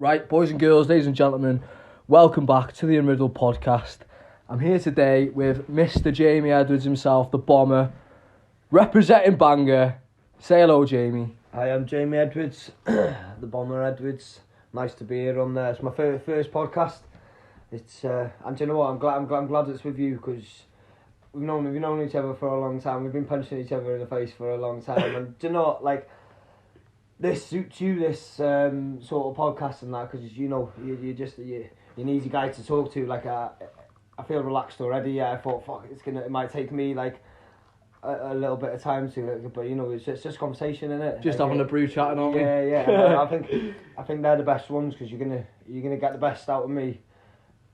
Right, boys and girls, ladies and gentlemen, welcome back to the UnRidled podcast. I'm here today with Mr. Jamie Edwards himself, the bomber, representing Bangor. Say hello, Jamie. Hi, I'm Jamie Edwards, the bomber Edwards. Nice to be here on there. It's my first podcast. It's and do you know what? I'm glad it's with you because we've known each other for a long time. We've been punching each other in the face for a long time, and do you know what, like, this suits you, this sort of podcast and that, because you're an easy guy to talk to. Like, I feel relaxed already. Yeah, I thought, fuck, it might take me like a little bit of time to, but it's just conversation, innit? Just like, having a brew chatting, aren't we? Yeah. I think they're the best ones because you're gonna get the best out of me.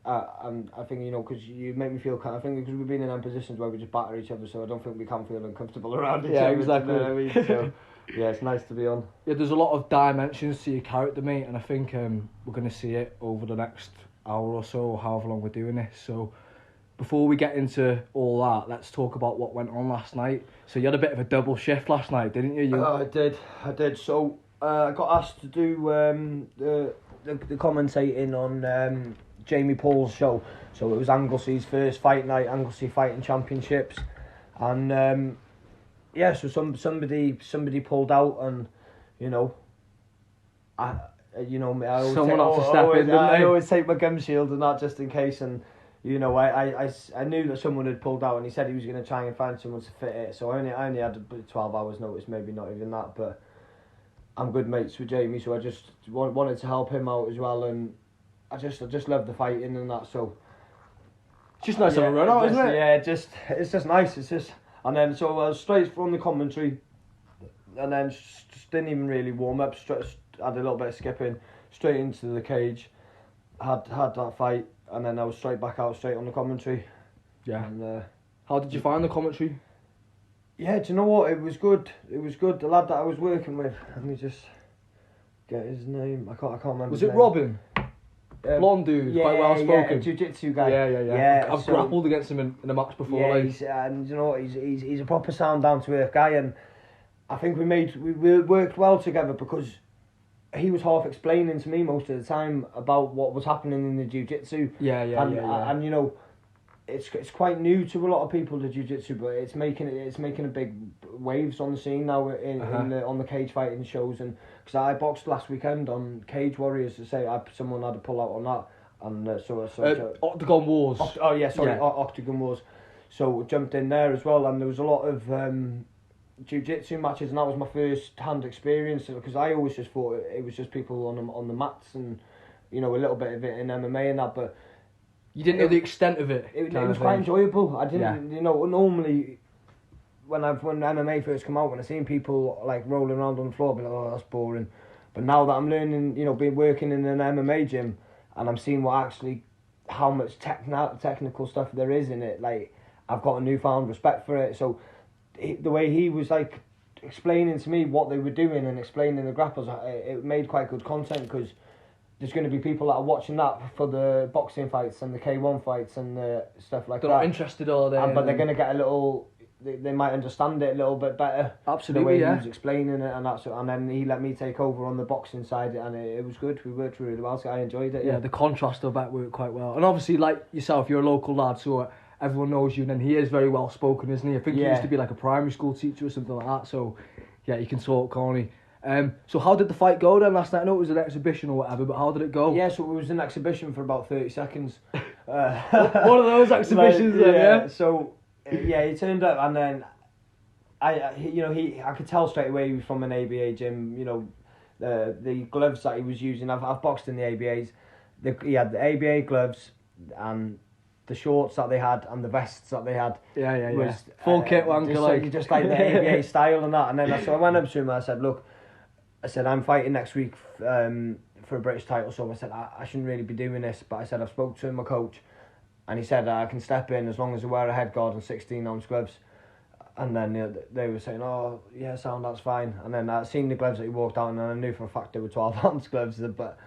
And I think, because you make me feel I think because we've been in them positions where we just batter each other, so I don't think we can feel uncomfortable around each other. Yeah, exactly. You know what I mean? So, yeah, it's nice to be on. Yeah, there's a lot of dimensions to your character, mate, and I think we're going to see it over the next hour or so, or however long we're doing this. So before we get into all that, let's talk about what went on last night. So you had a bit of a double shift last night, didn't you? I did. So I got asked to do the commentating on Jamie Paul's show. So it was Anglesea's first fight night, Anglesea Fighting Championships, and so somebody pulled out, and I always Someone had to step in, didn't I they? always take my gum shield and that just in case, and I knew that someone had pulled out, and he said he was going to try and find someone to fit it, so I only had 12 hours notice, maybe not even that, but I'm good mates with Jamie, so I just wanted to help him out as well, and I just love the fighting and that, so It's just nice to have a run out, isn't it? Yeah, it's just nice. And then so I was straight from the commentary, and then just didn't even really warm up. Had a little bit of skipping, straight into the cage, had that fight, and then I was straight back out, straight on the commentary. Yeah. And how did you find the commentary? yeah, do you know what? It was good. The lad that I was working with, let me just get his name. I can't remember. Was his it name. Robin? Blonde dude, quite well spoken. Yeah, jiu-jitsu guy. Yeah. I've grappled against him in a match before. Yeah, like. and you know what, he's a proper sound down to earth guy, and I think we worked well together because he was half explaining to me most of the time about what was happening in the jiu-jitsu. Yeah. And it's quite new to a lot of people, the jiu-jitsu, but it's making a big waves on the scene now on the cage fighting shows, and because I boxed last weekend on Cage Warriors, to say someone had to pull out on that, and so Octagon Wars. Octagon Wars. So jumped in there as well, and there was a lot of jiu-jitsu matches, and that was my first hand experience, because I always just thought it was just people on the mats, and a little bit of it in MMA and that, but You didn't know the extent of it. It was quite enjoyable. I didn't, normally when MMA first come out, when I seen people like rolling around on the floor, I'd be like, oh, that's boring. But now that I'm learning, been working in an MMA gym, and I'm seeing how much technical stuff there is in it, like, I've got a newfound respect for it. So the way he was like explaining to me what they were doing and explaining the grapples, it made quite good content, because there's going to be people that are watching that for the boxing fights and the K1 fights and the stuff like They're that. not interested, are they? But they're going to get a little. They might understand it a little bit better. Absolutely, the way he was explaining it, and and then he let me take over on the boxing side, and it was good. We worked really well, so I enjoyed it. Yeah, the contrast of that worked quite well. And obviously, like yourself, you're a local lad, so everyone knows you, and then he is very well spoken, isn't he? I think he used to be like a primary school teacher or something like that, so yeah, you can talk, can't he? So how did the fight go then last night? I know it was an exhibition or whatever, but how did it go? Yeah, so it was an exhibition for about 30 seconds. One of those exhibitions, yeah. So he turned up, and then I could tell straight away he was from an ABA gym. The gloves that he was using. I've boxed in the ABAs. He had the ABA gloves and the shorts that they had and the vests that they had. Yeah. Full kit wanker, just like the ABA style and that. And then I went up to him and I said, look, I'm fighting next week for a British title, so I said I shouldn't really be doing this, but I said I've spoke to my coach, and he said I can step in as long as I wear a head guard and 16-ounce gloves. And then they were saying, oh yeah, sound, that's fine. And then I seen the gloves that he walked out, and I knew for a fact they were 12-ounce gloves, but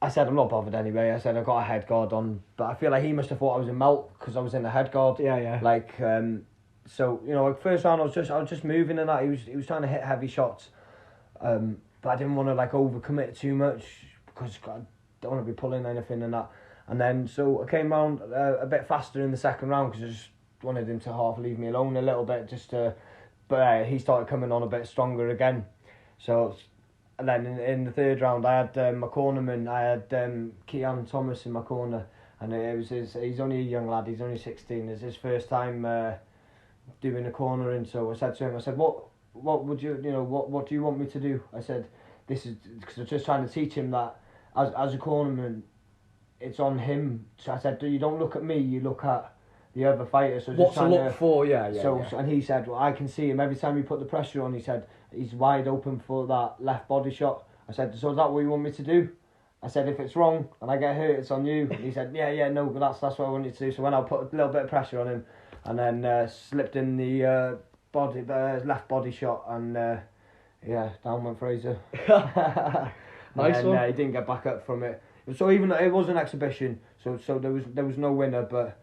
I said I'm not bothered anyway. I said I got a head guard on, but I feel like he must have thought I was in melt because I was in a head guard. Yeah. Like so like first round I was just moving and that. He was trying to hit heavy shots. But I didn't want to like overcommit too much, because I don't want to be pulling anything and that. And then so I came round a bit faster in the second round because I just wanted him to half leave me alone a little bit just to. But he started coming on a bit stronger again. So, and then in the third round, I had my cornerman. I had Kean Thomas in my corner, and it was he's only a young lad. He's only 16. It's his first time doing a cornering. So I said to him, I said, what would what do you want me to do? I said, this is because I was just trying to teach him that as a cornerman, it's on him. So I said, you don't look at me, you look at the other fighter. So what to look for, yeah. So and he said, well, I can see him every time you put the pressure on. He said he's wide open for that left body shot. I said, so is that what you want me to do? I said, if it's wrong and I get hurt, it's on you. And he said, yeah, no, but that's what I want you to do. So when I put a little bit of pressure on him, and then slipped in the left body shot, and down went Fraser. Nice one. He didn't get back up from it. So even though it was an exhibition, so there was no winner, but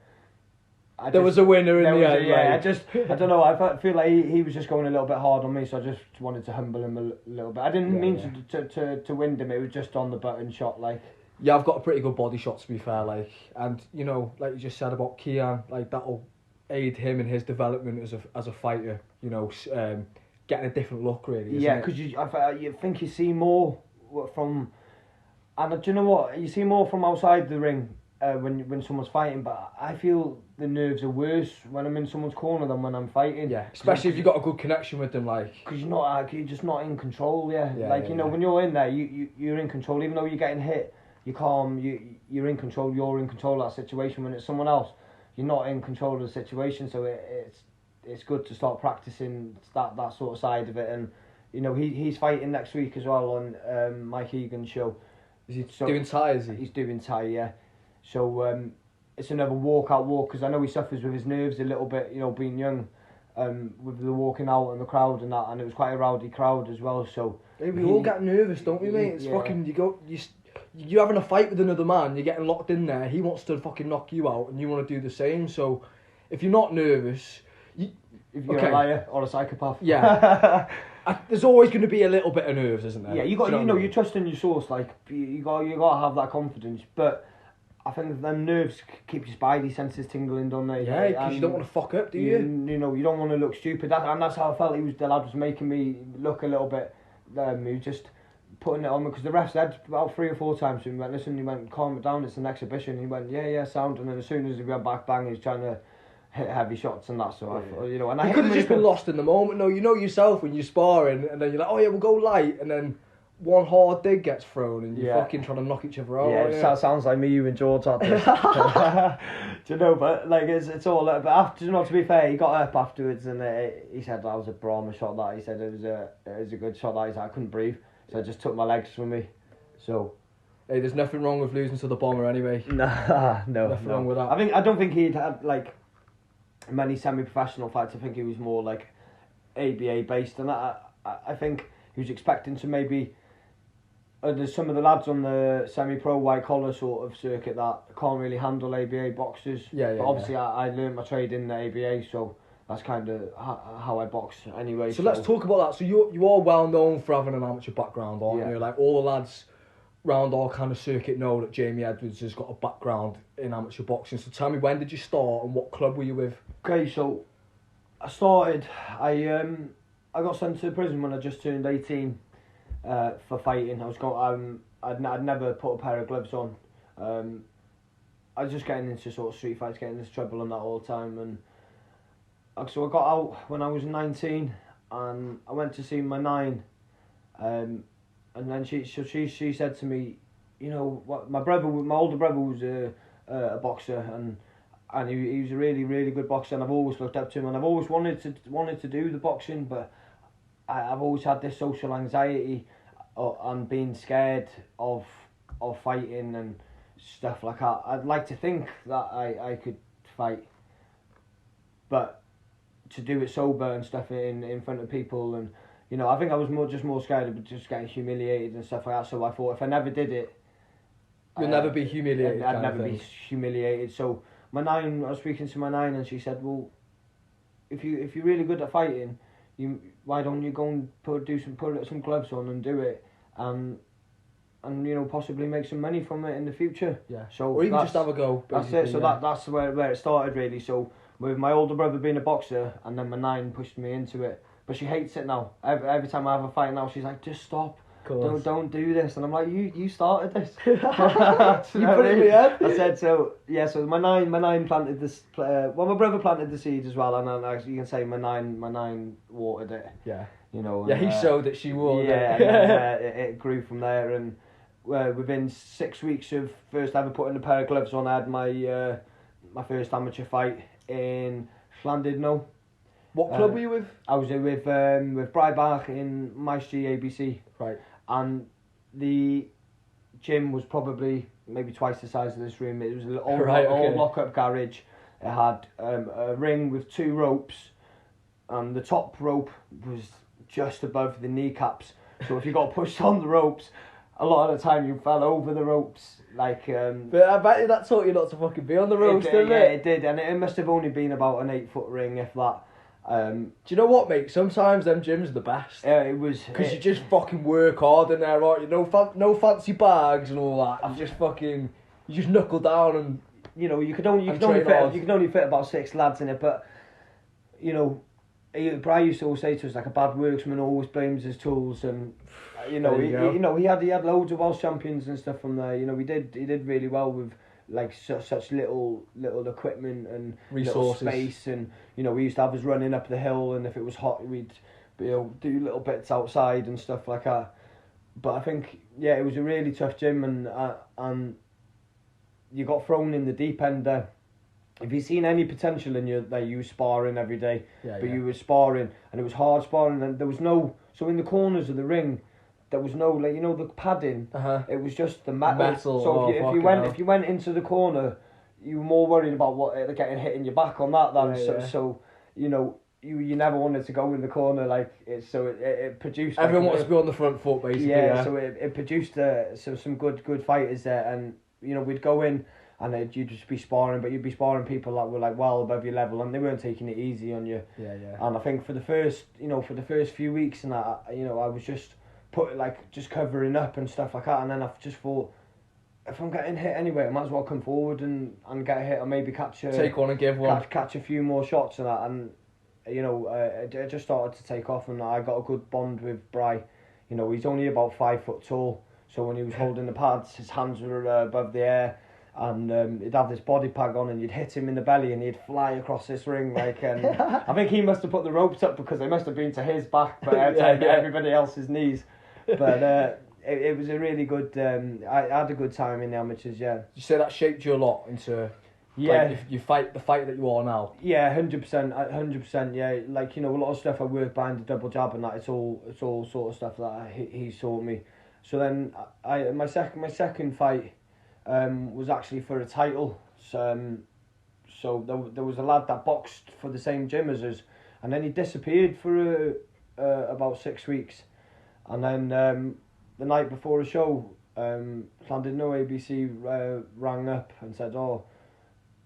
there was a winner in the end. Yeah, I don't know. I feel like he was just going a little bit hard on me, so I just wanted to humble him a little bit. I didn't mean to wind him. It was just on the button shot, like. Yeah, I've got a pretty good body shot, to be fair, like, and like you just said about Kean, like that'll aid him in his development as a fighter. Getting a different look, really. Yeah, because you think you see more from, and do you know what? You see more from outside the ring when someone's fighting, but I feel the nerves are worse when I'm in someone's corner than when I'm fighting. Yeah, especially if you've got a good connection with them, like. Because you're just not in control. When you're in there, you're in control, even though you're getting hit. You're calm. You're in control. You're in control of that situation. When it's someone else, you're not in control of the situation. So it's good to start practicing that sort of side of it. And he's fighting next week as well on Mike Egan's show. Is he doing Thai? Is he? He's doing Thai, yeah. So it's another walk because I know he suffers with his nerves a little bit. Being young, with the walking out and the crowd and that, and it was quite a rowdy crowd as well. So we all get nervous, don't we, mate? It's fucking you're having a fight with another man. You're getting locked in there. He wants to fucking knock you out, and you want to do the same. So if you're not nervous, if you're a liar or a psychopath, yeah. There's always going to be a little bit of nerves, isn't there? Yeah, you trust in your source. Like you got to have that confidence. But I think them nerves keep your spidey senses tingling, don't they? Yeah, because you don't want to fuck up, do you? You don't want to look stupid. And that's how I felt. The lad was making me look a little bit. He was just putting it on me because the ref said about 3 or 4 times to him. He went, listen. He went, calm it down. It's an exhibition. He went, yeah, sound. And then as soon as he went back, bang, he's trying to hit heavy shots and that. So I thought, and I could have just been lost in the moment. No, yourself when you're sparring, and then you're like, oh yeah, we'll go light, and then one hard dig gets thrown, and you're fucking trying to knock each other out. Yeah, it sounds like me, you, and George had this. Do you know? But like, it's all. But after, to be fair, he got up afterwards, and he said that was a Brahma shot. That he said it was a good shot. That he said I couldn't breathe, so I just took my legs from me. So. Hey, there's nothing wrong with losing to the Bomber anyway. No, nothing wrong with that. I don't think he'd had like many semi-professional fights. I think he was more like ABA based, and I think he was expecting to maybe. There's some of the lads on the semi-pro white collar sort of circuit that can't really handle ABA boxers. Yeah. But obviously, I learned my trade in the ABA, so that's kind of how I box anyway. So let's talk about that. So you are well known for having an amateur background, aren't you? Like all the lads round our kind of circuit know that Jamie Edwards has got a background in amateur boxing. So tell me, when did you start and what club were you with? Okay, so I started. I got sent to prison when I just turned 18 for fighting. I'd never put a pair of gloves on. I was just getting into sort of street fights, getting into trouble and that all the time. And so I got out when I was 19, and I went to see my nine. And then she said to me, what my older brother was a boxer, and he was a really, really good boxer, and I've always looked up to him, and I've always wanted to do the boxing, but I've always had this social anxiety and being scared of fighting and stuff like that. I'd like to think that I could fight, but to do it sober and stuff in front of people, and I think I was more scared of just getting humiliated and stuff like that. So I thought if I never did it, you'll never be humiliated. I'd never be humiliated. So I was speaking to my nine, and she said, "Well, if you're really good at fighting, why don't you go and put some gloves on and do it?" And and possibly make some money from it in the future. Yeah. So or even just have a go. That's it. So that's where it started really. So with my older brother being a boxer, and then my 9 pushed me into it. But she hates it now. Every time I have a fight now, she's like, just stop. Don't do this. And I'm like, you started this. You put it in my head. I said so. Yeah. So my nine planted this. Well, my brother planted the seeds as well, and you can say my nine watered it. Yeah. And, he showed that she would. Yeah. And it grew from there, and within 6 weeks of first ever putting a pair of gloves on, I had my first amateur fight in Llandudno. What club were you with? I was with Breibach in Maestri ABC. Right. And the gym was probably maybe twice the size of this room. It was an old lock-up garage. It had a ring with 2 ropes, and the top rope was just above the kneecaps. So if you got pushed on the ropes, a lot of the time you fell over the ropes. But I bet you that taught you not to fucking be on the ropes, didn't it? Yeah, it did, and it must have only been about an 8-foot ring, if that. Do you know what, mate? Sometimes them gyms are the best. It was because you just fucking work hard in there, aren't you? No fancy bags and all that. You just knuckle down and you could only fit about 6 lads in it, but Brian used to always say to us, like, a bad worksman always blames his tools, and he had loads of Welsh champions and stuff from there. He did really well with like such little equipment and resources, little space, and we used to have us running up the hill, and if it was hot we'd do little bits outside and stuff like that. But I think it was a really tough gym, and you got thrown in the deep end there. If you seen any potential in you there, you were sparring every day, you were sparring, and it was hard sparring, and there was no, so in the corners of the ring there was no, like, the padding. It was just the metal. So if you went into the corner, you were more worried about getting hit in your back on that than so you never wanted to go in the corner, like it produced. Everyone wants to be on the front foot, basically. Yeah. So it produced some good fighters there, and we'd go in and you'd just be sparring, but you'd be sparring people that were like well above your level, and they weren't taking it easy on you. Yeah. And I think for the first few weeks, and I was just just covering up and stuff like that, and then I've just thought, if I'm getting hit anyway, I might as well come forward and get a hit, or maybe take one and give one, catch a few more shots and that, and it just started to take off, and I got a good bond with Bry. He's only about 5 foot tall, so when he was holding the pads, his hands were above the air, and he'd have this body pad on, and you'd hit him in the belly, and he'd fly across this ring and I think he must have put the ropes up because they must have been to his back, but everybody else's knees. But it was a really good. I had a good time in the amateurs. Yeah. Did you say that shaped you a lot into? Yeah. Like, you fight the fight that you are now. Yeah, 100%. Yeah, like a lot of stuff I worked behind the double jab and that. It's all sort of stuff that he taught me. So then my second fight was actually for a title. So there was a lad that boxed for the same gym as us, and then he disappeared for about 6 weeks. And then the night before a show, Llandudno ABC rang up and said, "Oh,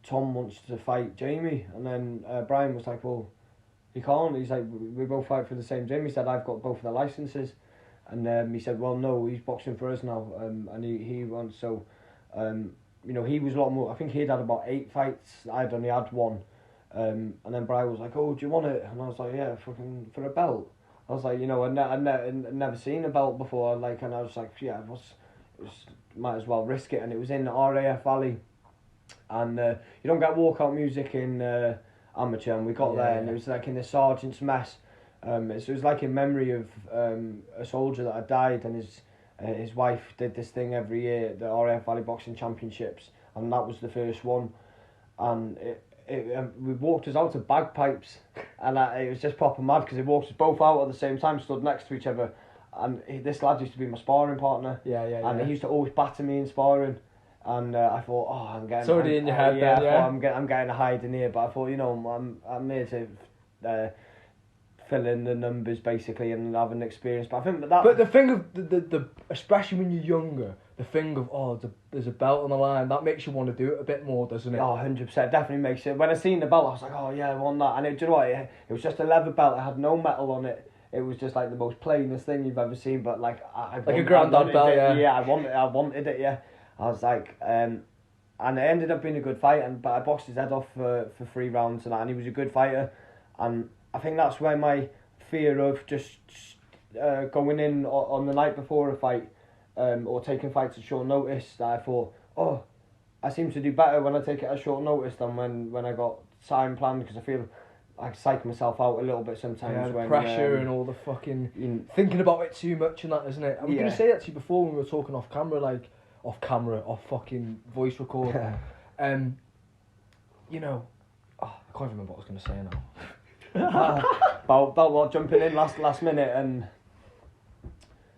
Tom wants to fight Jamie." And then Brian was like, "Well, he can't." He's like, "We both fight for the same gym." He said, "I've got both of the licenses." And he said, "Well, no, he's boxing for us now." And he wants, so, he was a lot more. I think he'd had about 8 fights. I'd only had 1. And then Brian was like, "Oh, do you want it?" And I was like, "Yeah, fucking for a belt." I was like, I'd never seen a belt before, like, and I was like, yeah, might as well risk it. And it was in RAF Valley, and you don't get walkout music in amateur, and we got there, and it was like in the sergeant's mess. It was like in memory of a soldier that had died, and his wife did this thing every year, the RAF Valley Boxing Championships, and that was the first one, and we walked us out to bagpipes, and it was just proper mad because it walked us both out at the same time, stood next to each other, and this lad used to be my sparring partner. And he used to always batter me in sparring, and I thought, oh, I'm getting. It's already in your head, then, yeah. I'm getting a hide in here, but I thought, I'm here to fill in the numbers basically and have an experience. But I think that. But the thing of the especially when you're younger, the thing of there's a belt on the line, that makes you want to do it a bit more, doesn't it? Oh, 100%, definitely makes it. When I seen the belt, I was like, oh yeah, I want that. And do you know what? It was just a leather belt. It had no metal on it. it was just like the most plainest thing you've ever seen. But like a granddad belt, yeah. I wanted it, yeah. I was like, and it ended up being a good fight. But I boxed his head off for 3 rounds and he was a good fighter. And I think that's where my fear of just going in on the night before a fight, or taking fights at short notice, that I thought, oh, I seem to do better when I take it at short notice than when I got time planned, because I feel I psych myself out a little bit sometimes. Yeah, the when, pressure and all the fucking thinking about it too much and that, isn't it? I was going to say that to you before when we were talking off fucking voice record. You know, I can't remember what I was going to say now. about what, jumping in last minute and...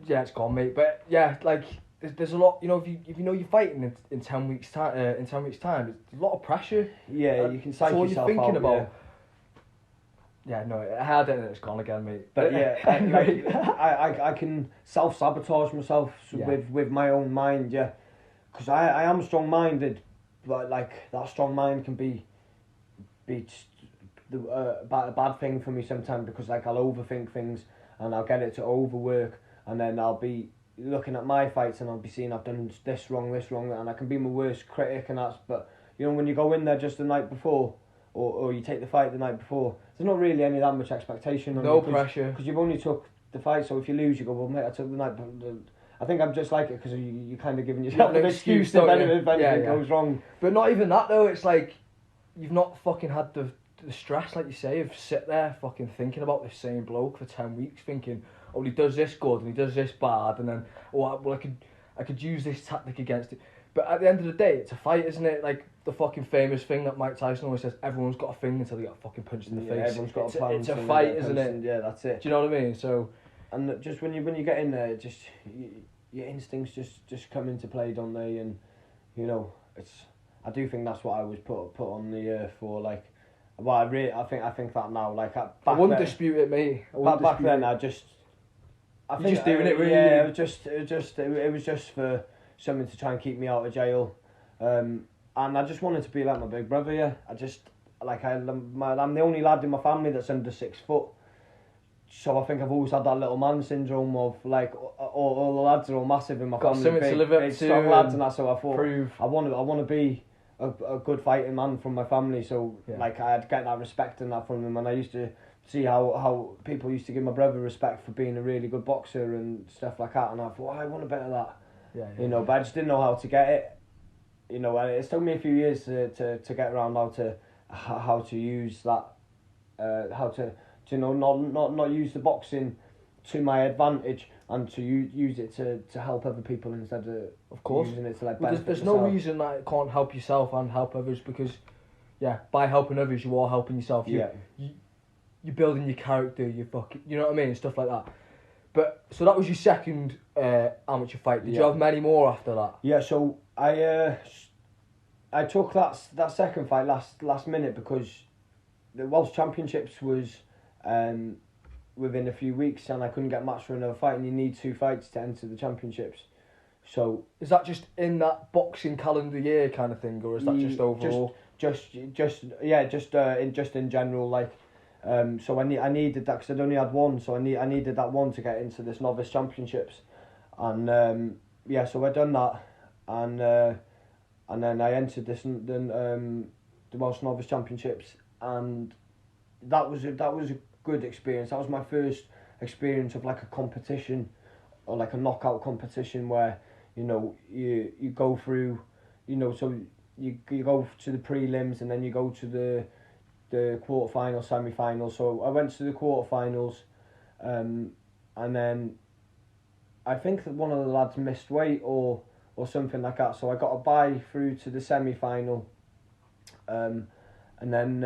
Yeah, it's gone, mate. But yeah, like there's a lot. You know, if you know you're fighting in 10 weeks time, there's a lot of pressure. Yeah, you can psych yourself out. So what you're thinking about. Yeah, no, I had it and it's gone again, mate. But yeah, anyway. I can self-sabotage myself with my own mind, yeah. Because I am strong-minded, but like that strong mind can be a bad thing for me sometimes, because like I'll overthink things and I'll get it to overwork, and then I'll be looking at my fights and I'll be seeing I've done this wrong, and I can be my worst critic and that's. But you know, when you go in there just the night before, or you take the fight the night before, there's not really any that much expectation on no pressure, because you've only took the fight. So if you lose, you go, well, mate, I took the night. I think I'm just like it, because you kind of giving yourself an excuse if anything goes wrong. But not even that though. It's like you've not fucking had the stress, like you say, of sit there fucking thinking about this same bloke for 10 weeks, thinking, oh, he does this good and he does this bad, and then, oh, well, I could use this tactic against it. But at the end of the day, it's a fight, isn't it? Like the fucking famous thing that Mike Tyson always says: everyone's got a thing until they get fucking punched in the face. Everyone's got a plan. It's a fight, isn't it? Yeah, that's it. Do you know what I mean? So, and just when you get in there, just your instincts just come into play, don't they? And you know, I do think that's what I was put on the earth for. Like, well, I think that now. Like, I wouldn't dispute it, mate. Back then, I think just doing it, really. Yeah, it was just for something to try and keep me out of jail, and I just wanted to be like my big brother. Yeah, I'm the only lad in my family that's under 6 foot, so I think I've always had that little man syndrome of like all the lads are all massive in my family, something to live up to, strong lads, and that's how I thought. Prove. I want to be a good fighting man from my family, so like I'd get that respect and that from them, and I used to see how people used to give my brother respect for being a really good boxer and stuff like that, and I thought, I want a bit of that. You know, but I just didn't know how to get it. You know, and it's took me a few years to get around how to use that, how to you know not use the boxing to my advantage, and to use it to help other people instead of course using it to like benefit there's no reason that it can't help yourself and help others, because by helping others you are helping yourself. You're building your character, you know what I mean, stuff like that. But so that was your second amateur fight. Did you have many more after that? Yeah, so I took that second fight last minute, because the Welsh Championships was within a few weeks, and I couldn't get matched for another fight, and you need 2 fights to enter the championships. So is that just in that boxing calendar year kind of thing, or is that just overall? Just in general, like. So I needed that, because I'd only had one, so I needed that one to get into this novice championships, and so I done that, and then I entered the Welsh novice championships, and that was a good experience. That was my first experience of like a competition, or like a knockout competition, where you know you go through, you know, so you go to the prelims, and then you go to the quarterfinal, semi-final. So I went to the quarterfinals, and then I think that one of the lads missed weight or something like that. So I got a bye through to the semi-final, and then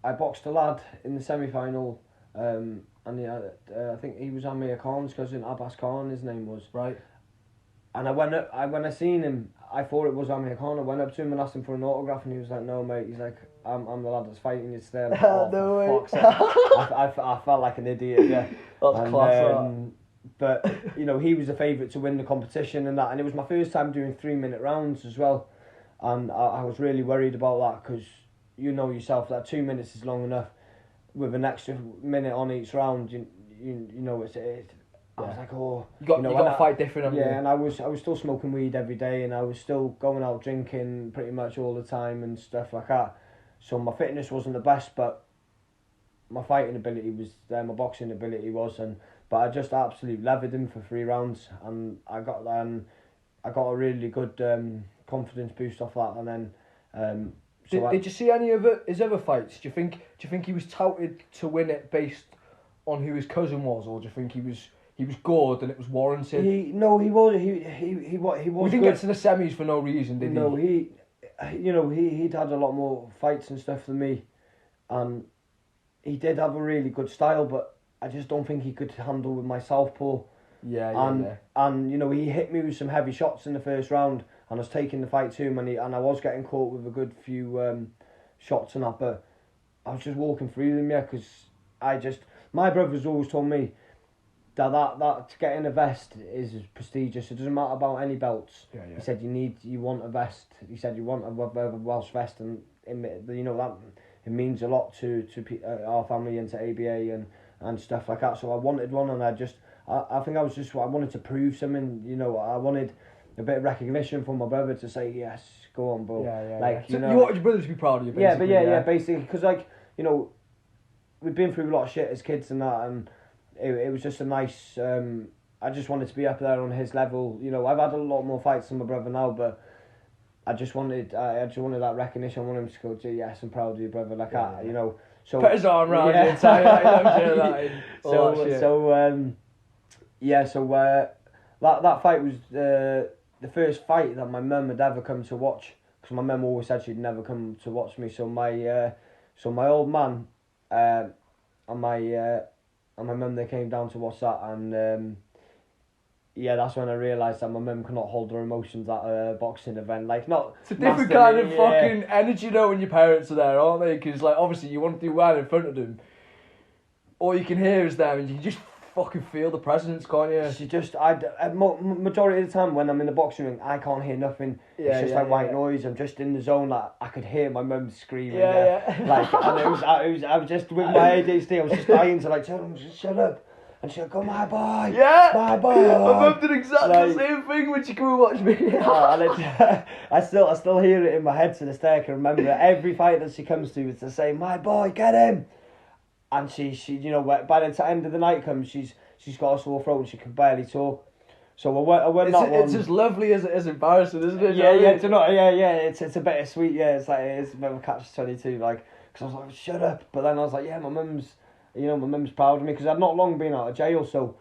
I boxed a lad in the semi-final, and I think he was Amir Khan's cousin, Abbas Khan, his name was. Right. And when I seen him, I thought it was Amir Khan. I went up to him and asked him for an autograph, and he was like, "No, mate." He's like, "I'm the lad that's fighting you today." Like, no way. I felt like an idiot. Yeah, that's class. But you know, he was a favourite to win the competition and that, and it was my first time doing 3-minute rounds as well, and I was really worried about that, because you know yourself that 2 minutes is long enough. with an extra minute on each round, you know, I was like, oh, you got to fight different. Haven't you? And I was still smoking weed every day, and I was still going out drinking pretty much all the time and stuff like that. So my fitness wasn't the best, but my fighting ability was there, my boxing ability was, but I just absolutely levered him for 3 rounds, and I got a really good confidence boost off that, and then. Did you see any of his other fights? Do you think he was touted to win it based on who his cousin was, or do you think he was good and it was warranted? He was. We didn't get to the semis for no reason, did he? No, he'd had a lot more fights and stuff than me, and he did have a really good style, but I just don't think he could handle with my southpaw. And you know, he hit me with some heavy shots in the first round, and I was taking the fight to him, and I was getting caught with a good few shots and that, but I was just walking through them, because my brother's always told me that getting a vest is prestigious. It doesn't matter about any belts. He said you want a vest. He said you want a Welsh vest, and you know that it means a lot to our family and to ABA and stuff like that. So I wanted one, and I think I wanted to prove something. You know, I wanted a bit of recognition from my brother to say, yes, go on, bro. So you wanted your brother to be proud of you, basically. Basically, because, like, you know, we've been through a lot of shit as kids and that, and it was just a nice, I just wanted to be up there on his level. You know, I've had a lot more fights than my brother now, but I just wanted that recognition. I wanted him to go, gee, yes, I'm proud of you, brother, like that, you know. So put his arm around you and say, that fight was the first fight that my mum had ever come to watch, because my mum always said she'd never come to watch me. So my old man and my mum, they came down to watch that, and that's when I realised that my mum cannot hold her emotions at a boxing event. Like, not it's a different kind of fucking energy, though, when your parents are there, aren't they? Because, like, obviously you want to do well in front of them. All you can hear is them, and you just fucking feel the presence, can't you? She just, majority of the time when I'm in the boxing ring, I can't hear nothing. It's just white noise. I'm just in the zone. Like, I could hear my mum screaming. Like, and I was just with my ADHD. I was just dying to like tell them, shut up. And she'll go, my boy, my boy. My mum did exactly the same thing when she came and watched me. I still hear it in my head to this day. I can remember it. Every fight that she comes to is to say, my boy, get him. And she, you know, by the end of the night comes, she's got a sore throat and she can barely talk. So I went that one. It's as lovely as it is embarrassing, isn't it? It's a bittersweet. Yeah, it's like it is a bit of a catch-22. Like, because I was like, shut up. But then I was like, yeah, my mum's proud of me, because I've not long been out of jail, so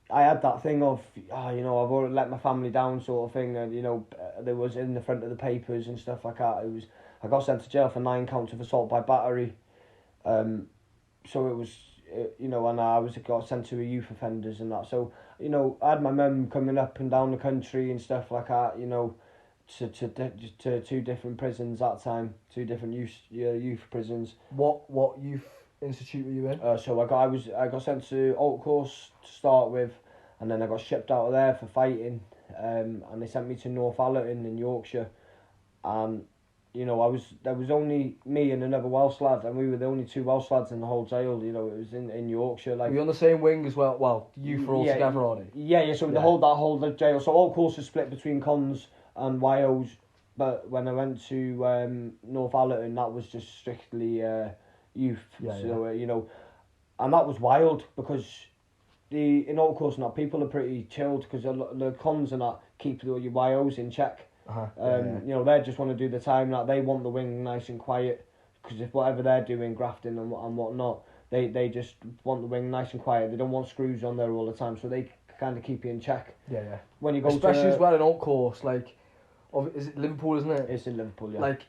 I had that thing of, you know, I've already let my family down, sort of thing, and you know, there was in the front of the papers and stuff like that. I got sent to jail for 9 counts of assault by battery. So it was, you know, and I got sent to a youth offenders and that. So, you know, I had my mum coming up and down the country and stuff like that, you know, to 2 different prisons that time, 2 different youth prisons. What youth institute were you in? So I got sent to Alt Course to start with, and then I got shipped out of there for fighting, and they sent me to North Allerton in Yorkshire, and you know, there was only me and another Welsh lad, and we were the only 2 Welsh lads in the whole jail. You know, it was in Yorkshire. Like, were you on the same wing as well? Well, you were all together, aren't you? Yeah. So that whole jail. So all courses split between cons and YOs, but when I went to North Allerton, that was just strictly youth. You know, and that was wild, because in all courses now people are pretty chilled, because the cons and that keep your YOs in check. You know, they just want to do the time that they want the wing nice and quiet, because if whatever they're doing, grafting and whatnot, they just want the wing nice and quiet. They don't want screws on there all the time, so they kind of keep you in check. When you go especially as well in Alt Course, like, is it Liverpool, isn't it? It's in Liverpool, yeah. Like,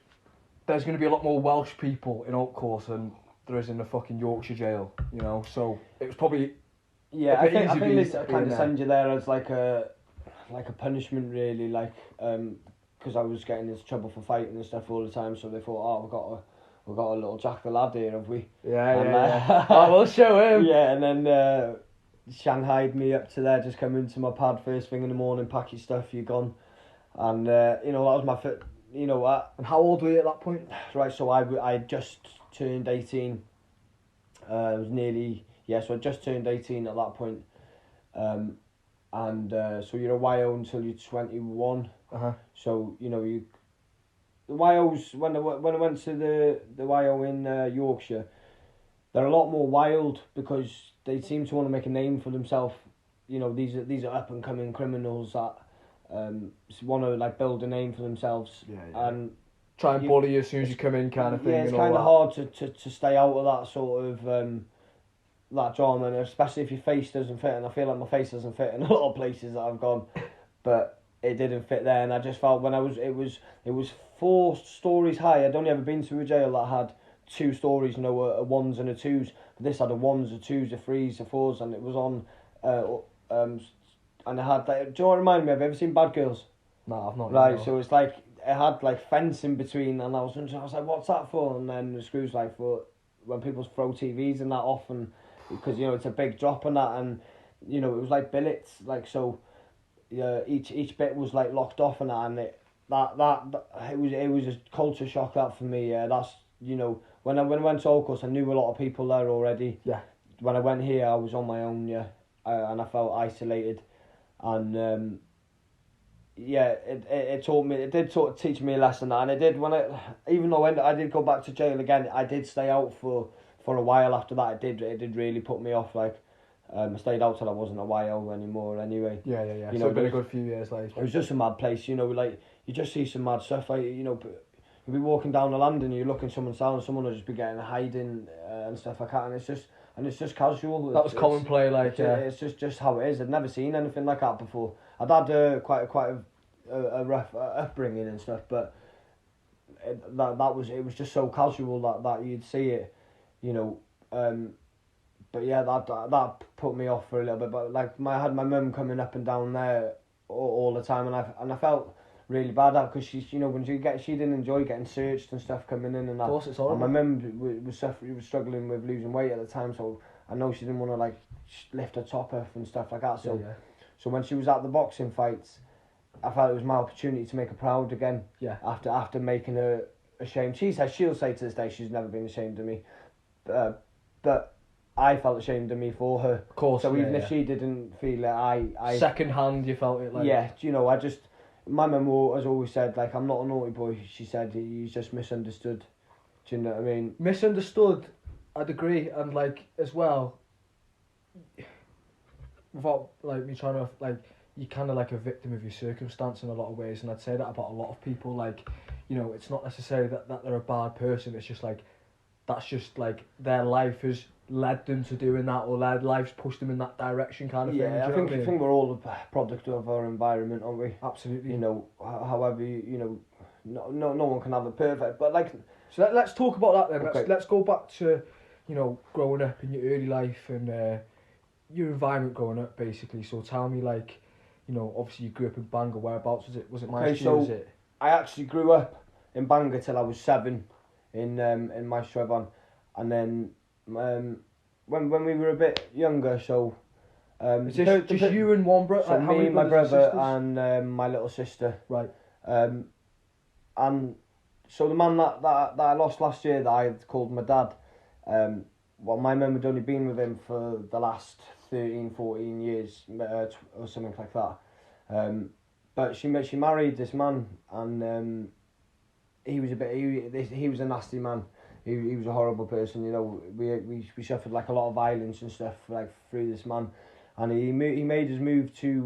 there's going to be a lot more Welsh people in Alt Course than there is in the fucking Yorkshire jail, you know. So it was probably I think they kind of send you there as like a punishment, really, like because I was getting into trouble for fighting and stuff all the time, so they thought, we've got a little Jack the lad here, have we? Oh, we'll show him. And then Shanghai'd me up to there, just come into my pad first thing in the morning, pack your stuff, you're gone, and you know, that was my fit. You know what? And how old were you at that point? Right, so I just turned 18. I was nearly, so I just turned 18 at that point. So you're a YO until you're 21. So, the YOs, when I went to the YO in Yorkshire, they're a lot more wild because they seem to want to make a name for themselves. These are up and coming criminals that want to like build a name for themselves. And try and bully you as soon as you come in, kind of thing. Yeah, it's kind of hard to stay out of that sort of that drama, and especially if your face doesn't fit. And I feel like my face doesn't fit in a lot of places that I've gone, but it didn't fit there. And I just felt it was 4 stories high. I'd only ever been to a jail that had 2 stories, a 1s and a 2s. But this had a 1s, a 2s, a 3s, a 4s, and it was on. And it had like, do you know what it reminded me of? Have you ever seen Bad Girls? No, I've not. Right, so it's like it had like fence in between, and I was like, what's that for? And then the screws like for when people throw TVs and that off, and because it's a big drop and that, and it was like billets, like so. Each bit was like locked off and that, and it was a culture shock that for me. That's when I went to Orcus, I knew a lot of people there already. Yeah. When I went here, I was on my own. And I felt isolated, and it taught me. It did teach me a lesson, and it did even though I did go back to jail again, I did stay out for a while after that. It did really put me off. Like, I stayed out till I wasn't a YO anymore. Anyway. Yeah. So it's been a good few years later. It was just a mad place, like you just see some mad stuff. Like you'll be walking down the land and you're looking someone's down, and someone will just be getting hiding and stuff like that, and it's just casual. That was common play, like it's just how it is. I'd never seen anything like that before. I'd had quite a rough upbringing and stuff, but it was just so casual that you'd see it, But yeah, that put me off for a little bit. But like I had my mum coming up and down there all the time, and I felt really bad because she's when she didn't enjoy getting searched and stuff coming in and that. Of course, it's horrible. And my mum was struggling with losing weight at the time, so I know she didn't want to like lift her top off and stuff like that. So so when she was at the boxing fights, I felt it was my opportunity to make her proud again. Yeah. After making her ashamed, she'll say to this day she's never been ashamed of me, but I felt ashamed of me for her. Of course. So even if she didn't feel it, I second hand, you felt it like. Yeah, my mum has always said, like, I'm not a naughty boy. She said, he's just misunderstood. Do you know what I mean? Misunderstood, I'd agree. And, like, as well, without, like, me trying to, like, you're kind of like a victim of your circumstance in a lot of ways. And I'd say that about a lot of people. Like, it's not necessarily that they're a bad person. It's just, like, that's just, like, their life has led them to doing that, or their life's pushed them in that direction, kind of thing. Yeah, I think we're all a product of our environment, aren't we? Absolutely. However, no one can have it perfect, but like. So let's talk about that then. Okay. Let's go back to, growing up in your early life and your environment growing up, basically. So tell me, like, obviously you grew up in Bangor. Whereabouts was it? Maestro? Was it? I actually grew up in Bangor till I was 7 in Maestro, and then. When we were a bit younger, so is this just you and one brother? So like, me, my brother, and my little sister. Right. And so the man that I lost last year, that I had called my dad. My mum had only been with him for the last 13, 14 years, or something like that. But she married this man, and he was a nasty man. He was a horrible person, we suffered like a lot of violence and stuff like through this man, and he made us move to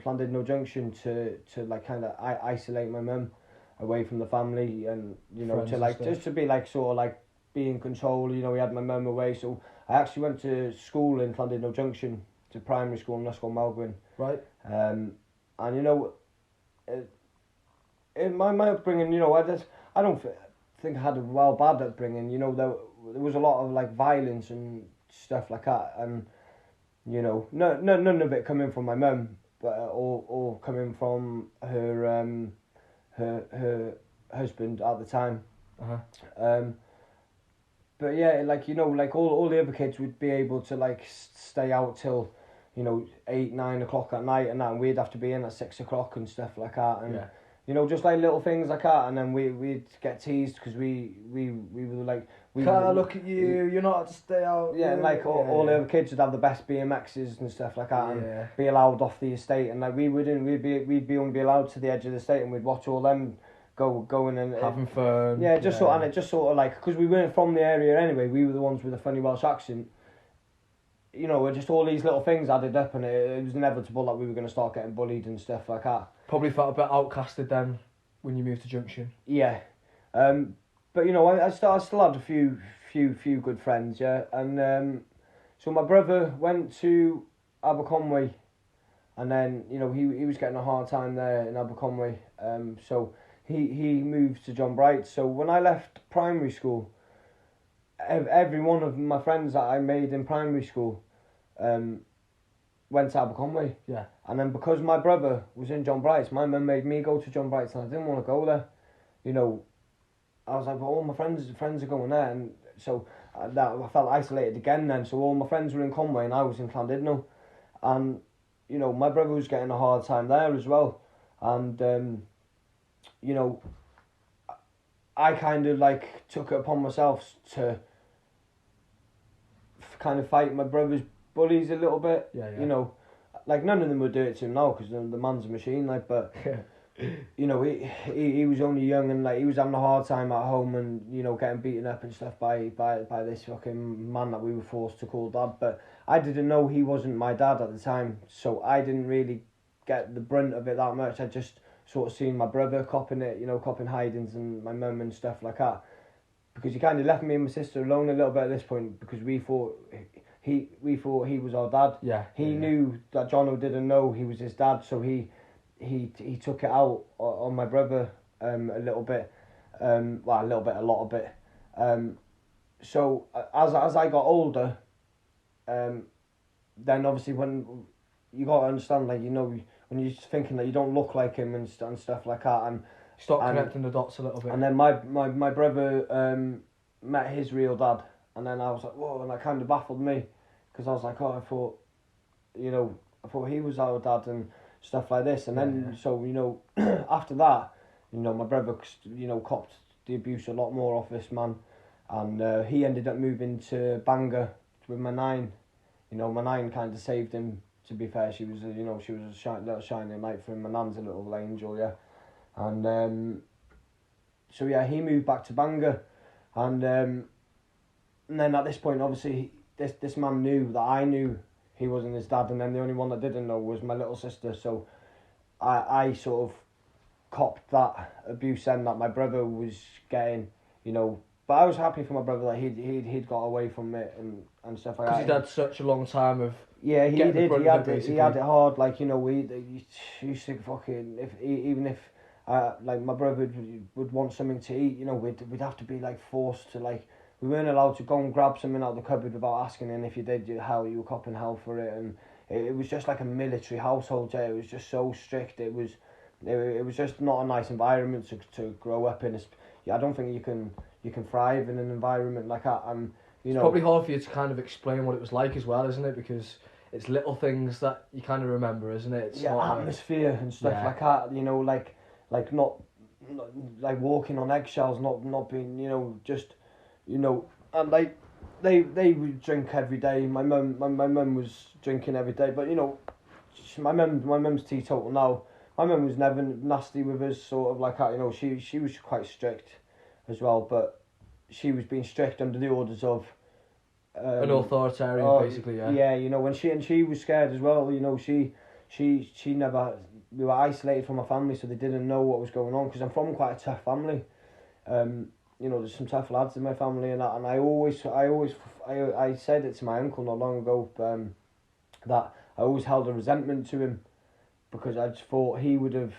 Llandudno Junction to like kind of isolate my mum away from the family, and Friends to like and just to be like sort of like be in control. We had my mum away, so I actually went to school in Llandudno Junction, to primary school in Ysgol Malgwyn. Right. And in my upbringing, I don't think I had a bad upbringing. There was a lot of like violence and stuff like that, and none of it coming from my mum, but all coming from her husband at the time. But yeah, like like all the other kids would be able to like stay out till 8, 9 o'clock at night and that, and we'd have to be in at 6 o'clock and stuff like that, and You know, just like little things like that, and then we'd get teased because we were like... Can't look at you, you're not allowed to stay out. Yeah, and like all the other kids would have the best BMXs and stuff like that, and be allowed off the estate, and like we'd only be allowed to the edge of the estate, and we'd watch all them going and having fun. Yeah, just sort of like, because we weren't from the area anyway, we were the ones with a funny Welsh accent. You know, just all these little things added up, and it was inevitable that we were going to start getting bullied and stuff like that. Probably felt a bit outcasted then when you moved to Junction. Yeah, but you know, I still had a few good friends, yeah, and so my brother went to Aberconwy, and then you know he was getting a hard time there in Aberconwy, so he moved to John Bright. So when I left primary school, every one of my friends that I made in primary school went to Aberconwy. Yeah. And then because my brother was in John Bright's, my mum made me go to John Bright's, and I didn't want to go there. You know, I was like, well, all my friends are going there, and so I felt isolated again then. So all my friends were in Conway and I was in Llandudno, and you know my brother was getting a hard time there as well, and you know I kind of like took it upon myself to kind of fight my brother's bullies a little bit. Yeah. You know, like none of them would do it to him now because the man's a machine. Like, but you know, he was only young, and like he was having a hard time at home, and you know getting beaten up and stuff by this fucking man that we were forced to call dad. But I didn't know he wasn't my dad at the time, so I didn't really get the brunt of it that much. I just sort of seen my brother copping it, you know, copping hidings, and my mum and stuff like that, because he kind of left me and my sister alone a little bit at this point, because we thought he was our dad. Yeah. He knew that Jono didn't know he was his dad, so he took it out on my brother a little bit, a lot of it. So as I got older, then obviously when you got to understand, like, you know, when you're thinking that you don't look like him and stuff like that, and stop connecting the dots a little bit. And then my brother met his real dad, and then I was like, whoa, and that kind of baffled me, because I was like, I thought he was our dad and stuff like this, and then so you know after that, you know, my brother, you know, copped the abuse a lot more off this man, and he ended up moving to Bangor with my nine. You know, my nine kind of saved him. To be fair, she was a little shining light for him. My nan's a little angel, yeah, and so yeah, he moved back to Bangor, and then at this point, obviously, this man knew that I knew he wasn't his dad, and then the only one that didn't know was my little sister. So I sort of copped that abuse then that my brother was getting, you know. But I was happy for my brother that he'd got away from it and stuff like that. Because he'd had such a long time of... Yeah, he did. He had it hard. Like, you know, we used to fucking... Even if like my brother would want something to eat, you know, we'd have to be like forced to, like, we weren't allowed to go and grab something out of the cupboard without asking, and if you did, you were copping hell for it. And it was just like a military household. Yeah, it was just so strict. It was just not a nice environment to grow up in. I don't think you can thrive in an environment like that. And you know, it's probably hard for you to kind of explain what it was like as well, isn't it? Because it's little things that you kind of remember, isn't it? It's not atmosphere and stuff like that. You know, like not like walking on eggshells, not being, you know, just, you know, and like they would drink every day. My mum was drinking every day, but you know, my mum's teetotal now. My mum was never nasty with us, sort of like that. You know, she was quite strict as well, but she was being strict under the orders of an authoritarian, basically. Yeah, you know, when she was scared as well. You know, she never. We were isolated from my family, so they didn't know what was going on. Because I'm from quite a tough family. You know, there's some tough lads in my family and that. And I said it to my uncle not long ago, that I always held a resentment to him, because I just thought he would have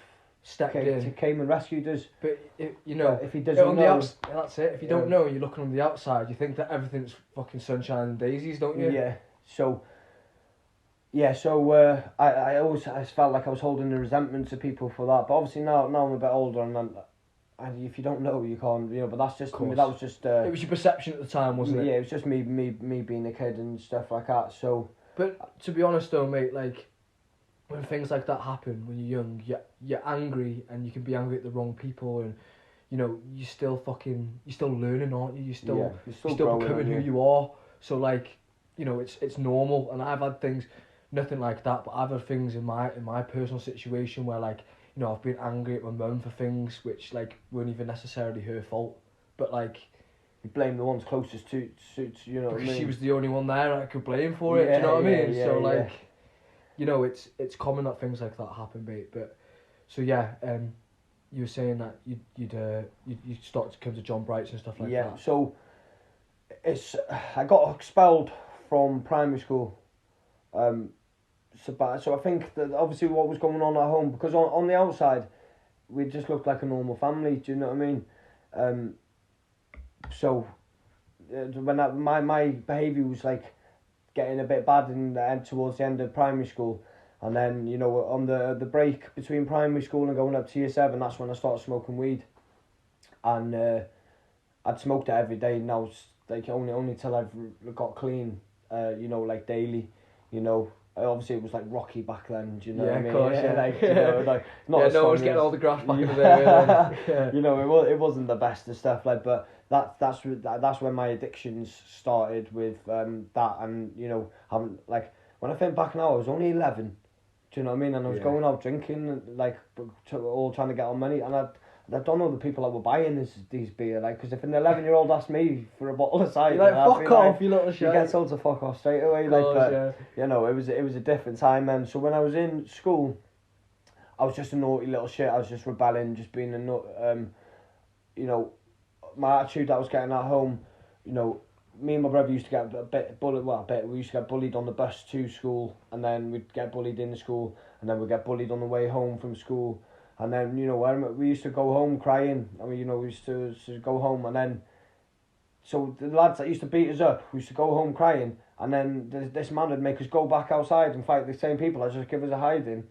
came and rescued us. But you know, if he doesn't know, that's it. If you don't know, you're looking on the outside. You think that everything's fucking sunshine and daisies, don't you? Yeah. So I always felt like I was holding a resentment to people for that. But obviously now I'm a bit older, and if you don't know, you can't. You know, but that's just that was just. It was your perception at the time, wasn't it? Yeah, it was just me being a kid and stuff like that. So. But to be honest though, mate, like, when things like that happen when you're young, you're angry, and you can be angry at the wrong people, and you're still learning, aren't you? You're still becoming who you are. So like, it's normal. And I've had things, nothing like that, but I've had things in my personal situation where like, I've been angry at my mum for things which like weren't even necessarily her fault, but like. You blame the ones closest to you know what I mean? She was the only one there I could blame for it. Do you know what I mean? So like, it's common that things like that happen, mate. But so yeah, you were saying that you'd started to come to John Bright's and stuff like that. Yeah. So I got expelled from primary school. So I think that obviously what was going on at home, because on the outside we just looked like a normal family. Do you know what I mean? So when my behaviour was like getting a bit bad towards the end of primary school, and then on the break between primary school and going up to year 7, that's when I started smoking weed, and I'd smoked it every day. Now like only till I've got clean, like daily, Obviously, it was like Rocky back then. Do you know what I mean? Course, yeah. Like, like not yeah, no one's getting all the graft back in the day. Yeah. It wasn't the best of stuff. Like, but that's when my addictions started with that, and having like when I think back now, I was only 11. Do you know what I mean? And I was going out drinking, like, all trying to get on money, and I don't know the people that were buying these beer, like, because if an 11-year-old asked me for a bottle of cider, you're like, fuck off, you little shit. You get told to fuck off straight away, it was a different time then. So when I was in school, I was just a naughty little shit. I was just rebelling, just being a nut. My attitude that I was getting at home, me and my brother used to get a bit bullied. Well, we used to get bullied on the bus to school, and then we'd get bullied in the school, and then we'd get bullied on the way home from school. And then, we used to go home crying. I mean, we used to go home, and then, so the lads that used to beat us up, we used to go home crying, and then this man would make us go back outside and fight the same people that just give us a hiding.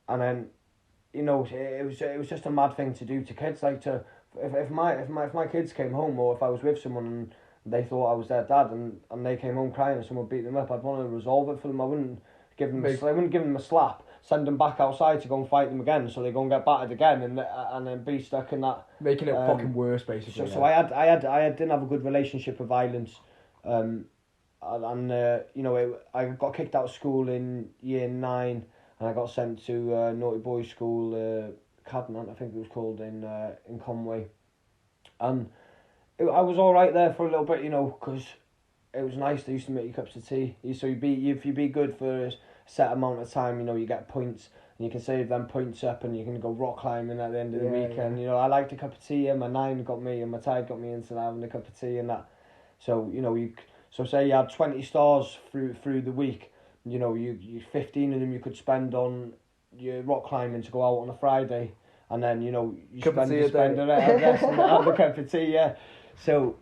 And then, it was just a mad thing to do to kids. Like, if my kids came home, or if I was with someone and they thought I was their dad, and they came home crying and someone beat them up, I'd want to resolve it for them. I wouldn't give them a slap, send them back outside to go and fight them again, so they go and get battered again, and then be stuck in that, making it fucking worse, basically. So I didn't have a good relationship with violence, I got kicked out of school in year 9, and I got sent to naughty boys school, Cadnan, I think it was called, in Conway, and I was all right there for a little bit, because it was nice. They used to make you cups of tea. So if you be good for a set amount of time, you get points, and you can save them points up, and you can go rock climbing at the end of the weekend. Yeah. I liked a cup of tea, and my 9 got me, and my tide got me into having a cup of tea and that. So so say you had 20 stars through the week. You 15 of them you could spend on your rock climbing to go out on a Friday, and then you spend the rest and have a cup of tea. Yeah. So,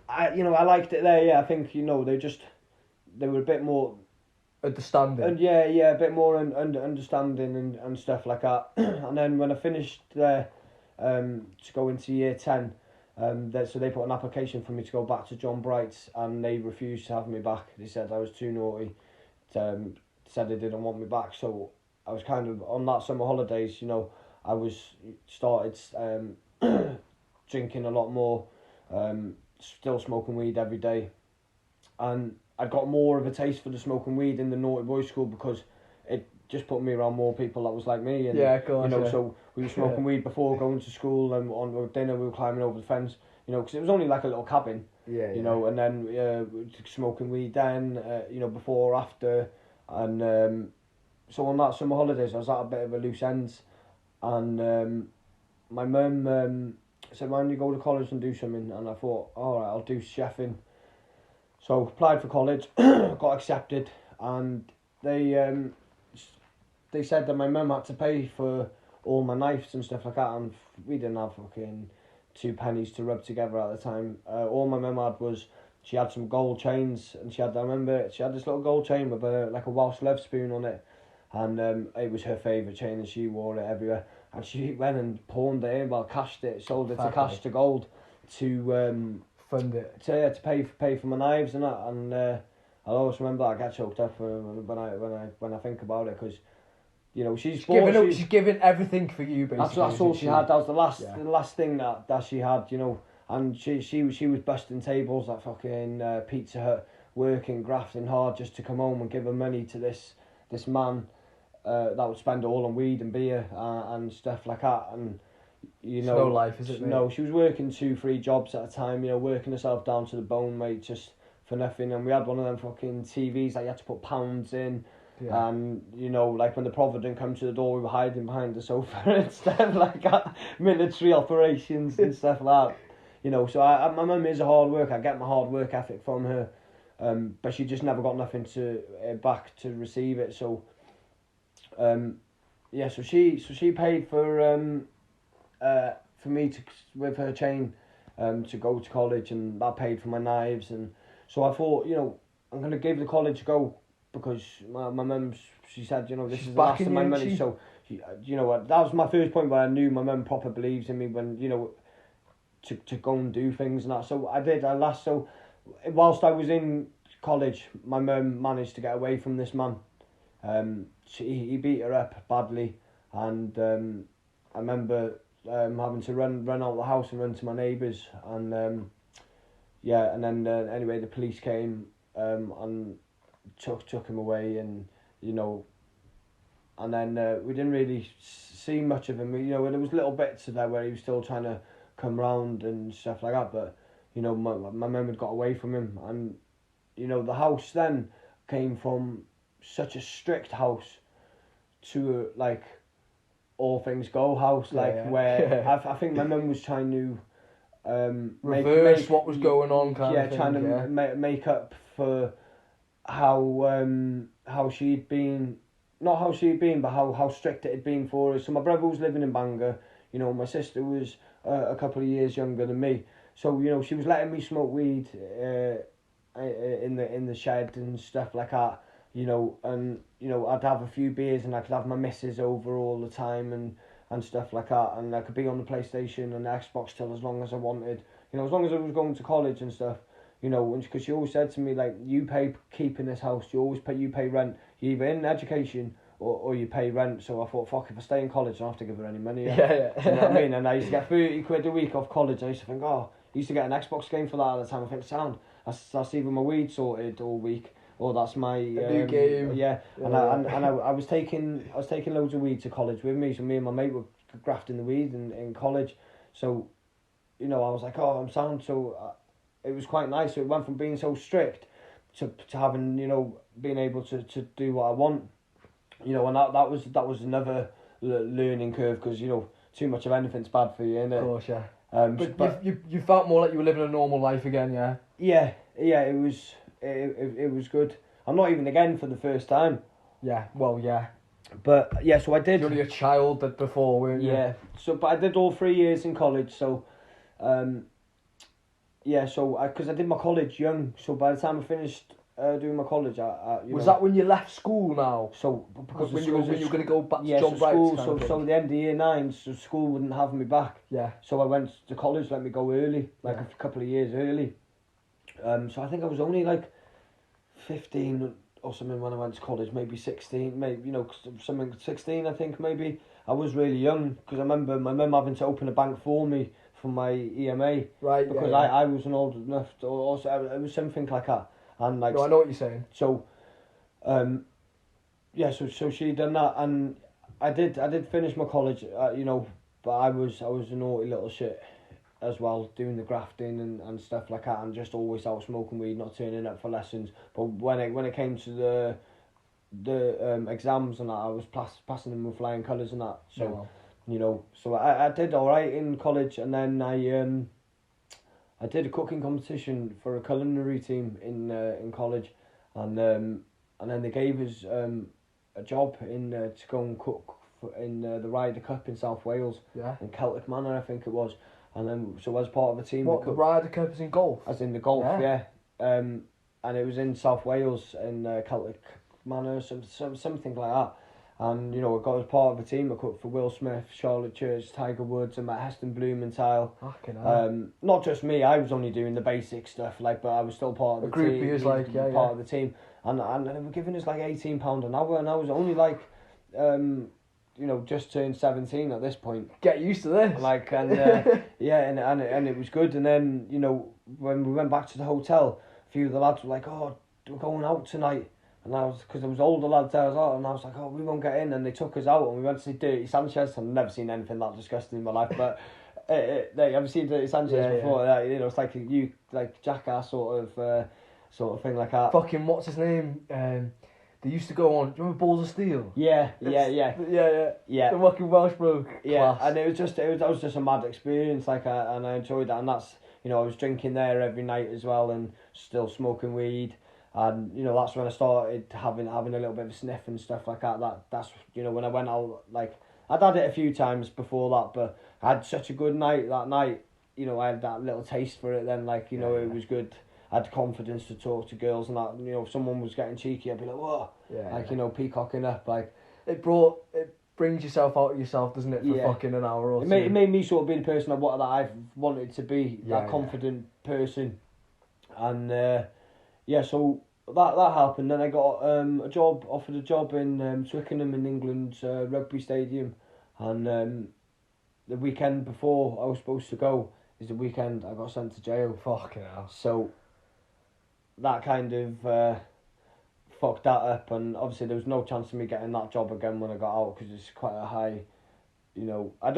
I liked it there. Yeah, I think they were a bit more understanding. And a bit more understanding and stuff like that. And then when I finished there, to go into year 10, so they put an application for me to go back to John Bright's, and they refused to have me back. They said I was too naughty. Said they didn't want me back. So I was kind of on that summer holidays. I was started drinking a lot more. Still smoking weed every day, and I got more of a taste for the smoking weed in the naughty boys school, because it just put me around more people that was like me, and so we were smoking weed before going to school, and on dinner we were climbing over the fence, because it was only like a little cabin, and then smoking weed then, before or after, and so on that summer holidays I was at a bit of a loose ends, and my mum said, why don't you go to college and do something? And I thought, alright, I'll do chefing. So applied for college, got accepted, and they said that my mum had to pay for all my knives and stuff like that, and we didn't have fucking 2 pennies to rub together at the time. All my mum had was, she had some gold chains, and I remember she had this little gold chain with a Welsh love spoon on it, and it was her favourite chain, and she wore it everywhere. And she went and pawned it, cashed it, sold it to cash to gold, to fund it, to pay for my knives and that. And I always remember I get choked up when I think about it, because You know, she's giving everything for you, basically. That's all she had. That was the last thing that she had, you know. And she was busting tables at fucking Pizza Hut, working, grafting hard just to come home and give her money to this man that would spend it all on weed and beer and stuff like that. And you know, no life, is it? No, she was working 2-3 jobs at a time. You know, working herself down to the bone, mate, just for nothing. And we had one of them fucking TVs that you had to put pounds in. Yeah. And, you know, like when the Provident come to the door, we were hiding behind the sofa and stuff like that. Military operations and stuff like that. You know, so my mum is a hard worker. I get my hard work ethic from her. But she just never got nothing back to receive it. So, yeah, so she paid for me to, with her chain, to go to college, and that paid for my knives. And so I thought, you know, I'm going to give the college a go, because my mum, she said, you know, this is the last of my money. So, you know, that was my first point where I knew my mum proper believes in me, when, you know, to go and do things and that. So I did. So whilst I was in college, my mum managed to get away from this man. He beat her up badly, and I remember having to run out of the house and run to my neighbours, and and then anyway the police came and took him away, and you know, and then we didn't really see much of him. You know, there was little bits of that where he was still trying to come round and stuff like that, but you know, my mum had got away from him. And you know, the house then came from such a strict house to like all things go house, where I think my mum was trying to reverse what was going on, trying to make up for how she'd been, not how she'd been, but how strict it had been for her. So my brother was living in Bangor, you know, my sister was a couple of years younger than me, so you know, she was letting me smoke weed in the shed and stuff like that, you know. And you know, I'd have a few beers and I could have my missus over all the time and stuff like that, and I could be on the PlayStation and the Xbox till as long as I wanted, you know, as long as I was going to college and stuff, you know. Because she always said to me, like, you keep in this house, you pay rent, you either in education or you pay rent. So I thought, fuck, if I stay in college I don't have to give her any money. Yeah. You know what I mean? And I used to get 30 quid a week off college. I used to think, I used to get an Xbox game for that at the time. I think, sound, that's either my weed sorted all week, or that's my new game. Yeah. And I was taking loads of weed to college with me. So me and my mate were grafting the weed in college. So, you know, I was like, I'm sound. So it was quite nice. So it went from being so strict to having, you know, being able to do what I want. You know, and that was another learning curve, because, you know, too much of anything's bad for you, innit? Of course, yeah. But you felt more like you were living a normal life again, yeah? Yeah, it was good. I'm not even again for the first time. Yeah, well, yeah. But, yeah, so I did... You're only a child that before, weren't you? Yeah, so, but I did all 3 years in college, so... yeah, so, because I did my college young, so by the time I finished... doing my college, was that when you left school now? So because when you were going to go back to John school, so the end of year 9, so school wouldn't have me back. Yeah. So I went to college, let me go early, a couple of years early. So I think I was only like 15 or something when I went to college, maybe 16, maybe, you know, something 16 I think maybe. I was really young, because I remember my mum having to open a bank for me for my EMA. Right. Because I wasn't old enough to, also it was something like that. And like, no, I know what you're saying. So, yeah. So she done that, and I did finish my college. You know, but I was a naughty little shit as well, doing the grafting and stuff like that, and just always out smoking weed, not turning up for lessons. But when it came to the exams and that, I was passing them with flying colours and that. So, you know, so I did all right in college, and then I did a cooking competition for a culinary team in college, and then they gave us a job to go and cook in the Ryder Cup in South Wales. Yeah. In Celtic Manor, I think it was. And then, so as part of the team... What, the Ryder Cup is in golf? As in the golf, yeah. And it was in South Wales, in Celtic Manor, something like that. And, you know, I got as part of the team. I cooked for Will Smith, Charlotte Church, Tiger Woods, and Heston Blumenthal. Fucking hell. Not just me, I was only doing the basic stuff, like, but I was still part of the team. Is like, part of the team. And they were giving us like £18 an hour, and I was only like just turned 17 at this point. Get used to this. Like, and and it was good. And then, when we went back to the hotel, a few of the lads were like, "Oh, we're going out tonight." And because there was older lads there as well, and I was like, "Oh, we won't get in." And they took us out, and we went to see Dirty Sanchez. I've never seen anything that disgusting in my life, but have you seen Dirty Sanchez before? Yeah. It's like Jackass sort of thing like that. Fucking what's his name? They used to go on. Do you remember Balls of Steel? Yeah. The fucking Welsh bloke. Yeah, Class. and that was just a mad experience. Like, and I enjoyed that, and that's I was drinking there every night as well, and still smoking weed. And that's when I started having a little bit of a sniff and stuff like that. That's when I went out, like I'd had it a few times before that, but I had such a good night that night. I had that little taste for it. Then it was good. I had confidence to talk to girls and that. If someone was getting cheeky, I'd be like, whoa, peacocking up. Like it brings yourself out of yourself, doesn't it? For fucking an hour or two. It made me sort of be the person that I've wanted to be, that confident person, and. So that happened. Then I got offered a job in Twickenham in England's rugby stadium, and the weekend before I was supposed to go is the weekend I got sent to jail. Fucking hell. So that kind of fucked that up, and obviously there was no chance of me getting that job again when I got out because it's quite a high. I'd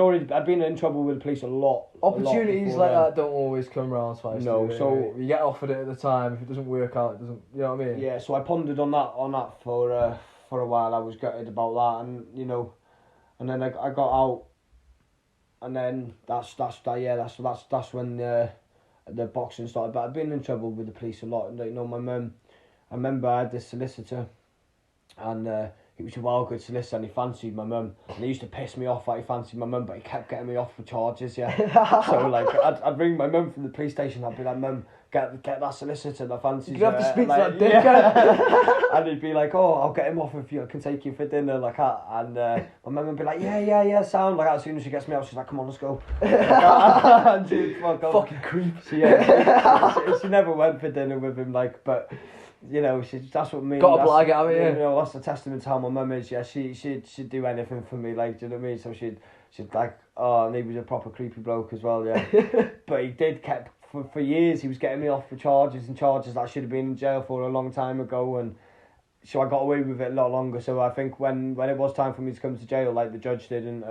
been in trouble with the police a lot. Opportunities like that don't always come around twice. No, so you get offered it at the time. If it doesn't work out, it doesn't. You know what I mean? Yeah. So I pondered on that for a while. I was gutted about that, and then I got out, and then that's when the boxing started. But I've been in trouble with the police a lot. My mum. I remember I had this solicitor, and. He was a well good solicitor and he fancied my mum. And he used to piss me off that he fancied my mum, but he kept getting me off for charges, So I'd ring my mum from the police station. I'd be like, "Mum, get that solicitor that fancies you." You have to speak to that dickhead. And he'd be like, "Oh, I'll get him off if you can take you for dinner," like that. And my mum would be like, "Yeah, sound." Like as soon as she gets me out, she's like, "Come on, let's go." And she'd fucking creep. She never went for dinner with him, but. That's what me. Got a blag out of it, that's a testament to how my mum is. Yeah, she'd do anything for me. Like, do you know what I mean? So she'd like, and he was a proper creepy bloke as well. Yeah, but he kept for years. He was getting me off for charges that I should have been in jail for a long time ago, and so I got away with it a lot longer. So I think when it was time for me to come to jail, like the judge didn't.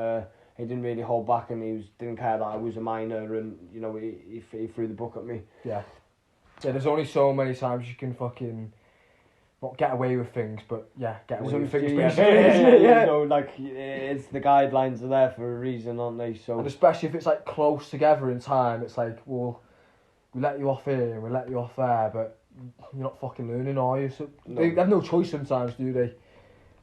He didn't really hold back, and didn't care that I was a minor, and he threw the book at me. Yeah. Yeah, there's only so many times you can fucking not get away with things, but get away with things. It's the guidelines are there for a reason, aren't they? So, and especially if it's like close together in time, it's like, well, we let you off here, we let you off there, but you're not fucking learning, are you? So they have no choice sometimes, do they?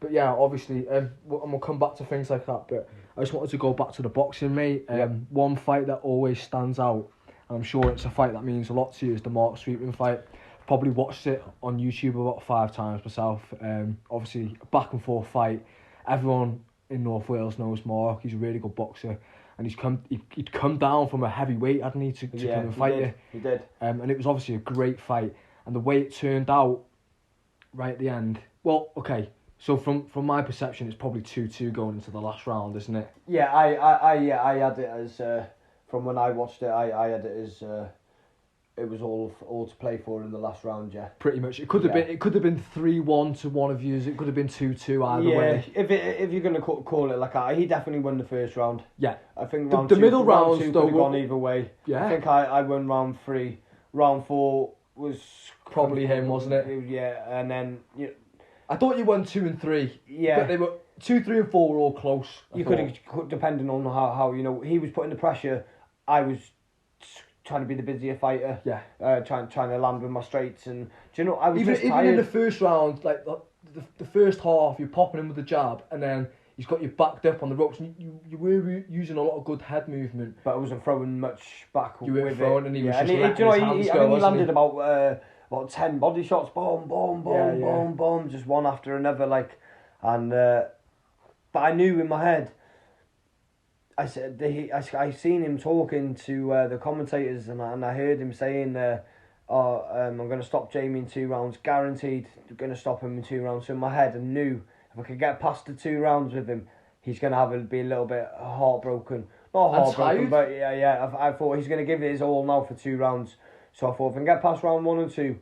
But yeah, obviously, and we'll come back to things like that. But I just wanted to go back to the boxing, mate. One fight that always stands out. I'm sure it's a fight that means a lot to you, is the Mark Sweetman fight. Probably watched it on YouTube about 5 times myself. Obviously, a back and forth fight. Everyone in North Wales knows Mark. He's a really good boxer, and he'd come down from a heavyweight, hadn't he, to come and fight you. He did. And it was obviously a great fight. And the way it turned out, right at the end. Well, okay. So from my perception, it's probably 2-2 going into the last round, isn't it? Yeah, I had it as. From when I watched it, I had it as it was all to play for in the last round. Yeah, pretty much. It could have been 3-1 to one of you. It could have been 2-2 either way. If you're gonna call it like that, he definitely won the first round. Yeah, I think the middle rounds could have gone either way. Yeah, I think I won round 3. Round 4 was probably him, wasn't it? Yeah, and then I thought you won 2 and 3. Yeah, but they were 2, 3, and 4 were all close. You could have, depending on how he was putting the pressure. I was trying to be the busier fighter. Yeah. Trying to land with my straights, and do you know I was even tired. in the first round, like the first half, you're popping him with the jab, and then he's got you backed up on the ropes. And you were using a lot of good head movement, but I wasn't throwing much back. You weren't throwing, and he was just letting his hands go. He landed about 10 body shots, boom, boom, just one after another, like, and but I knew in my head. I seen him talking to the commentators, and I heard him saying, I'm going to stop Jamie in 2 rounds, guaranteed going to stop him in 2 rounds. So in my head, I knew if if I could get past the 2 rounds with him, he's gonna be a little bit heartbroken. Not heartbroken, but I thought he's gonna give it his all now for 2 rounds. So I thought if I can get past round 1 and 2,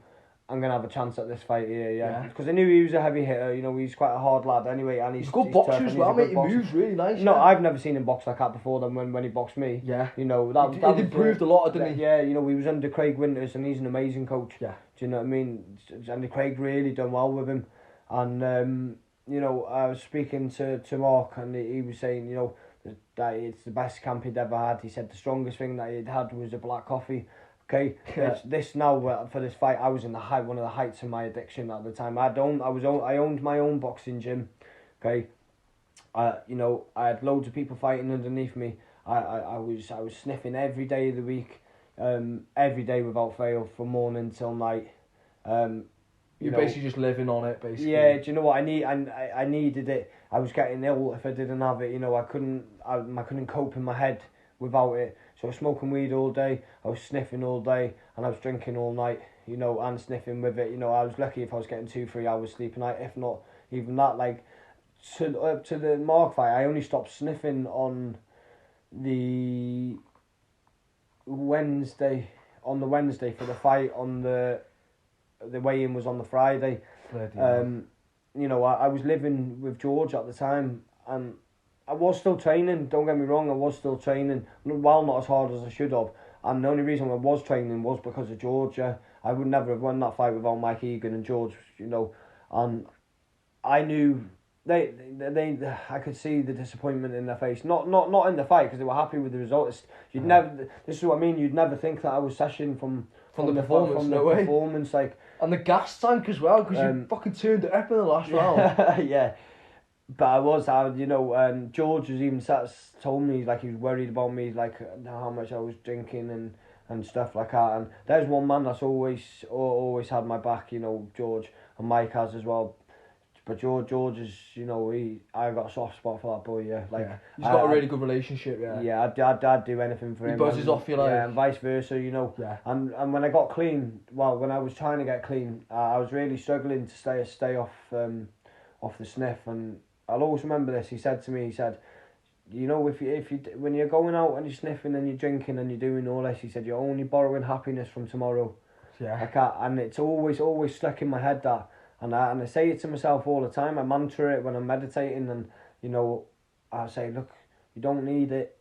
I'm gonna have a chance at this fight here, because I knew he was a heavy hitter. You know, he's quite a hard lad anyway, and he's a good boxer as well, mate. He moves really nice. No, I've never seen him box like that before. Than when he boxed me. Yeah, you know he improved a lot, didn't he? Yeah, you know, he was under Craig Winters, and he's an amazing coach. Yeah, do you know what I mean? And Craig really done well with him, and you know, I was speaking to Mark, and he was saying, you know, that it's the best camp he'd ever had. He said the strongest thing that he'd had was a black coffee. Okay, this now for this fight, I was in one of the heights of my addiction at the time. I owned my own boxing gym. Okay, you know, I had loads of people fighting underneath me. I was sniffing every day of the week, every day without fail, from morning till night. You're basically just living on it, basically. Yeah, do you know what I need? I needed it. I was getting ill if I didn't have it. You know, I couldn't cope in my head without it. So I was smoking weed all day, I was sniffing all day, and I was drinking all night, you know, and sniffing with it. You know, I was lucky if I was getting 2-3 hours sleep a night, if not even that. Like, to the Mark fight, I only stopped sniffing on the Wednesday for the fight. On the weigh-in was on the Friday. You know, I was living with George at the time, and I was still training, don't get me wrong, I was still training, while not as hard as I should have. And the only reason I was training was because of George. I would never have won that fight without Mike Egan and George, you know. And I knew I could see the disappointment in their face. Not in the fight, because they were happy with the results. This is what I mean, you'd never think that I was session from the performance, like. And the gas tank as well, because you fucking turned it up in the last round. Yeah. But you know, George was even told me, like, he was worried about me, like, how much I was drinking and stuff like that. And there's one man that's always had my back, you know, George, and Mike has as well. But George is, you know, I got a soft spot for that boy, Like, he's got a really good relationship, Yeah, I'd do anything for him. He buzzes off you, like. Yeah, and vice versa, you know. Yeah. And when I got clean, when I was trying to get clean, I was really struggling to stay off the sniff. And I'll always remember this. He said to me, you know, if you when you're going out and you're sniffing and you're drinking and you're doing all this, he said, you're only borrowing happiness from tomorrow. Yeah. And it's always stuck in my head that. And I say it to myself all the time. I mantra it when I'm meditating, and, you know, I say, look, you don't need it.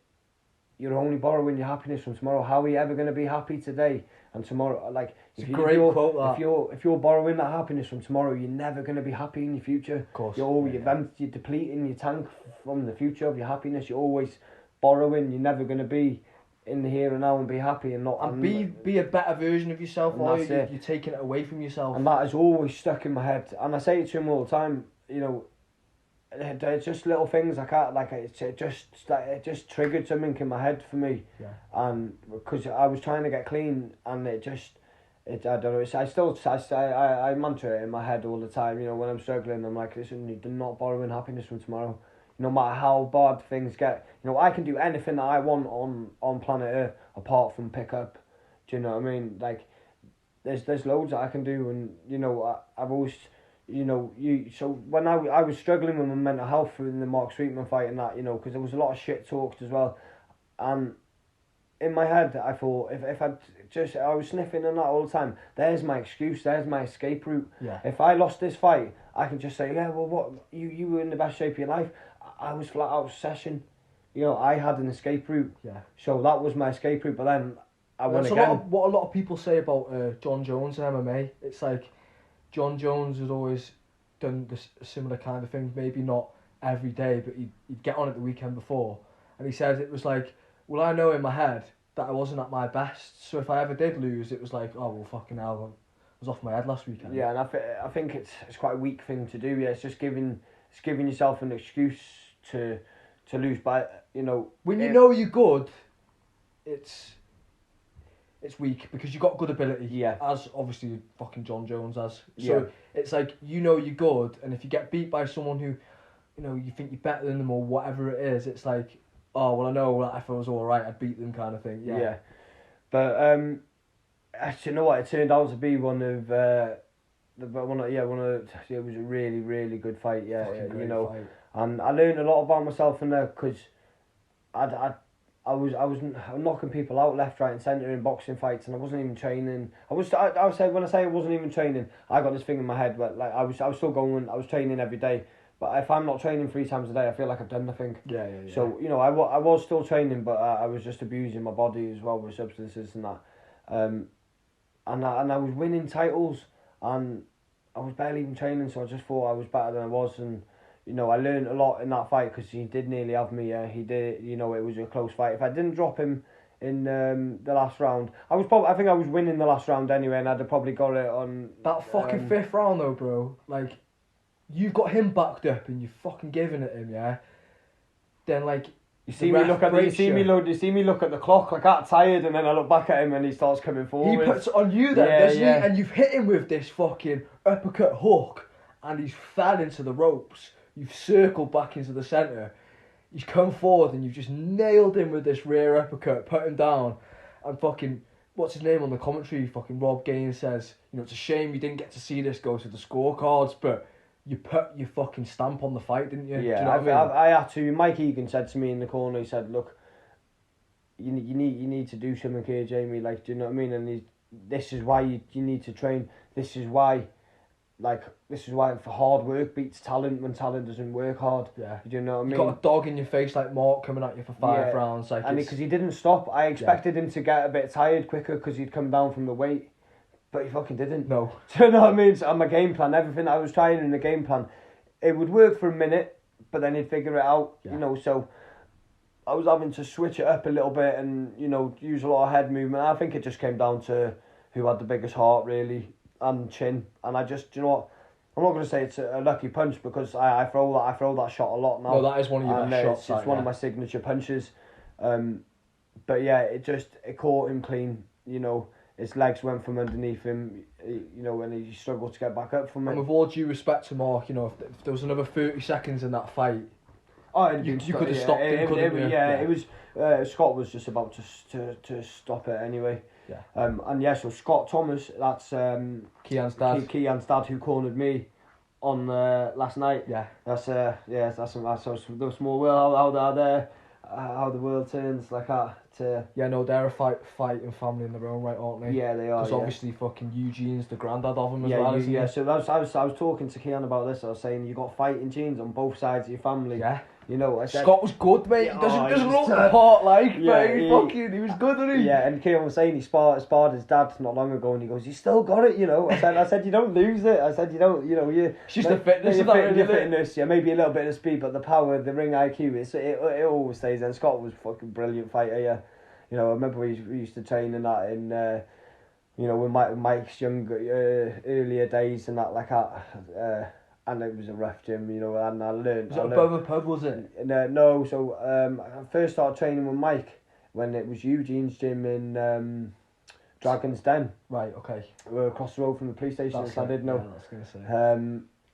You're only borrowing your happiness from tomorrow. How are you ever going to be happy today and tomorrow? Like, it's a great quote, that. If you're borrowing that happiness from tomorrow, you're never going to be happy in your future. Of course. You're depleting your tank from the future of your happiness. You're always borrowing. You're never going to be in the here and now and be happy and be a better version of yourself, or you're taking it away from yourself. And that has always stuck in my head, and I say it to him all the time, you know. It's just little things it just triggered something in my head for me. And because I was trying to get clean, and I don't know, I mantra it in my head all the time, you know. When I'm struggling, I'm like, listen, you're not borrowing happiness from tomorrow. No matter how bad things get, you know, I can do anything that I want on planet Earth apart from pick up. Do you know what I mean? Like, there's loads that I can do, and, you know, I've always, you know, so when I was struggling with my mental health in the Mark Sweetman fight and that, you know, because there was a lot of shit talked as well, and in my head I thought, if I was sniffing and that all the time, there's my excuse, there's my escape route. Yeah. If I lost this fight, I can just say, yeah, well, what, you were in the best shape of your life. I was flat out session. You know, I had an escape route. Yeah. So that was my escape route, but then I went again. What a lot of people say about John Jones and MMA. It's like John Jones has always done this similar kind of thing. Maybe not every day, but he'd get on it the weekend before. And he said it was like, well, I know in my head that I wasn't at my best. So if I ever did lose, it was like, oh, well, fucking hell, I was off my head last weekend. Yeah, and I think it's quite a weak thing to do. Yeah, it's just giving yourself an excuse to lose by, you know. When you know you're good, it's weak because you got good ability. Yeah. As obviously fucking John Jones has. So yeah. It's like, you know you're good, and if you get beat by someone who, you know, you think you're better than them or whatever it is, it's like, oh, well, I know that if I was alright, I'd beat them kind of thing. Yeah. Yeah. But actually, you know what? It turned out to be one of it was a really, really good fight. Yeah, Fucking you fight. and I learned a lot about myself in there because I was knocking people out left, right, and centre in boxing fights, and I wasn't even training. I would say when I say I wasn't even training, I got this thing in my head, but like I was still going. I was training every day, but if I'm not training 3 times a day, I feel like I've done nothing. Yeah. So I was still training, but I was just abusing my body as well with substances and that, and I was winning titles, and I was barely even training, so I just thought I was better than I was, and. I learned a lot in that fight because he did nearly have me. He did. It was a close fight. If I didn't drop him in the last round, I think I was winning the last round anyway, and I'd have probably got it on that fucking 5th round though, bro. Like, you've got him backed up and you're fucking giving it him, yeah. Then like. You see me look at the clock. I got tired, and then I look back at him, and he starts coming forward. He puts it on you then, doesn't he? And you've hit him with this fucking uppercut hook, and he's fell into the ropes. You've circled back into the centre. He's come forward and you've just nailed him with this rear uppercut, put him down. And fucking, what's his name on the commentary? Fucking Rob Gaines says, it's a shame you didn't get to see this go to the scorecards, but you put your fucking stamp on the fight, didn't you? Yeah, do you know what I mean? I had to. Mike Egan said to me in the corner, he said, look, you need to do something here, Jamie. Like, do you know what I mean? And this is why you need to train. This is why for hard work beats talent when talent doesn't work hard. Yeah. Do you know what I mean? You've got a dog in your face like Mark coming at you for 5 rounds. Like, and because he didn't stop, I expected him to get a bit tired quicker because he'd come down from the weight, but he fucking didn't. No. Do you know what I mean? So on my game plan, everything I was trying in the game plan, it would work for a minute, but then he'd figure it out. Yeah. So I was having to switch it up a little bit and use a lot of head movement. I think it just came down to who had the biggest heart really and chin, and I just I'm not going to say it's a lucky punch because I throw that shot a lot now. No, that is one of your best shots. It's one of my signature punches. But yeah, it caught him clean. His legs went from underneath him. And he struggled to get back up from it. And with all due respect to Mark, if there was another 30 seconds in that fight, you could have stopped him, couldn't you? Yeah, it was. Scott was just about to stop it anyway. Yeah. So Scott Thomas, that's Kian's dad. Kian's dad, who cornered me on last night. Yeah. That's the small world how the world turns like that. Yeah, no, they're a fighting family in their own right, aren't they? Yeah, they are. Because obviously fucking Eugene's the granddad of them as well, isn't he? So I was talking to Kian about this. I was saying you got fighting genes on both sides of your family. Yeah. I said, Scott was good, mate. He doesn't look the part but he was good, wasn't he? Yeah, and Kian was saying he sparred his dad not long ago, and he goes, "You still got it, I said you don't lose it. I said you don't, It's just the fitness of that, your fitness, maybe a little bit of speed, but the power, the ring IQ, it always stays. And Scott was a fucking brilliant fighter. Yeah, I remember we used to train in that when Mike's younger earlier days and that like that. And it was a rough gym, and I learned. Was it above a pub, was it? No, so I first started training with Mike when it was Eugene's gym in Dragon's Den. Right, okay. We're across the road from the police station, I did know. Yeah, that's going to say.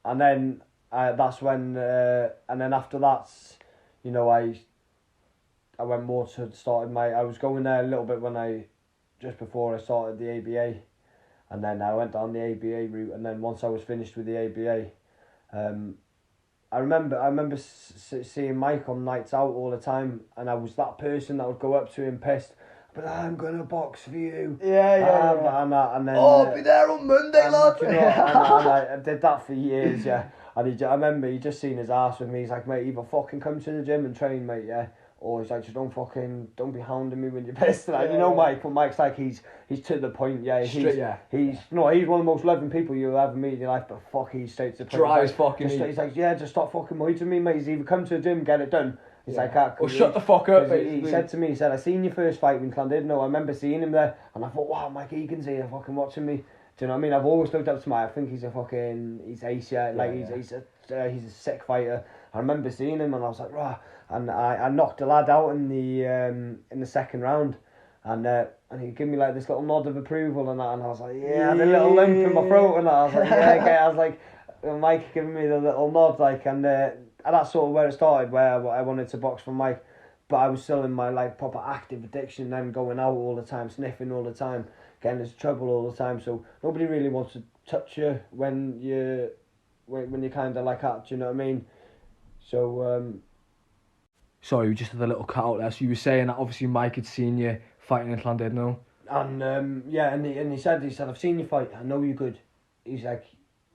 And then that's when, and then after that, I went more to I was going there a little bit just before I started the ABA. And then I went down the ABA route, and then once I was finished with the ABA, I remember seeing Mike on nights out all the time, and I was that person that would go up to him pissed, but I'm gonna box for you. Yeah. And then I'll be there on Monday, lad. And I did that for years, yeah. And I remember he just seen his ass with me. He's like, mate, either fucking come to the gym and train, mate, yeah. Or he's like, just don't be hounding me when you're pissed. Like, Mike, but Mike's like, he's to the point, yeah. He's one of the most loving people you'll ever meet in your life, but fuck, he's straight to the point. Dry as fucking. He's like, yeah, just stop fucking moiting me, mate. He's either come to the gym, get it done. He's like, or shut the fuck up. He said to me, I seen your first fight in Llandudno. I remember seeing him there, and I thought, wow, Mike Egan's here, fucking watching me. Do you know what I mean? I've always looked up to Mike. I think he's he's ace, yeah. Like he's a sick fighter. I remember seeing him, and I was like, rah. And I knocked the lad out in the second round, and he gave me like this little nod of approval and that, and I was like, yeah, I had a little lump in my throat, and I was like, yeah, okay. I was like, Mike giving me the little nod, like, and that's sort of where it started, where I wanted to box for Mike. but I was still in my like proper active addiction, then going out all the time, sniffing all the time, getting into trouble all the time. So nobody really wants to touch you when you're kind of like that. Do you know what I mean? So Sorry, we just had a little cut out there. So you were saying that obviously Mike had seen you fighting in Llandudno. And yeah, and he said I've seen you fight. I know you're good. He's like,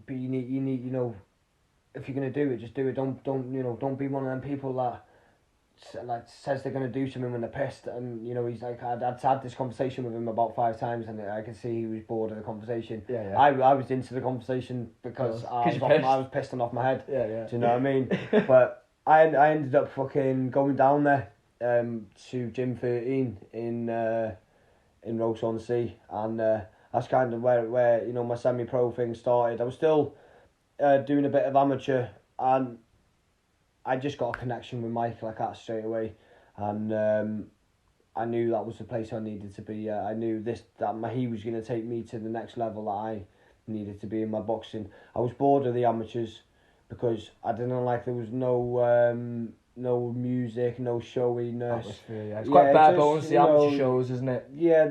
but you need you know, if you're gonna do it, just do it. Don't be one of them people that says they're gonna do something when they're pissed. And you know, he's like, I'd had this conversation with him about 5 times, and I could see he was bored of the conversation. Yeah. I was into the conversation because I was pissed and off my head. Yeah. Do you know what I mean? But I ended up fucking going down there to Gym 13 in Ross-on-Sea, and that's kind of where you know my semi-pro thing started. I was still doing a bit of amateur, and I just got a connection with Mike like that straight away, and I knew that was the place I needed to be. I knew he was going to take me to the next level that I needed to be in my boxing. I was bored of the amateurs because I didn't like there was no music, no showiness. Atmosphere, yeah. It's quite bare bones, the amateur shows, isn't it? Yeah,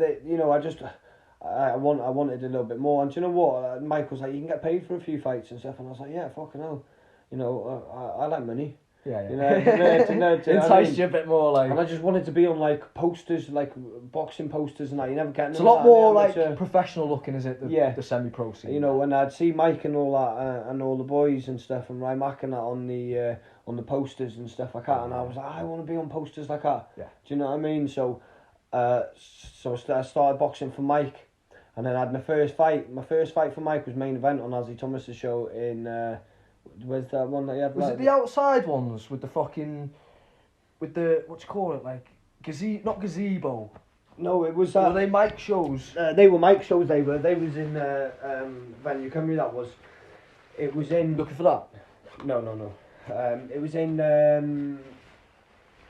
I wanted a little bit more. And do you know what? Mike was like, you can get paid for a few fights and stuff. And I was like, yeah, fucking hell. You know, I like money. Yeah. You know, enticed you a bit more, like. And I just wanted to be on like posters, like boxing posters and that. You never get. It's a lot more like professional looking, is it? The semi-pro scene. You know, when I'd see Mike and all that, and all the boys and stuff, and Ryan Mack and that on the posters and stuff like that, and I was like, I want to be on posters like that. Yeah. Do you know what I mean? So, I started boxing for Mike, and then I had my first fight. My first fight for Mike was main event on Ozzy Thomas's show in. Where's that one that you had? Was it the outside ones with the what you call it, like not gazebo? No, it was. Were they Mike shows? They were Mike shows. They was in Venue Cymru. That was. It was in. Looking for that? No. It was in.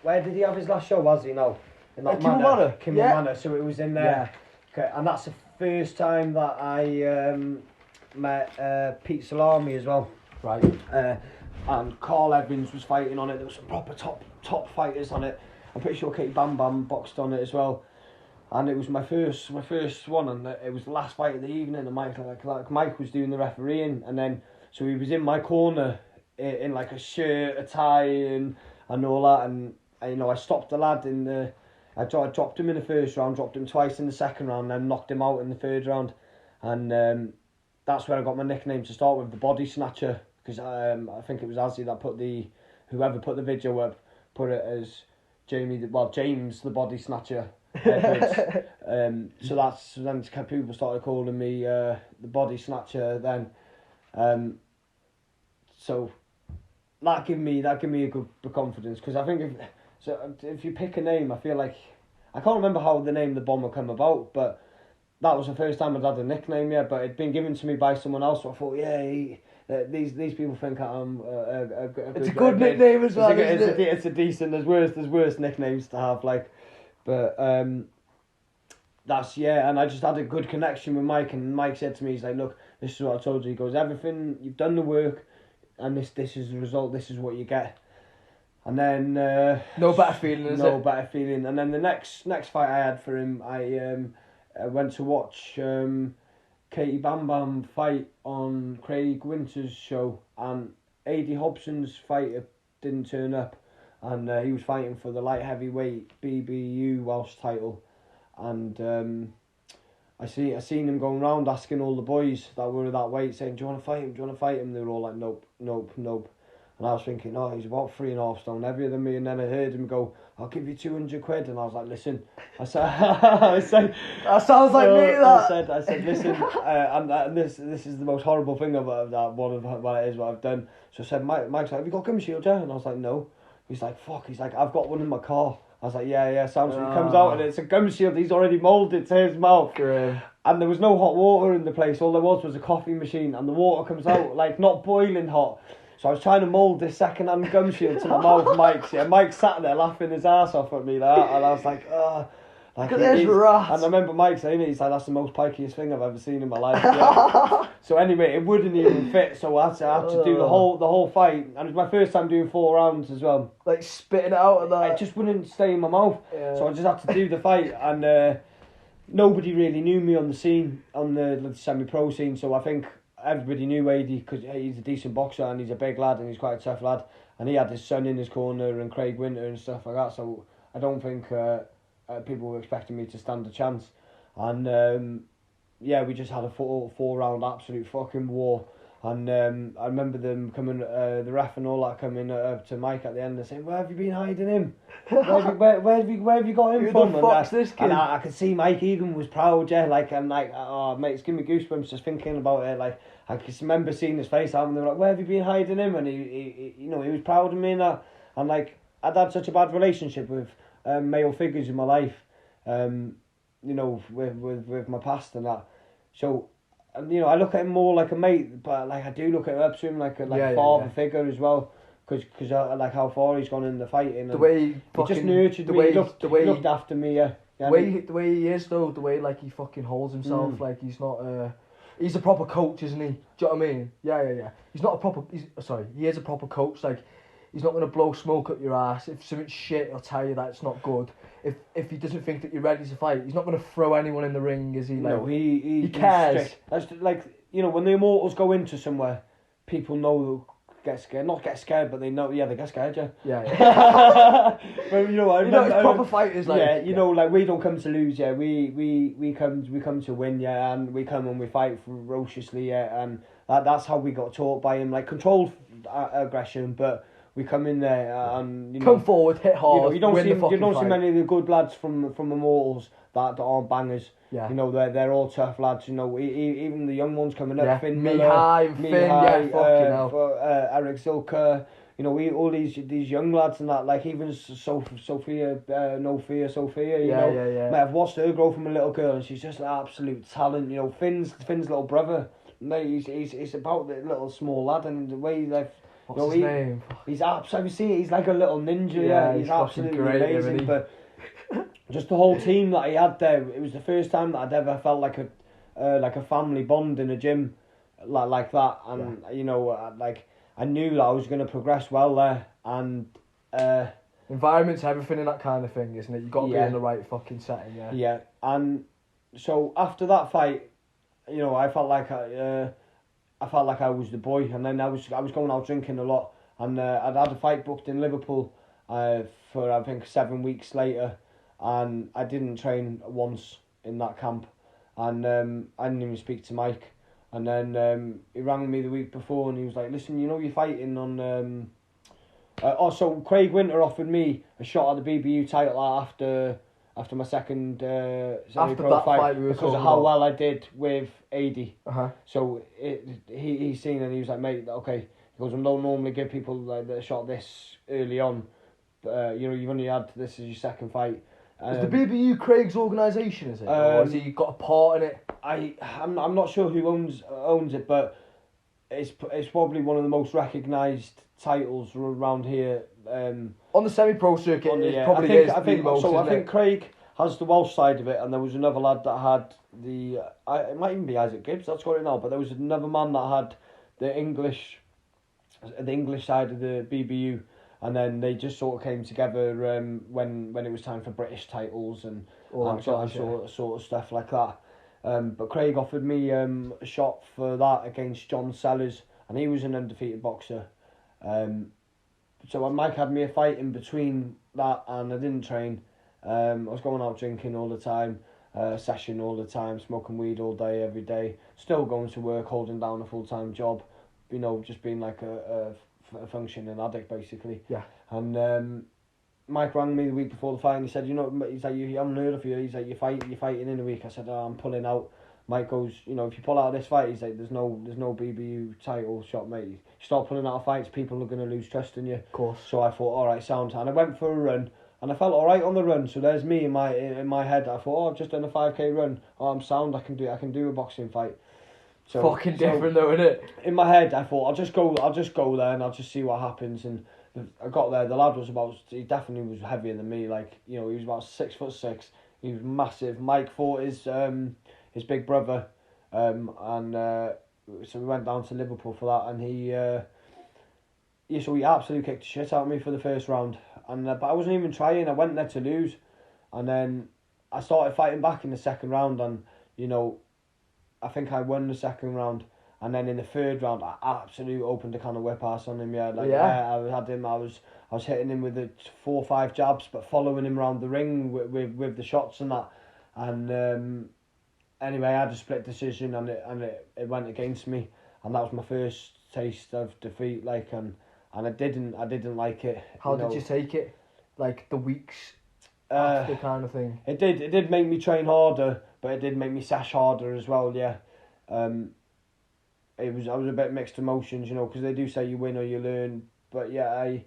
Where did he have his last show? Was he no? In that Manor. Manor. So it was in there. Yeah. Okay, and that's the first time that I met Pete Salami as well. Right. And Carl Evans was fighting on it. There was some proper top fighters on it. I'm pretty sure Katie Bam Bam boxed on it as well. And it was my first one, and it was the last fight of the evening. And Mike was doing the refereeing, and then so he was in my corner in like a shirt, a tie, and all that. And you know, I stopped the lad in the. I dropped him in the first round, dropped him twice in the second round, then knocked him out in the third round, and that's where I got my nickname to start with, the Body Snatcher, because I think it was Azzy that whoever put the video up, put it as James the Body Snatcher. So then people started calling me the Body Snatcher then. So that gave me a good confidence, because I think if you pick a name, I feel like I can't remember how the name the Bomber came about, but that was the first time I'd had a nickname yet, but it'd been given to me by someone else, so I thought, these people think I'm it's a good nickname as well, it's a decent, there's worse nicknames to have, like, but and I just had a good connection with Mike, and Mike said to me, he's like, look, this is what I told you, he goes, everything, you've done the work, and this is the result, this is what you get. And then no better feeling, better feeling. And then the next fight I had for him, I went to watch Katie Bam Bam fight on Craig Winter's show, and A.D. Hobson's fighter didn't turn up, and he was fighting for the light heavyweight BBU Welsh title, and I seen him going round asking all the boys that were that weight, saying, do you want to fight him? They were all like, nope. And I was thinking, he's about 3.5 stone heavier than me. And then I heard him go, I'll give you 200 quid. And I was like, listen. I said, that sounds like me, that. I said, listen, and this is the most horrible thing about that, what I've done. So I said, Mike's like, have you got gum shield, yeah? And I was like, no. He's like, fuck. He's like, I've got one in my car. I was like, yeah, sounds. He comes out and it's a gum shield. He's already moulded to his mouth. Grim. And there was no hot water in the place. All there was a coffee machine, and the water comes out like not boiling hot. So I was trying to mould this second-hand gum shield to my mouth, Mike's. Yeah, Mike sat there laughing his ass off at me like that, and I was like, Like, look at this rat. And I remember Mike saying it, he's like, that's the most pikiest thing I've ever seen in my life. Yeah. So anyway, it wouldn't even fit, so I had to do the whole fight, and it was my first time doing 4 rounds as well. Like spitting it out of that. It just wouldn't stay in my mouth, so I just had to do the fight, and nobody really knew me on the scene, on the semi-pro scene, so I think everybody knew Adi because he's a decent boxer and he's a big lad and he's quite a tough lad, and he had his son in his corner and Craig Winter and stuff like that, so I don't think people were expecting me to stand a chance. And we just had a 4-round absolute fucking war. And I remember them coming, the ref and all that coming up to Mike at the end and saying, "Where have you been hiding him? Where have you got him from?" Who the fuck's this kid? And I could see Mike Egan was proud, yeah. Like, I'm like, oh mate, it's giving me goosebumps just thinking about it. Like, I just remember seeing his face out, and they were like, "Where have you been hiding him?" And he he was proud of me and that. And like, I'd had such a bad relationship with male figures in my life, with my past and that. So, I look at him more like a mate, but like I do look up to him like a father figure as well, because I like how far he's gone in the fighting. The way he just nurtured me, he looked after me. Yeah. The way he is though, the way like he fucking holds himself, like he's not he's a proper coach, isn't he? Do you know what I mean? Yeah. He's not a proper. He is a proper coach. Like, he's not gonna blow smoke up your ass if something's shit. He'll tell you that it's not good. If he doesn't think that you're ready to fight, he's not gonna throw anyone in the ring, is he? Like, no, he cares. That's like, when the Immortals go into somewhere, people know they'll get scared. Not get scared, but they know. Yeah, they get scared. Yeah. But it's proper fighters. Like, like we don't come to lose. Yeah, we come to win. Yeah, and we come and we fight ferociously. Yeah, and that's how we got taught by him. Like, controlled aggression, but we come in there and come forward, hit hard. You don't see many of the good lads from Immortals that aren't bangers. Yeah. They're all tough lads. Even the young ones coming up. Finn Miller, Eric Zilker. All these young lads and that. Like, even Sophia, No Fear Sophia. Yeah. Mate, I've watched her grow from a little girl, and she's just an absolute talent. Finn's little brother. Mate, he's about the little small lad, and the way they've. What's his name? He's absolutely, he's like a little ninja. Yeah, he's absolutely great, amazing. But just the whole team that he had there, it was the first time that I'd ever felt like a family bond in a gym, like that. And like, I knew that I was going to progress well there. And environment's everything in that kind of thing, isn't it? You got to be in the right fucking setting. Yeah. Yeah, and so after that fight, I felt like I was the boy, and then I was going out drinking a lot, and I'd had a fight booked in Liverpool for I think 7 weeks later, and I didn't train once in that camp, and I didn't even speak to Mike, and then he rang me the week before and he was like, "Listen, you're fighting on." So Craig Winter offered me a shot at the BBU title after my second semi-pro fight because of how well I did with Adi. So he's seen and he was like, "Mate, okay." He goes, "I don't normally give people like the shot this early on, but you've only had this as your second fight." Is the BBU Craig's organisation, is it? Or has he got a part in it? I'm not sure who owns it, but it's probably one of the most recognised titles around here. On the semi-pro circuit, I think Craig has the Welsh side of it, and there was another lad that had it might even be Isaac Gibbs that's got it now, but there was another man that had the English side of the BBU, and then they just sort of came together when it was time for British titles and sort of stuff like that. But Craig offered me a shot for that against John Sellers, and he was an undefeated boxer. So Mike had me a fight in between that, and I didn't train. I was going out drinking all the time, session all the time, smoking weed all day, every day. Still going to work, holding down a full-time job. Just being like a functioning addict, basically. Yeah. And Mike rang me the week before the fight, and he said, he's like, "You haven't heard of you." He's like, "You're fighting in a week." I said, "Oh, I'm pulling out." Mike goes, "If you pull out of this fight," he's like, there's no BBU title shot, mate. You start pulling out of fights, people are going to lose trust in you. Of course. So I thought, all right, sound. And I went for a run, and I felt all right on the run. So there's me in my head. I thought, I've just done a 5k run. Oh, I'm sound. I can do a boxing fight. So fucking different though, isn't it? In my head, I thought, I'll just go there and I'll just see what happens. And I got there. The lad he definitely was heavier than me. Like, he was about 6'6". He was massive. Mike fought his big brother, and so we went down to Liverpool for that, and so he absolutely kicked the shit out of me for the first round, and but I wasn't even trying. I went there to lose, and then I started fighting back in the second round, and I think I won the second round. And then in the third round, I absolutely opened a can of whip ass on him. Yeah, I had him. I was hitting him with the 4 or 5 jabs, but following him around the ring with the shots and that. And anyway, I had a split decision, and it went against me, and that was my first taste of defeat. And I didn't like it. How did you take it? Like the weeks after kind of thing. It did make me train harder, but it did make me sash harder as well. Yeah. I was a bit mixed emotions, because they do say you win or you learn. But yeah,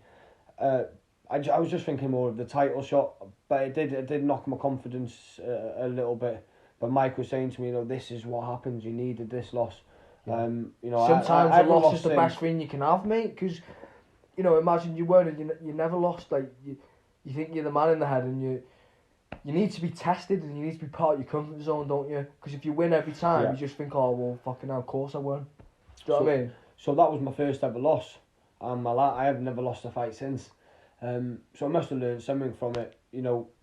I was just thinking more of the title shot, but it did knock my confidence a little bit. But Mike was saying to me, this is what happens. You needed this loss. Yeah. Sometimes a loss is the best thing you can have, mate. Because imagine you won and you never lost. Like you think you're the man in the head, and you need to be tested, and you need to be part of your comfort zone, don't you? Because if you win every time, you just think, oh well, fucking hell, of course I won. Do you know what I mean? So that was my first ever loss, and I have never lost a fight since. So I must have learned something from it.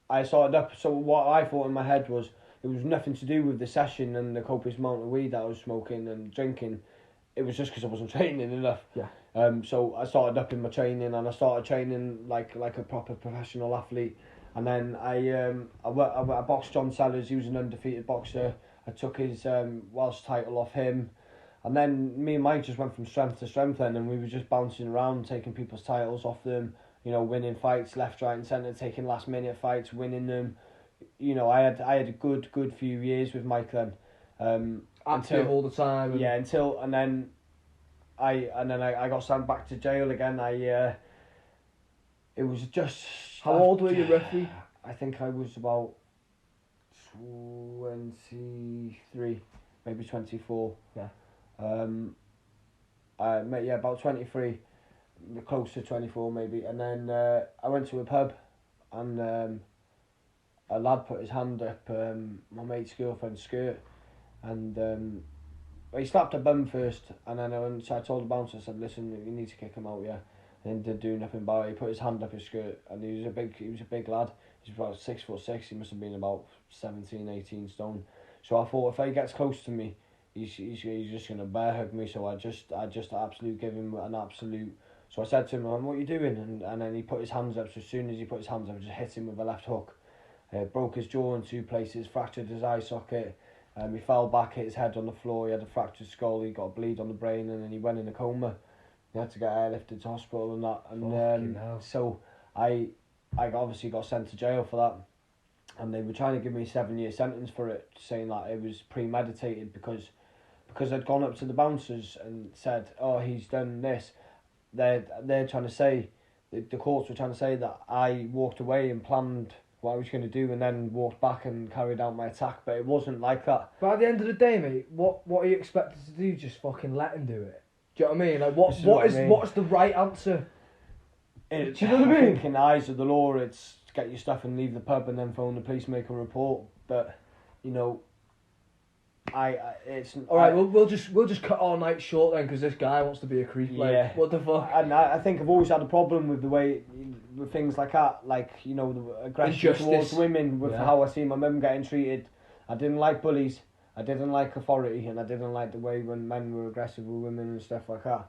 I started up. So what I thought in my head was it was nothing to do with the session and the copious amount of weed that I was smoking and drinking. It was just because I wasn't training enough. Yeah. So I started up in my training, and I started training like a proper professional athlete. And then I boxed John Sellers. He was an undefeated boxer. I took his Welsh title off him. And then me and Mike just went from strength to strength then, and we were just bouncing around, taking people's titles off them, winning fights left, right and centre, taking last minute fights, winning them. I had a good few years with Mike then. Active all the time. And then I got sent back to jail again. It was just... How old were you roughly? I think I was about 23, maybe 24. Yeah. About 23, close to 24 maybe. And then I went to a pub, and a lad put his hand up my mate's girlfriend's skirt, and he slapped her bum first, and then I told the bouncer, I said, listen, you need to kick him out, yeah. And he didn't do nothing about it. He put his hand up his skirt, and he was a big lad. He's about 6'6". He must have been about 17, 18 stone. So I thought, if he gets close to me, he's just gonna bear hug me. So I just absolute give him an absolute. So I said to him, what are you doing? And then he put his hands up. So as soon as he put his hands up, I just hit him with a left hook. Broke his jaw in 2 places, fractured his eye socket. He fell back, hit his head on the floor. He had a fractured skull. He got a bleed on the brain, and then he went in a coma. He had to get airlifted to hospital and that. And so I obviously got sent to jail for that. And they were trying to give me a 7-year sentence for it, saying that it was premeditated because I'd gone up to the bouncers and said, oh, he's done this. They're trying to say, the courts were trying to say that I walked away and planned what I was going to do, and then walked back and carried out my attack, but it wasn't like that. But at the end of the day, mate, what are you expected to do? Just fucking let him do it? Do you know what I mean? Like, what's the right answer? Do you know what I mean? I think in the eyes of the law, it's get your stuff and leave the pub and then phone the police, make a report. But it's all right. We'll just cut our night short then, because this guy wants to be a creep. Like, yeah. What the fuck? And I think I've always had a problem with the way, with things like that, like the aggression towards women, with how I see my mum getting treated. I didn't like bullies. I didn't like authority, and I didn't like the way when men were aggressive with women and stuff like that.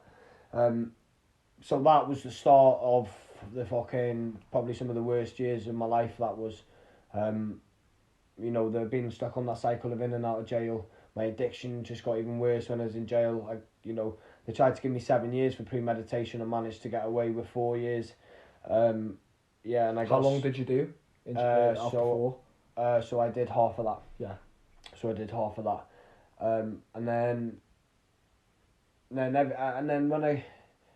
So that was the start of the fucking, probably some of the worst years of my life. That was, the being stuck on that cycle of in and out of jail. My addiction just got even worse when I was in jail. They tried to give me 7 years for premeditation. I managed to get away with 4 years. And I got... How long did you do? So I did half of that. Yeah. So I did half of that, and then when I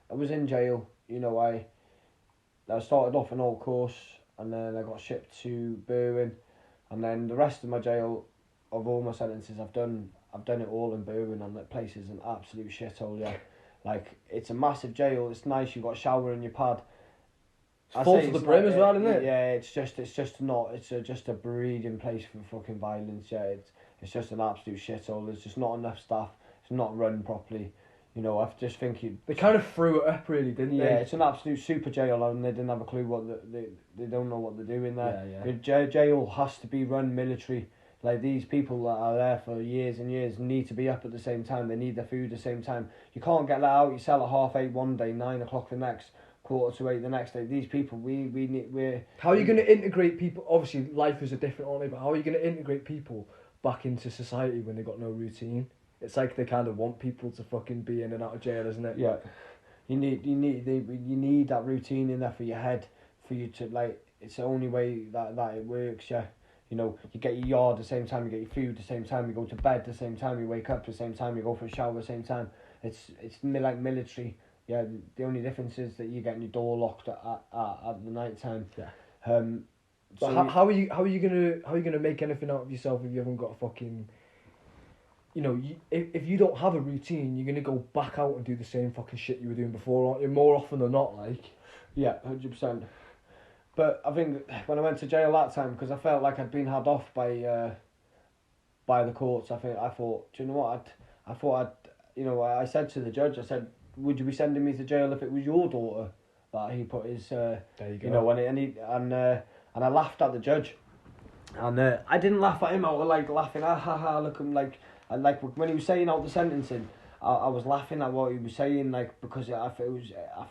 was in jail, I started off an old course, and then I got shipped to Berwyn, and then the rest of my jail, of all my sentences, I've done it all in Berwyn, and that place is an absolute shithole. Yeah, like, it's a massive jail. It's nice. You've got a shower in your pad. It's full to the brim as well, isn't it? Yeah, it's just a breeding place for fucking violence. Yeah, it's just an absolute shithole. There's just not enough staff. It's not run properly. You know, I just think they kind of threw it up, really, didn't they? Yeah, it's an absolute super jail, and they didn't have a clue what they don't know what they're doing there. Yeah. Jail has to be run military. Like, these people that are there for years and years need to be up at the same time. They need their food at the same time. You can't get that out. You sell at 8:30 one day, 9 o'clock the next, 7:45 the next day. These people, we're... How are you going to integrate people? Obviously, life is a different, aren't they? But how are you going to integrate people back into society when they've got no routine? It's like they kind of want people to fucking be in and out of jail, isn't it? Yeah. You need that routine in there for your head, for you to, like, it's the only way that it works, yeah. You know, you get your yard at the same time, you get your food at the same time, you go to bed at the same time, you wake up at the same time, you go for a shower at the same time. It's like military. Yeah, the only difference is that you're getting your door locked at the night time. Yeah. So how are you gonna make anything out of yourself if you haven't got a fucking... You know, if you don't have a routine, you're gonna go back out and do the same fucking shit you were doing before, aren't you? More often than not, like. Yeah, 100%. But I think when I went to jail that time, because I felt like I'd been had off by the courts, I thought, do you know what? I said to the judge, I said, would you be sending me to jail if it was your daughter that he put his, there you go. you know, and I laughed at the judge, and I didn't laugh at him. I was like laughing, ha ha, look, I'm like when he was saying out the sentencing, I was laughing at what he was saying, like, because I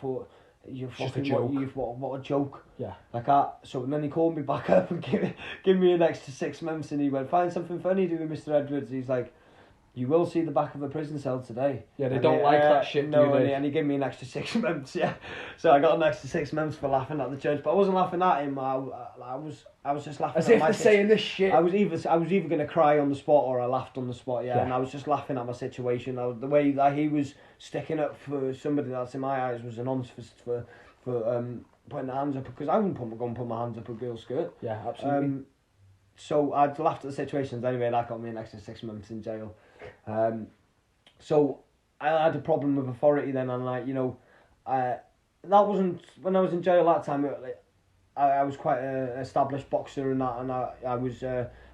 thought. You're fucking what a joke. Yeah. Like that. So then he called me back up and give me an extra 6 months, and he went, find something funny doing, Mr. Edwards. He's like, you will see the back of a prison cell today. Yeah, they don't like that shit, no, do they? And he gave me an extra 6 months, yeah. So I got an extra 6 months for laughing at the judge, but I wasn't laughing at him. I was just laughing as at if they're saying this shit. I was either gonna cry on the spot or I laughed on the spot, yeah. Yeah. And I was just laughing at my situation. The way that he was sticking up for somebody that's in my eyes was a nonsense for putting their hands up, because I wouldn't put my hands up a girl's skirt. Yeah, absolutely. So I'd laughed at the situations anyway. That got me an extra 6 months in jail. So I had a problem with authority then, and like, you know, that wasn't when I was in jail that time. I was quite an established boxer and that, and I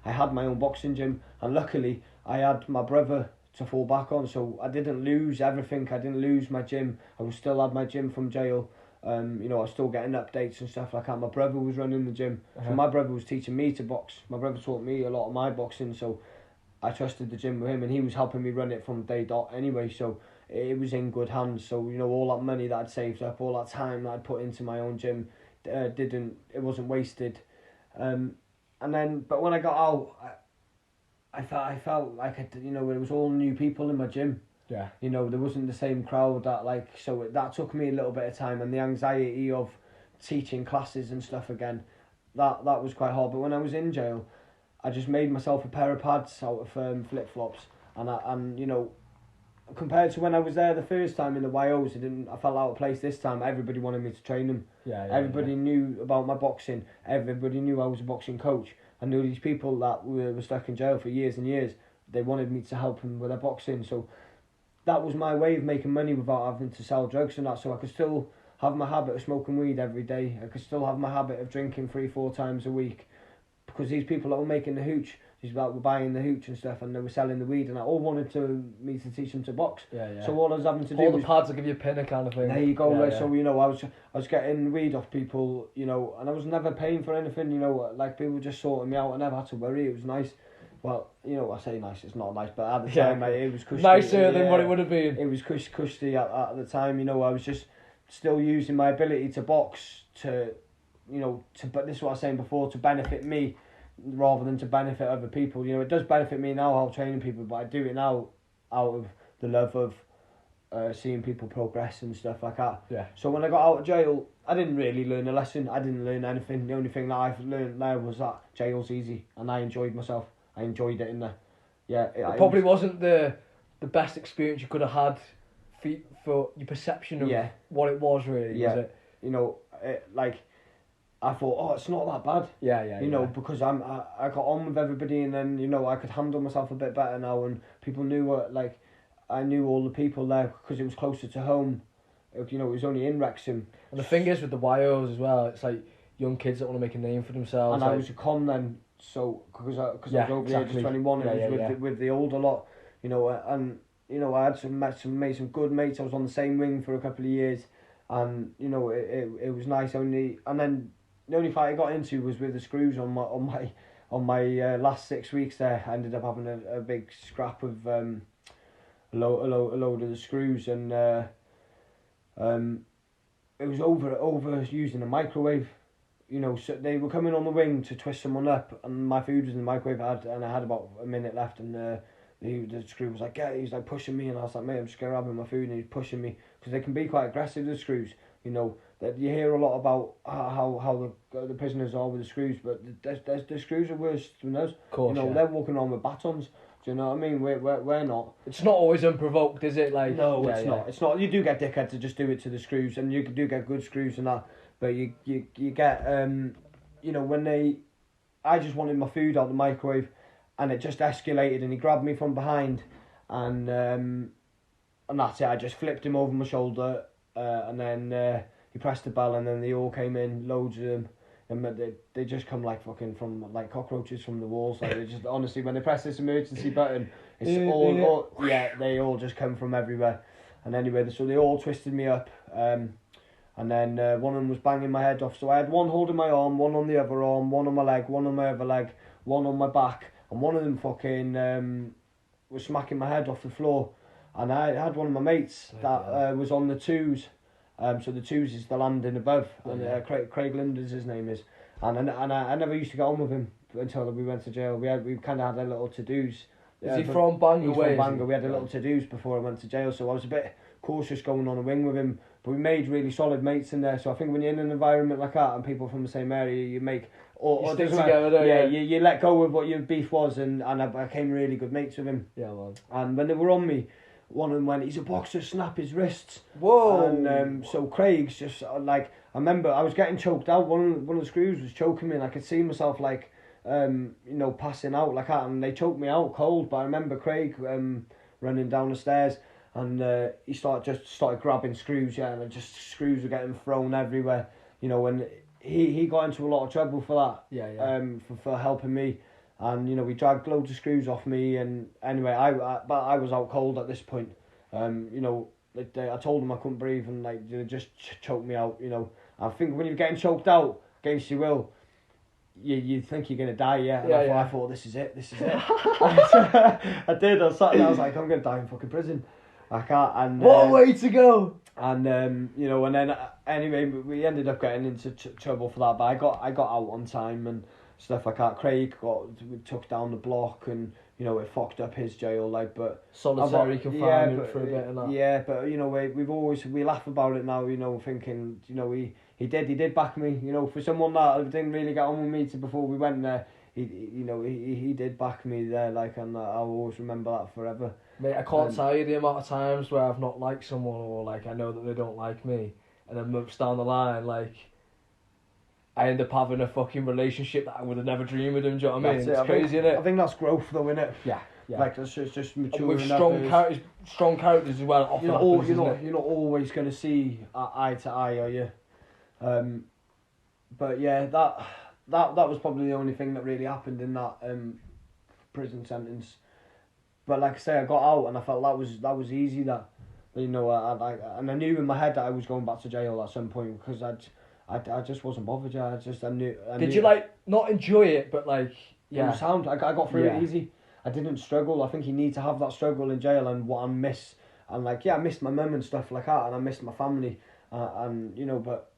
had my own boxing gym, and luckily I had my brother to fall back on, so I didn't lose everything. I didn't lose my gym. I still had my gym from jail. You know, I was still getting updates and stuff like that. My brother was running the gym, so my brother was teaching me to box. My brother taught me a lot of my boxing, so I trusted the gym with him, and he was helping me run it from day dot anyway, so it was in good hands. So, you know, all that money that I'd saved up, all that time that I'd put into my own gym, it wasn't wasted. And then, but when I got out, I felt like you know, it was all new people in my gym. Yeah. You know, there wasn't the same crowd that took me a little bit of time, and the anxiety of teaching classes and stuff again, that was quite hard. But when I was in jail, I just made myself a pair of pads out of flip flops, and you know, compared to when I was there the first time in the YOs, I felt out of place this time. Everybody wanted me to train them. Everybody knew about my boxing. Everybody knew I was a boxing coach. I knew these people that were stuck in jail for years and years. They wanted me to help them with their boxing, so that was my way of making money without having to sell drugs and that. So I could still have my habit of smoking weed every day. I could still have my habit of drinking 3-4 times a week, because these people that were making the hooch, these people that were buying the hooch and stuff, and they were selling the weed, and I all wanted me to teach them to box. Yeah. So all I was having to do all was... the pads will give you a pinner kind of thing. There you go. Yeah. So, you know, I was getting weed off people, you know, and I was never paying for anything, you know, like people just sorting me out. I never had to worry. It was nice. Well, you know, I say nice, it's not nice, but at the time, it was cushy. Nicer than what it would have been. It was cushy at the time, you know. I was just still using my ability to box to, you know, but this is what I was saying before, to benefit me rather than to benefit other people. You know, it does benefit me now how training people, but I do it now out of the love of seeing people progress and stuff like that. Yeah. So when I got out of jail, I didn't really learn a lesson. I didn't learn anything. The only thing that I've learned there was that jail's easy, and I enjoyed myself. I enjoyed it in there. Yeah. It probably wasn't the best experience you could have had for your perception of what it was, really, was it? You know, I thought, it's not that bad. Yeah. You know, because I got on with everybody, and then, you know, I could handle myself a bit better now, and people knew I knew all the people there because it was closer to home. you know, it was only in Wrexham. And the thing is with the YOs as well, it's like young kids that want to make a name for themselves. And like, I was a con then, so because I was over the age of 21, Yeah, it was with the older lot, you know, and you know I had made some good mates. I was on the same wing for a couple of years, and you know it was nice. And then the only fight I got into was with the screws on my last 6 weeks there. I ended up having a big scrap of a load of the screws, and it was over using a microwave. You know, so they were coming on the wing to twist someone up, and my food was in the microwave. And I had about a minute left, and the screw was like, he's like pushing me, and I was like, mate, I'm just grabbing my food, and he's pushing me because they can be quite aggressive. The screws, you know, that you hear a lot about how the prisoners are with the screws, but the screws are worse than us. Of course, you know, they're walking on with batons. Do you know what I mean? We're not. It's not always unprovoked, is it? Like no, it's not. It's not. You do get dickheads to just do it to the screws, and you do get good screws and that. But you get you know, when I just wanted my food out the microwave, and it just escalated, and he grabbed me from behind, and that's it. I just flipped him over my shoulder, and then he pressed the bell, and then they all came in, loads of them. And they just come like fucking from like cockroaches from the walls. Like they just honestly, when they press this emergency button, it's they all just come from everywhere. And anyway, so they all twisted me up. And then one of them was banging my head off. So I had one holding my arm, one on the other arm, one on my leg, one on my other leg, one on my back, and one of them fucking was smacking my head off the floor. And I had one of my mates that was on the twos. So the twos is the landing above, and Craig Linders his name is, and I never used to get on with him until we went to jail. We kind of had a little to-dos. Is he from Bangor? He's from Bangor. We had a little to-dos before I went to jail, so I was a bit cautious going on a wing with him. But we made really solid mates in there. So I think when you're in an environment like that and people from the same area, you make you stick together. You let go of what your beef was, and I became really good mates with him. Yeah, man. And when they were on me, one of them went, he's a boxer, snap his wrists. Whoa! And so Craig's just like, I remember I was getting choked out. One of the screws was choking me, and I could see myself like, you know, passing out like that. And they choked me out cold. But I remember Craig running down the stairs, and he started grabbing screws. Yeah, and just screws were getting thrown everywhere. You know, and he got into a lot of trouble for that. Yeah. For helping me. And you know, we dragged loads of screws off me, and anyway, I was out cold at this point. You know, I told them I couldn't breathe, and like they just choked me out. You know, I think when you're getting choked out against your will, you think you're gonna die. Yeah, and I thought this is it. I did. I sat there, I was like, I'm gonna die in fucking prison. I can't. And what a way to go. And you know, and then anyway, we ended up getting into trouble for that, but I got out on time and stuff like that. Craig took down the block, and you know it fucked up his jail, like, but solitary confinement for a bit and that. Yeah, but you know we laugh about it now, you know, thinking, you know, he did back me, you know, for someone that didn't really get on with me before we went there. He did back me there, like, and I'll always remember that forever. Mate, I can't tell you the amount of times where I've not liked someone, or like I know that they don't like me, and then months down the line, like, I end up having a fucking relationship that I would have never dreamed of them. Do you know what I mean? It's crazy, isn't it? I think that's growth, though, innit? Yeah. Like it's just maturing with strong characters as well. You're not always going to see eye to eye, are you? But yeah, that was probably the only thing that really happened in that prison sentence. But like I say, I got out and I felt that was easy. That, you know, I knew in my head that I was going back to jail at some point, because I just wasn't bothered. Yeah, I knew. Did you like not enjoy it, but like it was sound? I got through it easy. I didn't struggle. I think you need to have that struggle in jail, and what I miss, and like I missed my mum and stuff like that, and I missed my family, and you know, but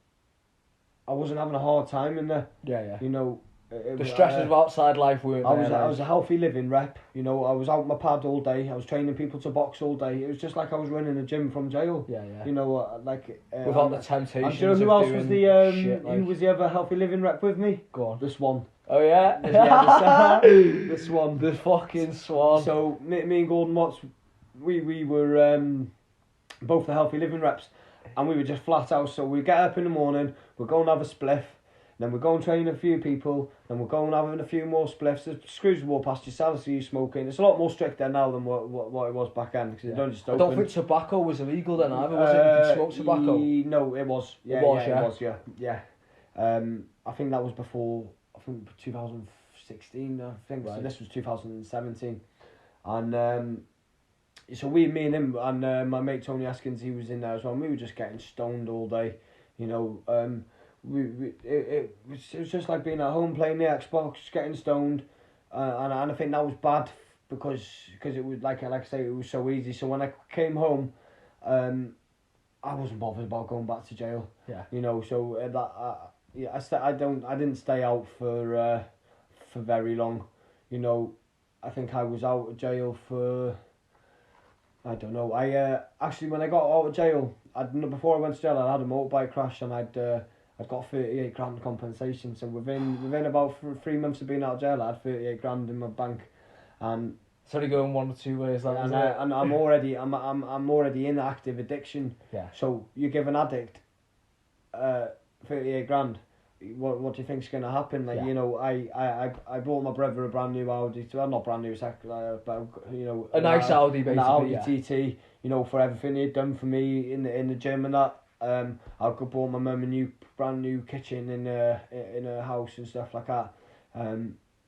I wasn't having a hard time in there. Yeah. You know, the stresses of outside life weren't there. I was a healthy living rep. You know, I was out my pad all day. I was training people to box all day. It was just like I was running a gym from jail. Yeah. You know, like without the temptation. I'm sure who else was who was the other healthy living rep with me? Go on. The Swan. Oh yeah. The Swan. The fucking Swan. So me and Gordon Watts, we were both the healthy living reps, and we were just flat out. So we get up in the morning, we're going to have a spliff. then we'd go and train a few people, then we'd go and have a few more spliffs. The screws would walk past your cell, so you smoking. It's a lot more strict there now than what it was back then, because it don't just open. I don't think tobacco was illegal then either, was it? You could smoke tobacco? No, it was. Yeah, it was, yeah. I think that was before, 2016, I think. Right. So this was 2017. And so me and him and my mate Tony Askins, he was in there as well. And we were just getting stoned all day, you know. It was just like being at home playing the Xbox, getting stoned, and I think that was bad because it was like I say, it was so easy. So when I came home, I wasn't bothered about going back to jail. Yeah. You know, so I didn't stay out for very long. You know, I think I was out of jail for, I don't know. Actually, when I got out of jail, before I went to jail, I had a motorbike crash and I'd got 38 grand compensation. So within about 3 months of being out of jail, I had 38 grand in my bank, and it's only going one or two ways. Like, and I'm already in active addiction. Yeah. So you give an addict 38 grand. What do you think's gonna happen? Like, you know, I bought my brother a brand new Audi. Well, not brand new, but you know, a nice Audi basically. An Audi TT. You know, for everything he'd done for me in the gym and that. I bought my mum a brand new kitchen in her house and stuff like that.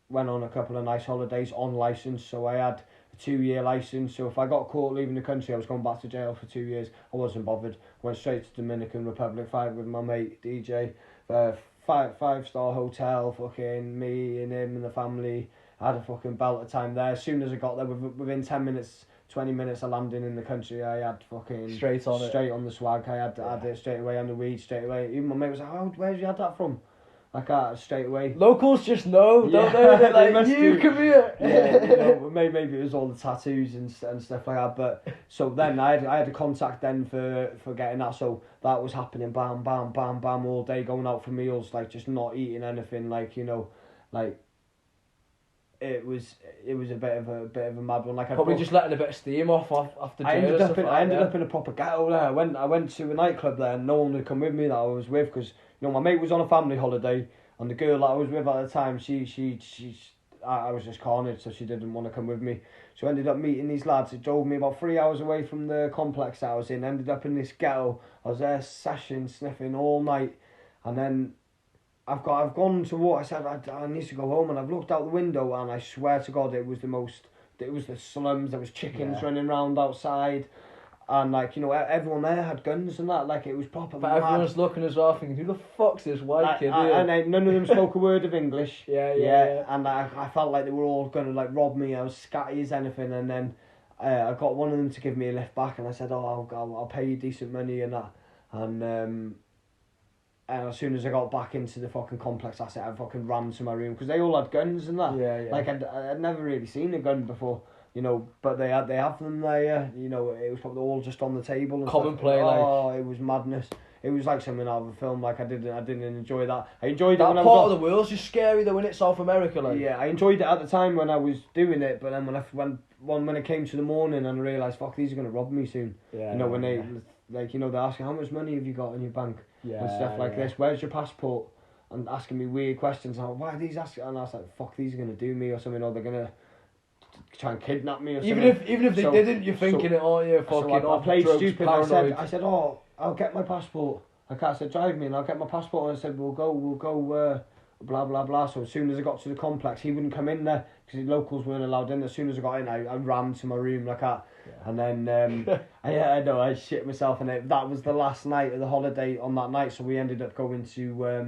Went on a couple of nice holidays on licence, so I had a 2-year licence. So if I got caught leaving the country, I was going back to jail for 2 years. I wasn't bothered. Went straight to Dominican Republic, fight with my mate DJ. 5-star hotel, fucking me and him and the family. I had a fucking belt of time there. As soon as I got there, within 10 minutes, 20 minutes of landing in the country, I had fucking straight on the swag. I had it straight away, on the weed straight away. Even my mate was like, where'd you had that from? Like that, straight away. Locals just know, don't they? They're like, you come here. Yeah, you know, maybe it was all the tattoos and stuff like that. But so then I had a contact then for getting that. So that was happening, bam, bam, bam, bam, all day, going out for meals, like just not eating anything, like, you know, like. It was a bit of a mad one. Like, probably just letting a bit of steam off after jail. I ended up in a proper ghetto there. I went to a nightclub there, and no one would come with me that I was with, because, you know, my mate was on a family holiday, and the girl that I was with at the time, I was just carnage, so she didn't want to come with me. So I ended up meeting these lads. It drove me about 3 hours away from the complex that I was in. Ended up in this ghetto. I was there session sniffing all night, and then I've gone to what I said. I need to go home, and I've looked out the window, and I swear to God, it was the slums. There was chickens running around outside, and, like, you know, everyone there had guns and that. Like, it was proper. But everyone's looking as well, thinking, who the fuck's this white kid? And none of them spoke a word of English. Yeah. And I felt like they were all gonna, like, rob me. I was scatty as anything, and then I got one of them to give me a lift back, and I said, I'll pay you decent money and that, and as soon as I got back into the fucking complex, I fucking ran to my room, because they all had guns and that. Yeah. Like, I'd never really seen a gun before, you know, but they have them there, you know, it was probably all just on the table. And common play, like. Oh, it was madness. It was like something out of a film. Like, I didn't enjoy that. I enjoyed that it when I was... That part of the world's just scary though, innit? South America, like. Yeah, I enjoyed it at the time when I was doing it, but then when it came to the morning and I realised, fuck, these are going to rob me soon. Yeah. You know, when they, like, you know, they're asking, how much money have you got in your bank? Yeah, and stuff like this. Where's your passport? And asking me weird questions. I'm like, why are these asking? And I was like, fuck, these are gonna do me or something, or they're gonna try and kidnap me or something. Even if they didn't, you're thinking it, aren't you? Fucking. So I played drugs, stupid. paranoid. I said, I'll get my passport. Like, I said, drive me, and I'll get my passport. And I said, we'll go. Blah blah blah. So as soon as I got to the complex, he wouldn't come in there because the locals weren't allowed in. As soon as I got in, I ran to my room like that. Yeah. And then I shit myself, and that was the last night of the holiday on that night. So we ended up going to a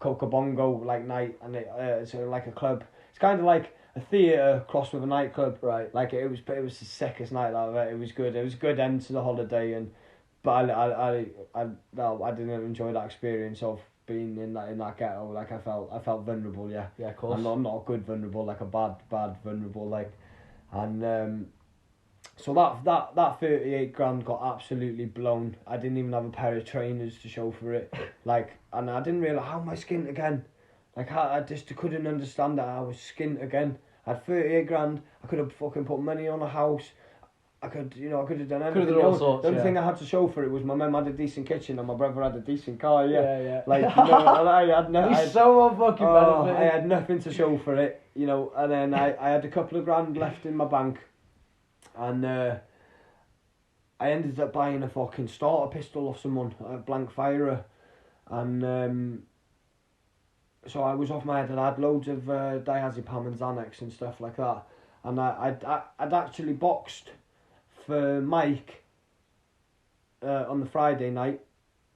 Coca Bongo like night, and it's like a club. It's kind of like a theatre crossed with a nightclub. Right. Like, it was the sickest night of it. It was good. It was a good end to the holiday, but I didn't enjoy that experience of being in that ghetto. Like, I felt vulnerable. Yeah. Yeah, of course. I'm not a good vulnerable, like a bad vulnerable, like, and so that 38 grand got absolutely blown. I didn't even have a pair of trainers to show for it, like, and I didn't realise how am I skint again. Like, I just couldn't understand that I was skint again. I had 38 grand. I could have fucking put money on a house. I could have done anything. Could have done all sorts, the only yeah. thing I had to show for it was my mum had a decent kitchen and my brother had a decent car. Yeah. Like, you know, and I had no. He's so fucking benefited. I had nothing to show for it, you know. And then I had a couple of grand left in my bank, and I ended up buying a fucking starter pistol off someone, a blank firer, and so I was off my head and I had loads of diazepam and Xanax and stuff like that, and I'd actually boxed for Mike on the Friday night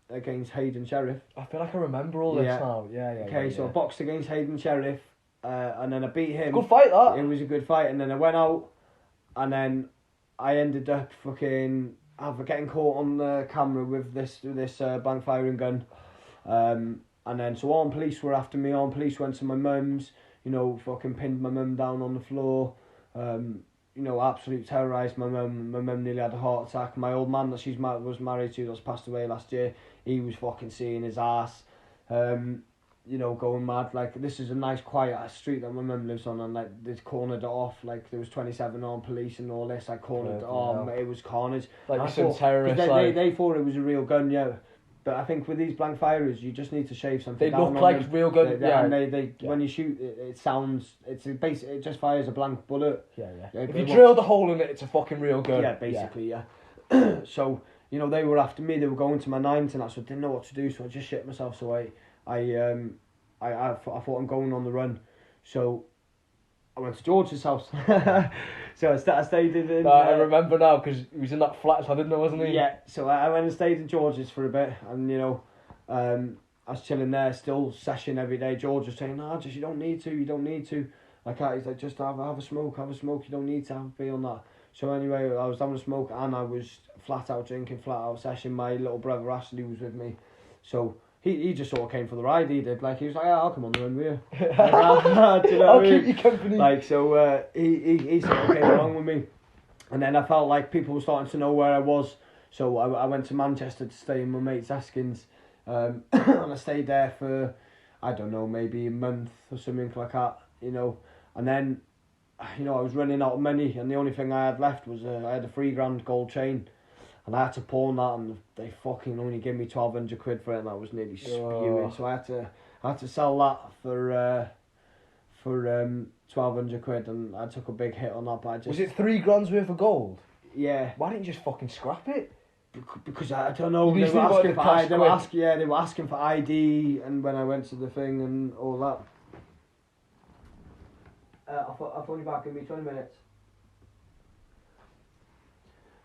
against Hayden Sheriff. I feel like I remember all this now. Yeah. Okay, so I boxed against Hayden Sheriff, and then I beat him. Good fight, that. It was a good fight, and then I went out, and then I ended up fucking getting caught on the camera with this blank firing gun, and then so armed police were after me. Armed police went to my mum's, you know, fucking pinned my mum down on the floor. You know, absolutely terrorised my mum. My mum nearly had a heart attack. My old man that was married to, that's passed away last year, he was fucking seeing his ass. You know, going mad. Like, this is a nice quiet street that my mum lives on, and like they cornered it off. Like, there was 27 armed police and all this. I cornered it off. It was carnage. Like some terrorists. They thought it was a real gun, yeah. But I think with these blank firers, you just need to shave something. They look like real guns. And they when you shoot, it sounds. It just fires a blank bullet. Yeah. If you drill the hole in it, it's a fucking real gun. Yeah, basically, yeah. So, you know, they were after me. They were going to my ninth, and I didn't know what to do. So I just shit myself. So I thought I'm going on the run. So I went to George's house. So I stayed in. I remember now because he was in that flat, so I didn't know, wasn't he? Yeah. So I went and stayed in George's for a bit, and you know, I was chilling there, still session every day. George was saying, "No, just you don't need to. Like, he's like, just have a smoke. You don't need to be on that." So anyway, I was having a smoke, and I was flat out drinking, flat out session. My little brother Ashley was with me, so. He just sort of came for the ride. He did, like, he was like, I'll come on the run with you. Do you know I'll keep you company. Like, so he sort of came along with me, and then I felt like people were starting to know where I was. So I went to Manchester to stay in my mate's Askins, and I stayed there for, I don't know, maybe a month or something like that, you know. And then, you know, I was running out of money, and the only thing I had left was I had a $3,000 gold chain. And I had to pawn that, and they fucking only gave me 1,200 quid for it, and I was nearly spewing. So I had to sell that for 1,200 quid, and I took a big hit on that. But was it $3,000 worth of gold? Yeah. Why didn't you just fucking scrap it? Because I don't know. They were asking for ID, and when I went to the thing and all that. I'll phone you back. Give me 20 minutes.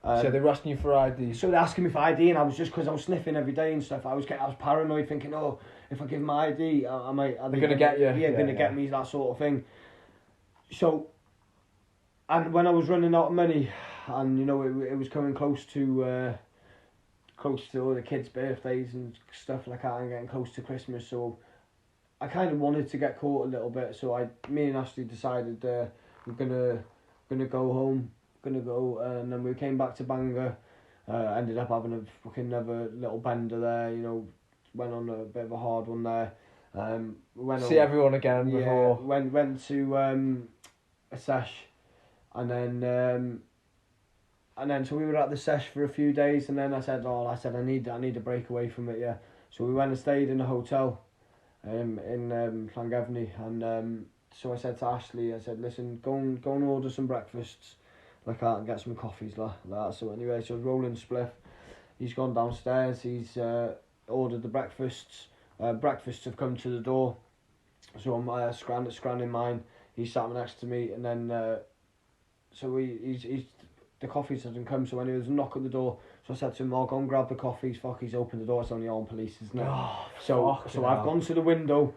So they were asking you for ID. So they're asking me for ID, and I was just, because I was sniffing every day and stuff. I was paranoid, thinking, oh, if I give my ID, I might. They're gonna get you. Yeah, gonna get me, that sort of thing. So, and when I was running out of money, and you know it was coming close to all the kids' birthdays and stuff like that, and getting close to Christmas, so I kind of wanted to get caught a little bit. So me and Ashley decided we're gonna go home. And then we came back to Bangor, ended up having a fucking another little bender there, you know, went on a bit of a hard one there. See everyone again before. Went to a sesh, and then so we were at the sesh for a few days, and then I said I need a break away from it, yeah. So we went and stayed in a hotel in Llangefni, and so I said to Ashley, I said, listen, go and order some breakfasts. Like that, and get some coffees like that. So anyway, so I was rolling spliff. He's gone downstairs. He's ordered the breakfasts. Breakfasts have come to the door. So I'm scranning mine. He's sat next to me, and then so he's the coffees hasn't come. So anyway, there's a knock at the door. So I said to him, "I'll go and grab the coffees." Fuck, he's opened the door. It's only armed police, isn't it? Oh, so I've gone to the window.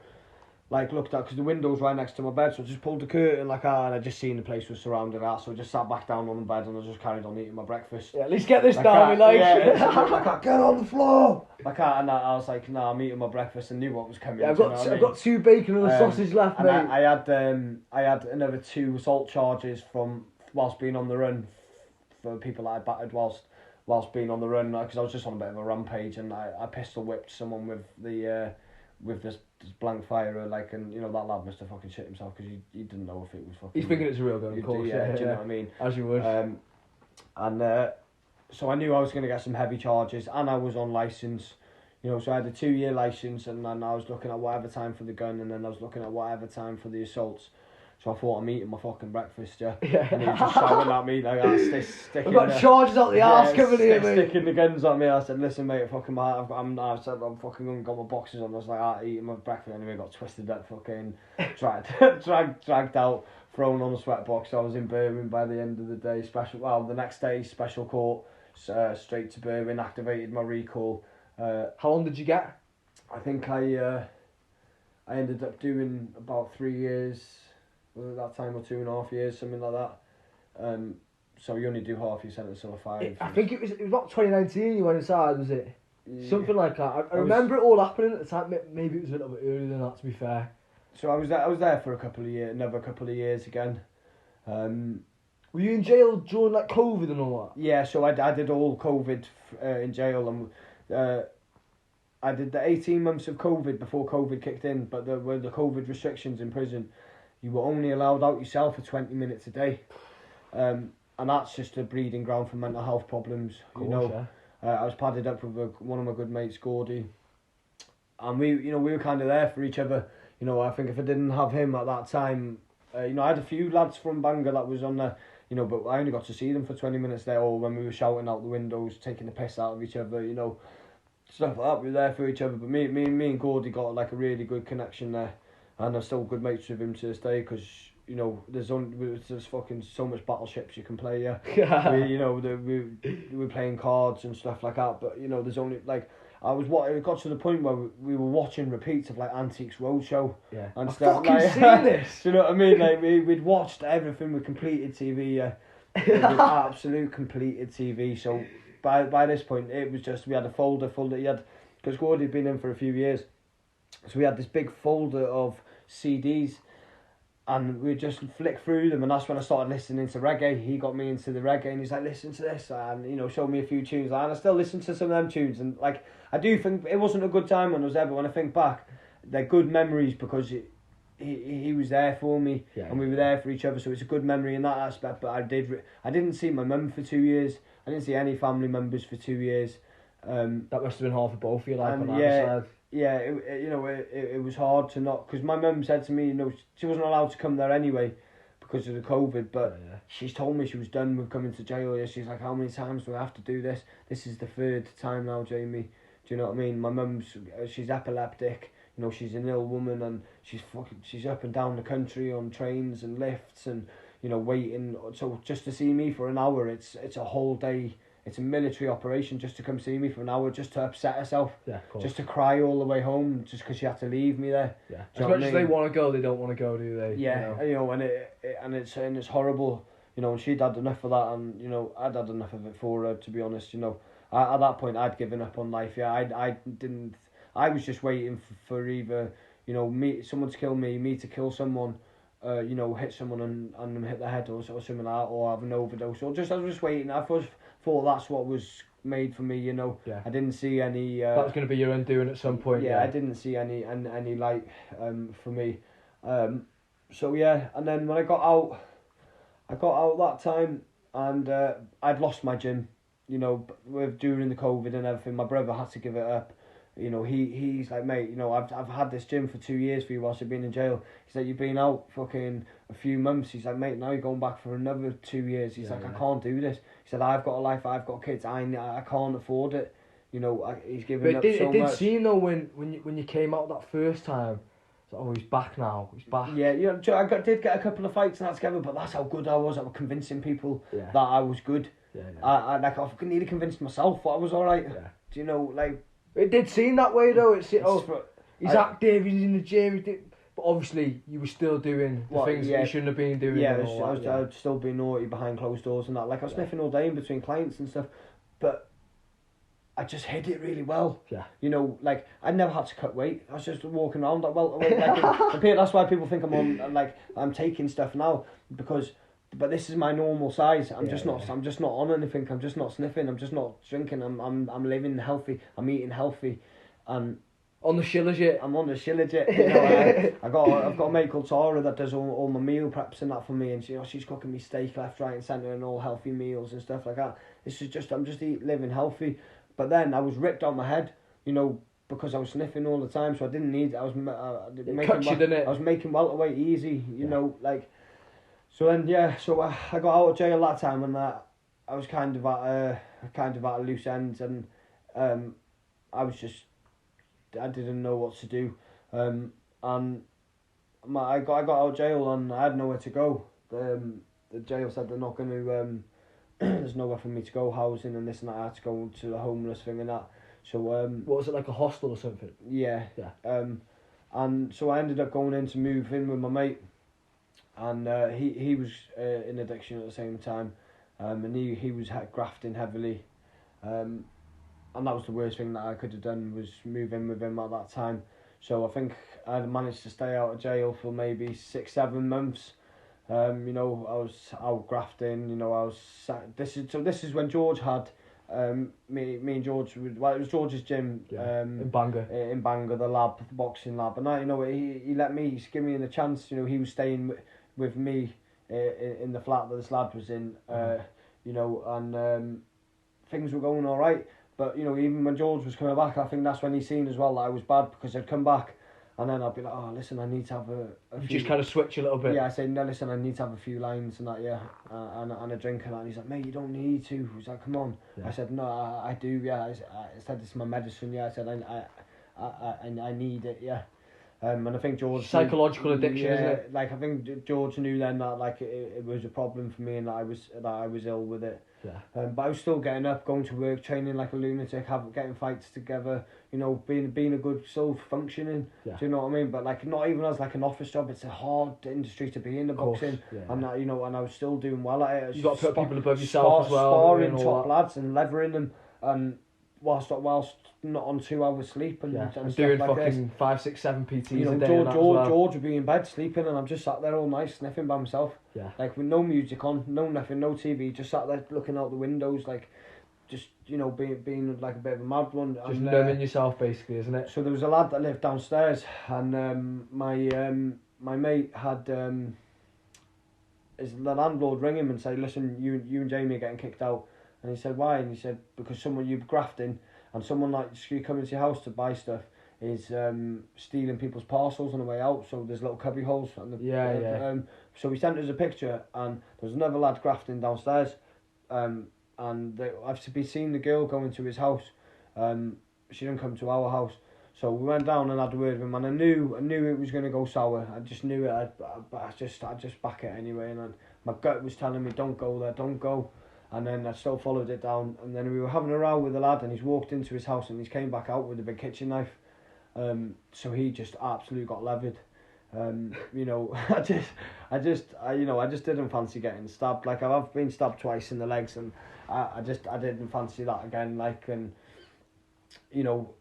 Like, looked at, because the window's right next to my bed, so I just pulled the curtain like that, and I just seen the place was surrounded at, so I just sat back down on the bed and I just carried on eating my breakfast. Yeah, at least get this down, like. Yeah, like, get on the floor! Like that, and I was like, nah, I'm eating my breakfast and knew what was coming. Yeah, I've got 2 bacon and a sausage left, mate. I had another 2 assault charges from whilst being on the run for people that I battered whilst being on the run, because I was just on a bit of a rampage, and I pistol whipped someone with this blank fire, like, and you know that lad must have fucking shit himself because he didn't know if it was fucking. He's thinking it's a real gun, of course. Yeah, do you know what I mean? As you would. And so I knew I was going to get some heavy charges, and I was on licence. You know, so I had a 2-year licence, and then I was looking at whatever time for the gun, and then I was looking at whatever time for the assaults. So I thought I'm eating my fucking breakfast, yeah. And he was just shouting at me like, sticking. I've got charges out the arse coming here, mate. Sticking the guns on me. I said, listen, mate, fucking I'm fucking got my boxes on. I was like, eating my breakfast. Anyway, got twisted up, fucking dragged out, thrown on the sweat box. I was in Birmingham by the end of the day. The next day, special court, straight to Birmingham, activated my recall. How long did you get? I think I ended up doing about 3 years. Was it that time, or 2.5 years, something like that? So you only do half your sentence, or 5. I think it was about 2019 you went inside, was it? Yeah. Something like that. I remember it all happening at the time. Maybe it was a little bit earlier than that, to be fair. So I was there for another couple of years again. Were you in jail during like COVID and all that? Yeah, so I did all COVID in jail, and I did the 18 months of COVID before COVID kicked in, but there were the COVID restrictions in prison. You were only allowed out yourself for 20 minutes a day. And that's just a breeding ground for mental health problems. Of course, you know, I was padded up with one of my good mates, Gordy, and we were kind of there for each other. You know, I think if I didn't have him at that time, I had a few lads from Bangor that was on there, but I only got to see them for 20 minutes there, or when we were shouting out the windows, taking the piss out of each other, stuff like that. We were there for each other. But me and Gordy got like a really good connection there, and I'm still good mates with him to this day, because there's fucking so much battleships you can play. Yeah, we're playing cards and stuff like that. But there's only like it got to the point where we were watching repeats of like Antiques Roadshow. Yeah, and stuff. I've fucking seen this. Do you know what I mean? Like we'd watched everything with completed TV. Yeah, with absolute completed TV. So by this point, it was just we had a folder full that because Gordy had been in for a few years, so we had this big folder of CDs. And we just flick through them, and that's when I started listening to reggae. He got me into the reggae, and he's like, listen to this, and showed me a few tunes, and I still listen to some of them tunes, and like I do think it wasn't a good time when I was there, but when I think back, they're good memories because he was there for me, and we were there for each other, so it's a good memory in that aspect. But I didn't see my mum for 2 years. I didn't see any family members for 2 years. That must have been hard for both of you, like on either side. Yeah, it was hard to not, because my mum said to me, she wasn't allowed to come there anyway because of the COVID, but she's told me she was done with coming to jail. Yeah, she's like, how many times do I have to do this? This is the 3rd time now, Jamie. Do you know what I mean? My mum's, she's epileptic. She's an ill woman, and she's up and down the country on trains and lifts, and waiting. So just to see me for an hour, it's a whole day. It's a military operation just to come see me for an hour, just to upset herself. Yeah, of course. Just to cry all the way home, just because she had to leave me there. Yeah. As much as they want to go, they don't want to go, do they? Yeah, and it's horrible. And she'd had enough of that, and I'd had enough of it for her. To be honest, at that point I'd given up on life. Yeah, I didn't. I was just waiting for either someone to kill me to kill someone. Hit someone and hit their head or something like that, or have an overdose, or I was just waiting. I thought that's what was made for me. Yeah. I didn't see any. That was going to be your undoing at some point. Yeah, I didn't see any light for me. So yeah, and then when I got out that time, and I'd lost my gym. During the COVID and everything, my brother had to give it up. He's like, mate, I've had this gym for 2 years for you whilst you've been in jail. He's like, you've been out fucking a few months. He's like, mate, now you're going back for another 2 years. He's I can't do this. He said, I've got a life, I've got kids, I can't afford it. He's giving up so much. It did seem though when you came out that first time, he's back now, he's back. Yeah, I did get a couple of fights and that together, but that's how good I was. I was convincing people that I was good. Yeah. I nearly convinced myself that I was alright. Yeah. It did seem that way though. He's active, he's in the gym, but obviously you were still doing the things that you shouldn't have been doing. Yeah, I was still being naughty behind closed doors and that. Like I was sniffing all day in between clients and stuff, but I just hid it really well. Yeah. I never had to cut weight. I was just walking around that well. That's why people think I'm on I'm taking stuff now but this is my normal size. I'm just not on anything. I'm just not sniffing. I'm just not drinking. I'm living healthy. I'm eating healthy, and On the shillagit. I'm on the shillagit. You know, I've got a mate called Tara that does all my meal preps and that for me, and she's cooking me steak left, right, and centre, and all healthy meals and stuff like that. I'm just living healthy. But then I was ripped out my head, you know, because I was sniffing all the time, so I didn't need. I was making welterweight easy, you know, like. So then I got out of jail that time, and I was kind of at a loose end, and I didn't know what to do, and I got out of jail and I had nowhere to go. The jail said they're not going to. There's nowhere for me to go, housing and this and that. I had to go to the homeless thing and that. So what was it, like a hostel or something? Yeah. And so I ended up going in to move in with my mate, and he was in addiction at the same time, and he was grafting heavily, and that was the worst thing that I could have done, was move in with him at that time. So I think I managed to stay out of jail for maybe 6-7 months. You know, I was out grafting. You know, this is when George had me and George. It was George's gym. In Bangor. In Bangor, the boxing lab, and you know, he let me. He's given me the chance. You know, he was staying with me in the flat that this lad was in. You know, and things were going all right. But, you know, even when George was coming back, I think that's when he seen as well that I was bad, because I'd come back and then I'd be like, oh, listen, I need to have a few... Just kind of switch a little bit. Yeah, I said, no, listen, I need to have a few lines and that, yeah, and a drink and that. And he's like, mate, you don't need to. He's like, come on. Yeah. I said, no, I do, yeah. I said, this is my medicine, yeah. I said, I need it, yeah. And I think George... Psychological addiction, isn't it? Like, I think George knew then that, like, it was a problem for me and that I was ill with it. Yeah. But I was still getting up, going to work, training like a lunatic, getting fights together, you know, being a good soul, functioning. Yeah. Do you know what I mean? But like, not even as like an office job. It's a hard industry to be in, the boxing. Yeah. And that, you know, and I was still doing well at it. You got to put people above yourself as well. Sparring top lads and levering them, and whilst not on 2 hours sleep and doing like fucking this. 5, 6, 7 PTs you know, a day. George would be in bed sleeping, and I'm just sat there all night sniffing by myself. Yeah. Like, with no music on, no nothing, no TV, just sat there looking out the windows, like, just, you know, being like a bit of a mad one. Just numbing yourself, basically, isn't it? So there was a lad that lived downstairs, and my mate had the landlord ring him and say, listen, you and Jamie are getting kicked out. And he said, why? And he said, because you're grafting, and someone like you come into your house to buy stuff is stealing people's parcels on the way out. So there's little cubby holes. And so he sent us a picture, and there's another lad grafting downstairs, and I've been seeing the girl go into his house. She didn't come to our house, so we went down and had a word with him, and I knew it was going to go sour. I just knew it, but I just back it anyway, and my gut was telling me, don't go there, don't go. And then I still followed it down, and then we were having a row with the lad, and he's walked into his house and he's came back out with a big kitchen knife. So he just absolutely got levered. You know, I just didn't fancy getting stabbed. Like, I've been stabbed twice in the legs, and I didn't fancy that again. Like, and you know,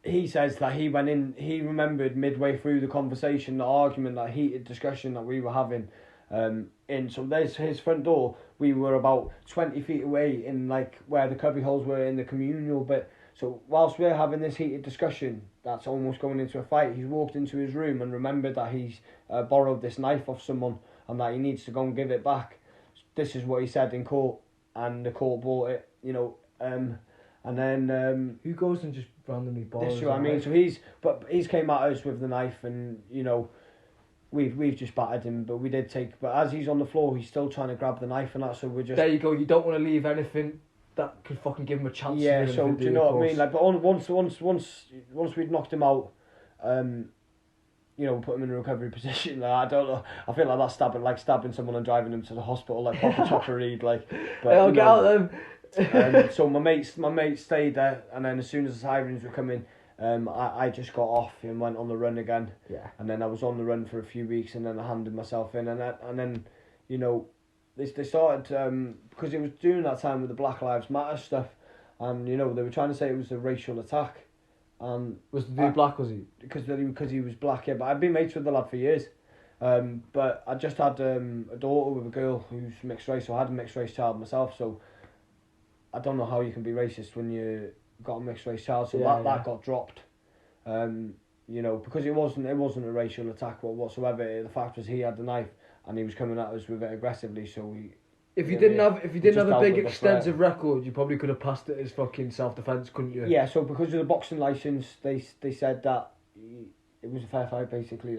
he says that he went in, he remembered midway through the conversation, the argument, that heated discussion that we were having. So there's his front door. We were about 20 feet away in like where the cubby holes were in the communal bit. So whilst we're having this heated discussion that's almost going into a fight, he's walked into his room and remembered that he's borrowed this knife off someone and that he needs to go and give it back. This is what he said in court, and the court bought it, you know. And then who goes and just randomly borrows? This is what I mean. So he's came at us with the knife, and you know, we've just battered him, but we did take. But as he's on the floor, he's still trying to grab the knife and that. So we're just. There you go. You don't want to leave anything that could fucking give him a chance. Yeah. So do you know what I mean? Like, but once we'd knocked him out, you know, put him in a recovery position. Like, I don't know. I feel like that's stabbing someone and driving them to the hospital, like proper Chopper Reed. Like, but I'll get out them. So my mate stayed there, and then as soon as the sirens were coming, I just got off and went on the run again. Yeah. And then I was on the run for a few weeks, and then I handed myself in, and then, you know, they started because it was during that time with the Black Lives Matter stuff, and you know they were trying to say it was a racial attack, and was the dude black, was he? Because he was black, yeah. But I'd been mates with the lad for years, but I just had a daughter with a girl who's mixed race, so I had a mixed race child myself, so I don't know how you can be racist when you got a mixed race child, so that got dropped. You know, because it wasn't a racial attack whatsoever. The fact was he had the knife and he was coming at us with it aggressively. So we. If you didn't have a big extensive threat. record, you probably could have passed it as fucking self-defense, couldn't you? Yeah. So because of the boxing license, they said that it was a fair fight basically.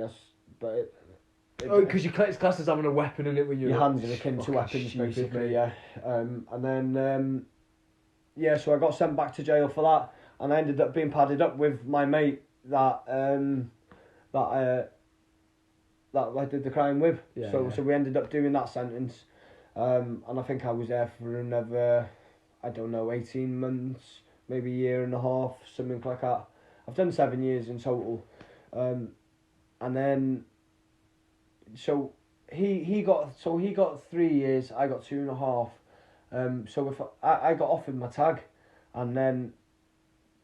Because it's classed as having a weapon in it when your hands are akin to weapons, basically. Yeah. And then so I got sent back to jail for that, and I ended up being padded up with my mate that I did the crime with. So we ended up doing that sentence, and I think I was there for another, I don't know, 18 months, maybe a year and a half, something like that. I've done 7 years in total, and then so he got 3 years, I got 2.5. So if I got offered my tag, and then,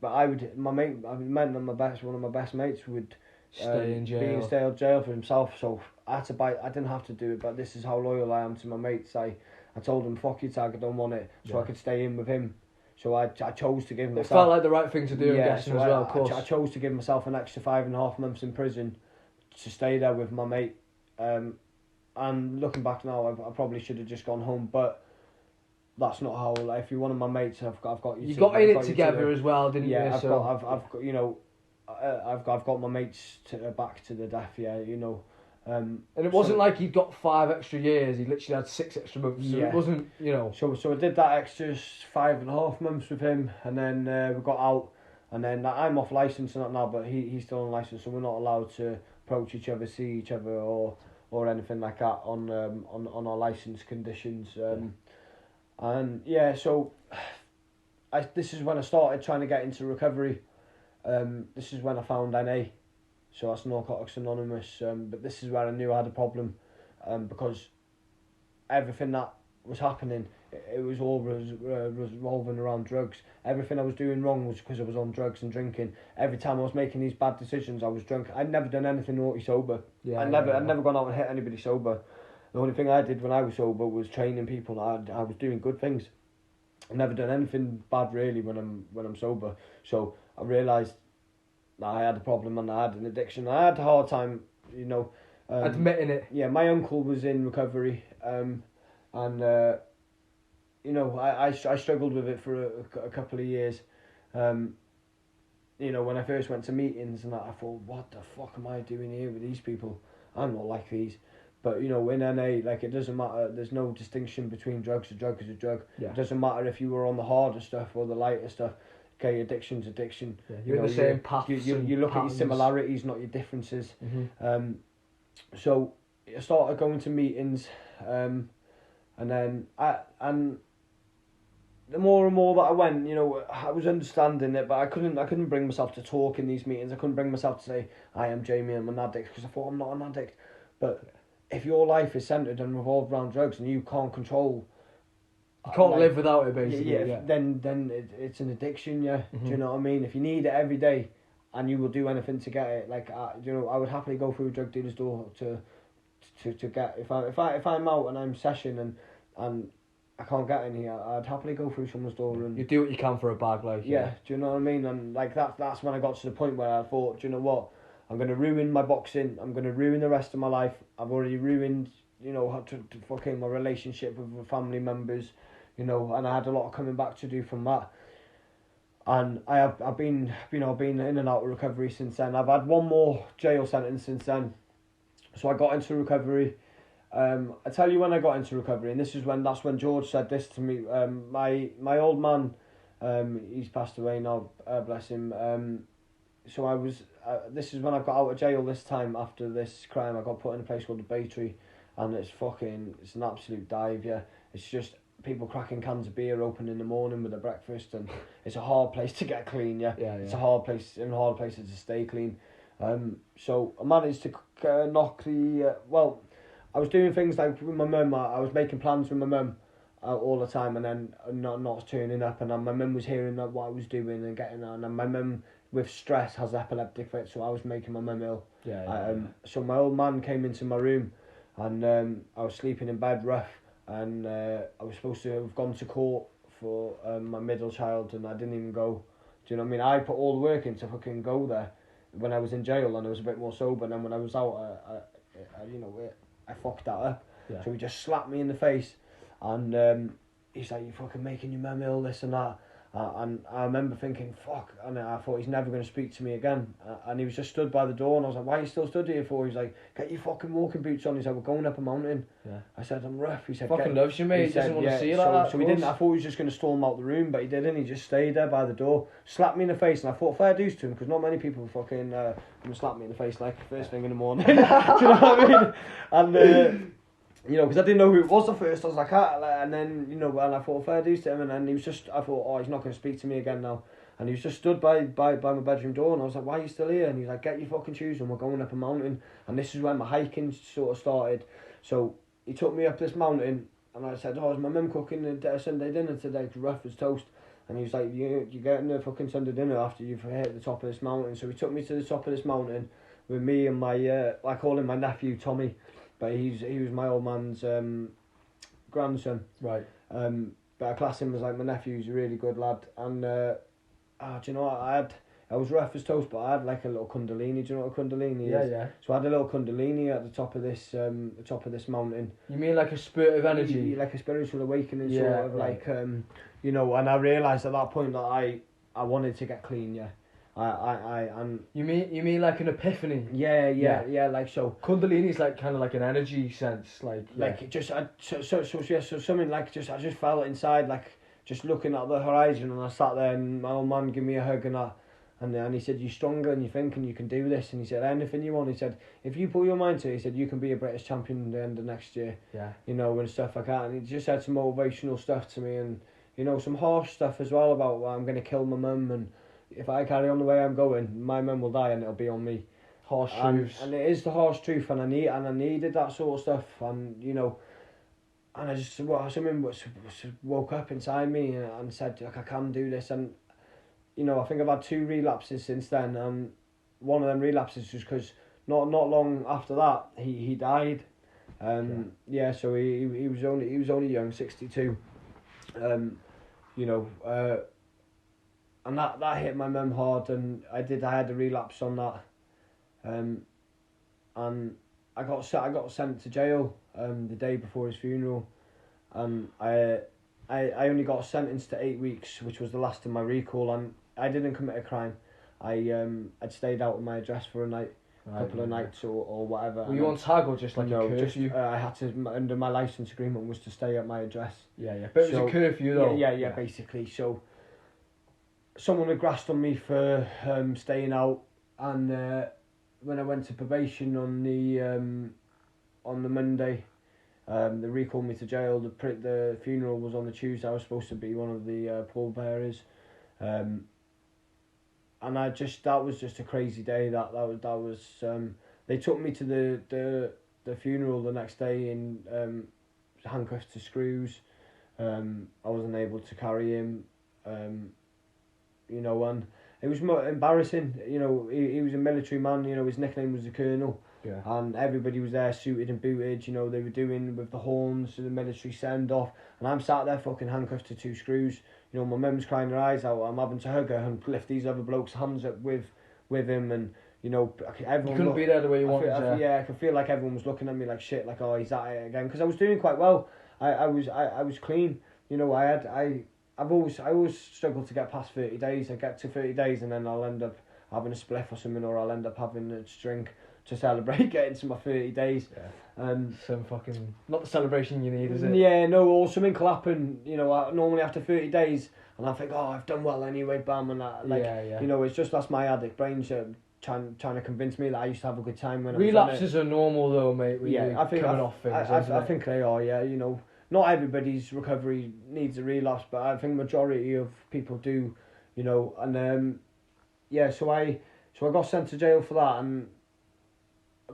but one of my best mates would stay in jail for himself. So I didn't have to do it, but this is how loyal I am to my mates. I told him, fuck your tag, I don't want it, so I could stay in with him. So I chose to give myself. It felt like the right thing to do. Yeah, so as well, of course. I chose to give myself an extra 5.5 months in prison to stay there with my mate. And looking back now, I probably should have just gone home, but that's not how. Like, if you're one of my mates, I've got you. You got in it together as well, didn't you? Yeah, I've got you know, I've got my mates back to the death. Yeah, you know. And it wasn't like he got 5 extra years. He literally had 6 extra months. So it wasn't, you know. So I did that extra 5.5 months with him, and then we got out, and then I'm off licence and that now, but he's still on licence, so we're not allowed to approach each other, see each other, or anything like that on our licence conditions. And yeah, so this is when I started trying to get into recovery. This is when I found NA, so that's Narcotics Anonymous. But this is where I knew I had a problem, because everything that was happening, it was all revolving around drugs. Everything I was doing wrong was because I was on drugs and drinking. Every time I was making these bad decisions, I was drunk. I'd never done anything naughty sober. I'd never gone out and hit anybody sober. The only thing I did when I was sober was training people. I was doing good things. I've never done anything bad really when I'm sober. So I realised that I had a problem and I had an addiction. I had a hard time, you know, admitting it. Yeah, my uncle was in recovery, and you know, I struggled with it for a couple of years. You know, when I first went to meetings and that, I thought, what the fuck am I doing here with these people? I'm not like these. But, you know, in NA, like, it doesn't matter. There's no distinction between drugs. A drug is a drug. Yeah. It doesn't matter if you were on the harder stuff or the lighter stuff. Okay, addiction's addiction. Yeah, you're in the same paths. You look at your similarities, not your differences. Mm-hmm. So I started going to meetings, and then the more and more that I went, you know, I was understanding it, but I couldn't bring myself to talk in these meetings. I couldn't bring myself to say, I am Jamie, I'm an addict, because I thought I'm not an addict. But if your life is centred and revolved around drugs and you can't control... You can't live without it, basically. Then it's an addiction, yeah. Mm-hmm. Do you know what I mean? If you need it every day and you will do anything to get it, like, you know, I would happily go through a drug dealer's door to get... If I'm out and I'm session and I can't get any, I'd happily go through someone's door and... You do what you can for a bag, like... Yeah, do you know what I mean? And, like, that's when I got to the point where I thought, do you know what? I'm going to ruin my boxing. I'm going to ruin the rest of my life. I've already ruined, you know, how to fucking my relationship with family members, you know, and I had a lot of coming back to do from that. And I've been in and out of recovery since then. I've had one more jail sentence since then. So I got into recovery. I tell you when I got into recovery, and that's when George said this to me. My old man, he's passed away now, bless him. So I was. This is when I got out of jail this time after this crime. I got put in a place called the Baytree, and it's an absolute dive. Yeah, it's just people cracking cans of beer open in the morning with their breakfast, and it's a hard place to get clean. Yeah. It's a hard place, and hard places to stay clean. So I managed to knock the. I was doing things like with my mum. I was making plans with my mum all the time, and then not turning up, and then my mum was hearing what I was doing and getting on, and my mum with stress has epileptic fits, so I was making my mum ill. So my old man came into my room, and I was sleeping in bed rough, and I was supposed to have gone to court for my middle child, and I didn't even go. Do you know what I mean? I put all the work in to fucking go there, when I was in jail and I was a bit more sober. And then when I was out, I fucked that up. Yeah. So he just slapped me in the face, and he's like, "You're fucking making your mum ill, this and that." And I remember thinking, fuck, and I thought he's never going to speak to me again. And he was just stood by the door, and I was like, "Why are you still stood here for?" He's like, "Get your fucking walking boots on." He's like, "We're going up a mountain." Yeah. I said, "I'm rough." He said, Fucking loves you, mate. He doesn't want to see you like that. So he didn't. I thought he was just going to storm out the room, but he didn't. He just stayed there by the door, slapped me in the face, and I thought fair dues to him, because not many people fucking slap me in the face like first thing in the morning. Do you know what I mean? And because I didn't know who it was at first, I was like, and then, and I thought fair dues to him, and then he was just, I thought, oh, he's not going to speak to me again now. And he was just stood by my bedroom door, and I was like, "Why are you still here?" And he's like, "Get your fucking shoes on, we're going up a mountain." And this is when my hiking sort of started. So he took me up this mountain, and I said, "Oh, is my mum cooking a Sunday dinner today? It's rough as toast." And he was like, you're getting the fucking Sunday dinner after you've hit the top of this mountain. So he took me to the top of this mountain with me and my, I call him my nephew, Tommy, but he was my old man's grandson. Right. But I class him as like my nephew. He's a really good lad. And do you know what? I was rough as toast, but I had like a little kundalini. Do you know what a kundalini is? Yeah. So I had a little kundalini at the top of this mountain. You mean like a spirit of energy? Like a spiritual awakening, Yeah, sort of right. like, and I realised at that point that I wanted to get clean. Yeah, and You mean like an epiphany? yeah, like so. Kundalini is like kind of like an energy sense, like just so something like I just felt inside, like just looking at the horizon, and I sat there, and my old man gave me a hug, and he said, "You're stronger than you think, and you can do this." And he said, "Anything you want." He said, "If you put your mind to it," he said, "you can be a British champion at the end of next year." Yeah. And stuff like that. And he just said some motivational stuff to me, and some harsh stuff as well about, well, I'm going to kill my mum, and if I carry on the way I'm going, my mum will die, and it'll be on me. Harsh truths. And it is the harsh truth, and I needed that sort of stuff, and and I just woke up inside me and said, like, I can do this. And I think I've had 2 relapses since then, and one of them relapses was because not long after that he died. So he was only young, 62. And that hit my mum hard, and I had a relapse on that. And I got sent to jail the day before his funeral, and I only got sentenced to 8 weeks, which was the last of my recall, and I didn't commit a crime. I'd stayed out of my address for a night, couple of nights or whatever. Were you on tag or just like a curfew? I had to, under my license agreement was to stay at my address. Yeah. But it was a curfew though. Yeah, basically. So someone had grassed on me for staying out, and when I went to probation on the Monday, they recalled me to jail. The funeral was on the Tuesday. I was supposed to be one of the pallbearers, and that was just a crazy day. That was they took me to the funeral the next day in handcuffed to screws. I wasn't able to carry him, and it was embarrassing. He was a military man. His nickname was the Colonel. Yeah. And everybody was there suited and booted. They were doing with the horns, the military send off, and I'm sat there fucking handcuffed to 2 screws. My mum's crying her eyes out. I'm having to hug her and lift these other blokes' hands up with him, and everyone. You couldn't be there the way you wanted. I could feel like everyone was looking at me like shit, like, oh, he's at it again, because I was doing quite well. I was clean. I've always struggled to get past 30 days. I get to 30 days and then I'll end up having a spliff or something, or I'll end up having a drink to celebrate getting to my 30 days. Yeah. Some fucking, not the celebration you need, is it? Yeah, no, or something will happen, I normally after 30 days, and I think, oh, I've done well anyway, bam, and that, like, it's just, that's my addict brain trying to convince me that I used to have a good time when relapses are normal though, mate. I think they are, yeah, Not everybody's recovery needs a relapse, but I think majority of people do, and so I got sent to jail for that, and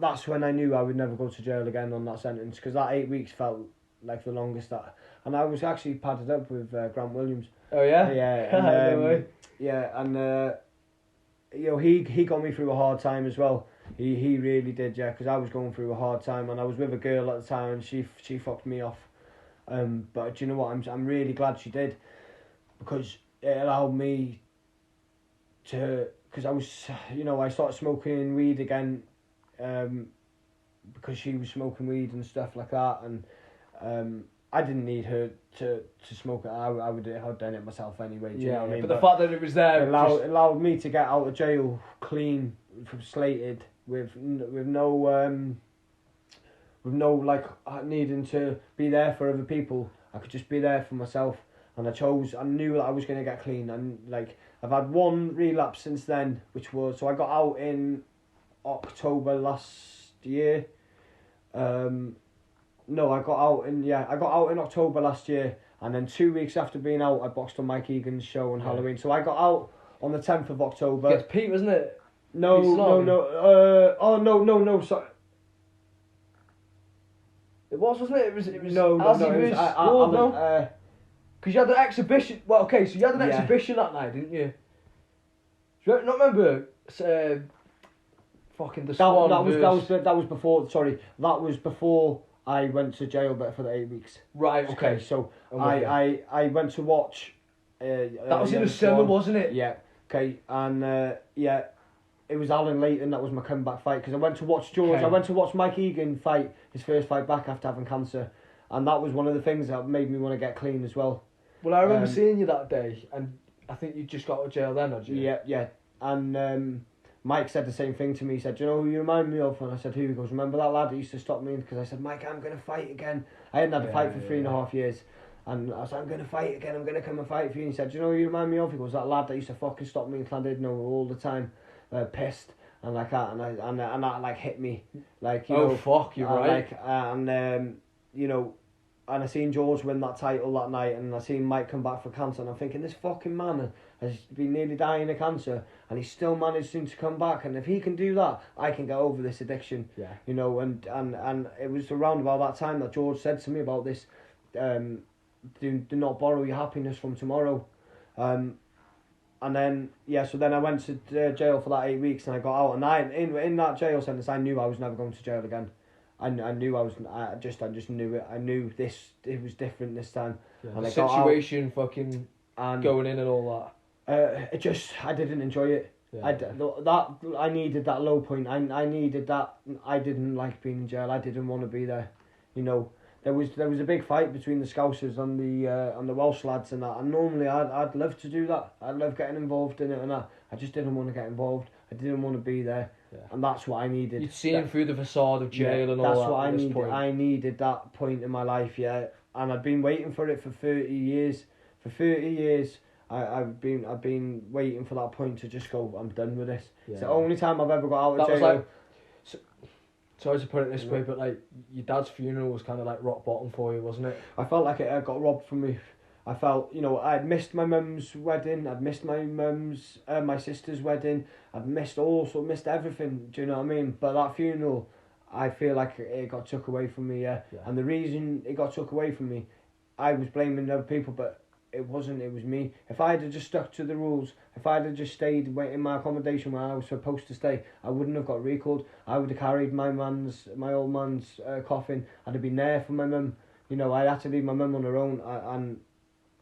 that's when I knew I would never go to jail again on that sentence, because that 8 weeks felt like the longest and I was actually padded up with Grant Williams. Oh yeah? Yeah. No way. Yeah, and he got me through a hard time as well. He really did, yeah, because I was going through a hard time, and I was with a girl at the time, and she fucked me off. But do you know what? I'm really glad she did, because it allowed me to because I was, I started smoking weed again, because she was smoking weed and stuff like that, and I didn't need her to smoke it. I would have done it myself anyway. Do you know what I mean? But the fact that it was there allowed me to get out of jail clean, slated, with no like needing to be there for other people. I could just be there for myself, and I knew that I was going to get clean, and like I've had one relapse since then, so I got out in October last year. No, I got out in October last year, and then 2 weeks after being out, I boxed on Mike Egan's show on Halloween. So I got out on the 10th of October. Against Pete, wasn't it? No. Sorry. It was, wasn't it? It was. No. No. Because you had an exhibition. Well, okay, so you had an exhibition that night, didn't you? Do you not remember? Fucking the Swan. That was before. Sorry, that was before I went to jail, but for the 8 weeks. Right. Okay. So I went to watch. That was in the summer, wasn't it? Yeah. Okay. And it was Alan Layton that was my comeback fight, because I went to watch George. Okay. I went to watch Mike Egan fight his first fight back after having cancer, and that was one of the things that made me want to get clean as well. Well, I remember seeing you that day, and I think you just got out of jail then, had you? Yeah. And Mike said the same thing to me. He said, "Do you know who you remind me of?" And I said, "Who?" He goes, "Remember that lad that used to stop me?" Because I said, "Mike, I'm going to fight again." I hadn't had a fight for 3.5 years. And I said, "I'm going to fight again. I'm going to come and fight for you." And he said, "Do you know who you remind me of?" He goes, "That lad that used to fucking stop me in Llandudno all the time, pissed and like that." And that like hit me, like fuck, you're right. Like and I seen George win that title that night, and I seen Mike come back for cancer, and I'm thinking, this fucking man has been nearly dying of cancer, and he's still managing to come back, and if he can do that, I can get over this addiction. Yeah. And it was around about that time that George said to me about this, do not borrow your happiness from tomorrow. And then so then I went to jail for that 8 weeks, and I got out, and in that jail sentence I knew I was never going to jail again. I knew I just knew it. I knew it was different this time. Yeah, and the situation fucking going in and all that. I didn't enjoy it. Yeah. I needed that low point. I needed that. I didn't like being in jail. I didn't want to be there. There was a big fight between the Scousers and the Welsh lads and that. And normally I'd love to do that. I'd love getting involved in it and that. I just didn't want to get involved. I didn't want to be there. Yeah. And that's what I needed. You'd seen through the facade of jail and all that. That's what I needed. Point. I needed that point in my life, and I'd been waiting for it for 30 years. For 30 years, I've been waiting for that point to just go, I'm done with this. Yeah. It's the only time I've ever got out of jail. Was like, sorry to put it this way, but like your dad's funeral was kind of like rock bottom for you, wasn't it? I felt like it got robbed from me. I felt, I'd missed my mum's wedding. I'd missed my sister's wedding. I'd missed everything. Do you know what I mean? But that funeral, I feel like it got took away from me. Yeah. And the reason it got took away from me, I was blaming other people, but it wasn't. It was me. If I had just stuck to the rules, if I had just stayed in my accommodation where I was supposed to stay, I wouldn't have got recalled. I would have carried my old man's coffin. I'd have been there for my mum. I had to leave my mum on her own, and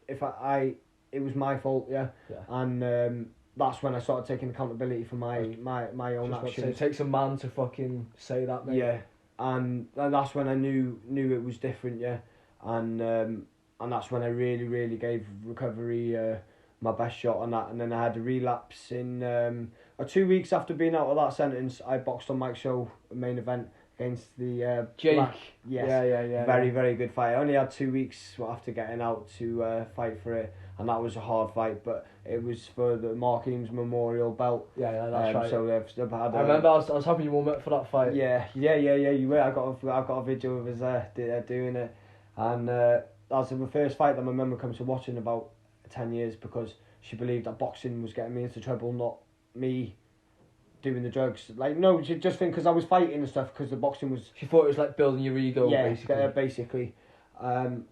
if it was my fault, and that's when I started taking accountability for my own actions. It takes a man to fucking say that, mate. Yeah, and that's when I knew it was different, and that's when I really gave recovery my best shot on that, and then I had a relapse in 2 weeks after being out of that sentence. I boxed on Mike's show, main event, against the Jake. Black. Yes. Yeah. Very good fight. I only had 2 weeks after getting out to fight for it, and that was a hard fight, but it was for the Mark Eames Memorial belt. Yeah, that's right. So they've had. I remember I was having you warm up for that fight. Yeah. You were. I've got a video of us doing it, and that was the first fight that my mum would come to watch in about 10 years, because she believed that boxing was getting me into trouble, not me doing the drugs. Like, no, she just think because I was fighting and stuff, because the boxing was... She thought it was like building your ego, basically. And,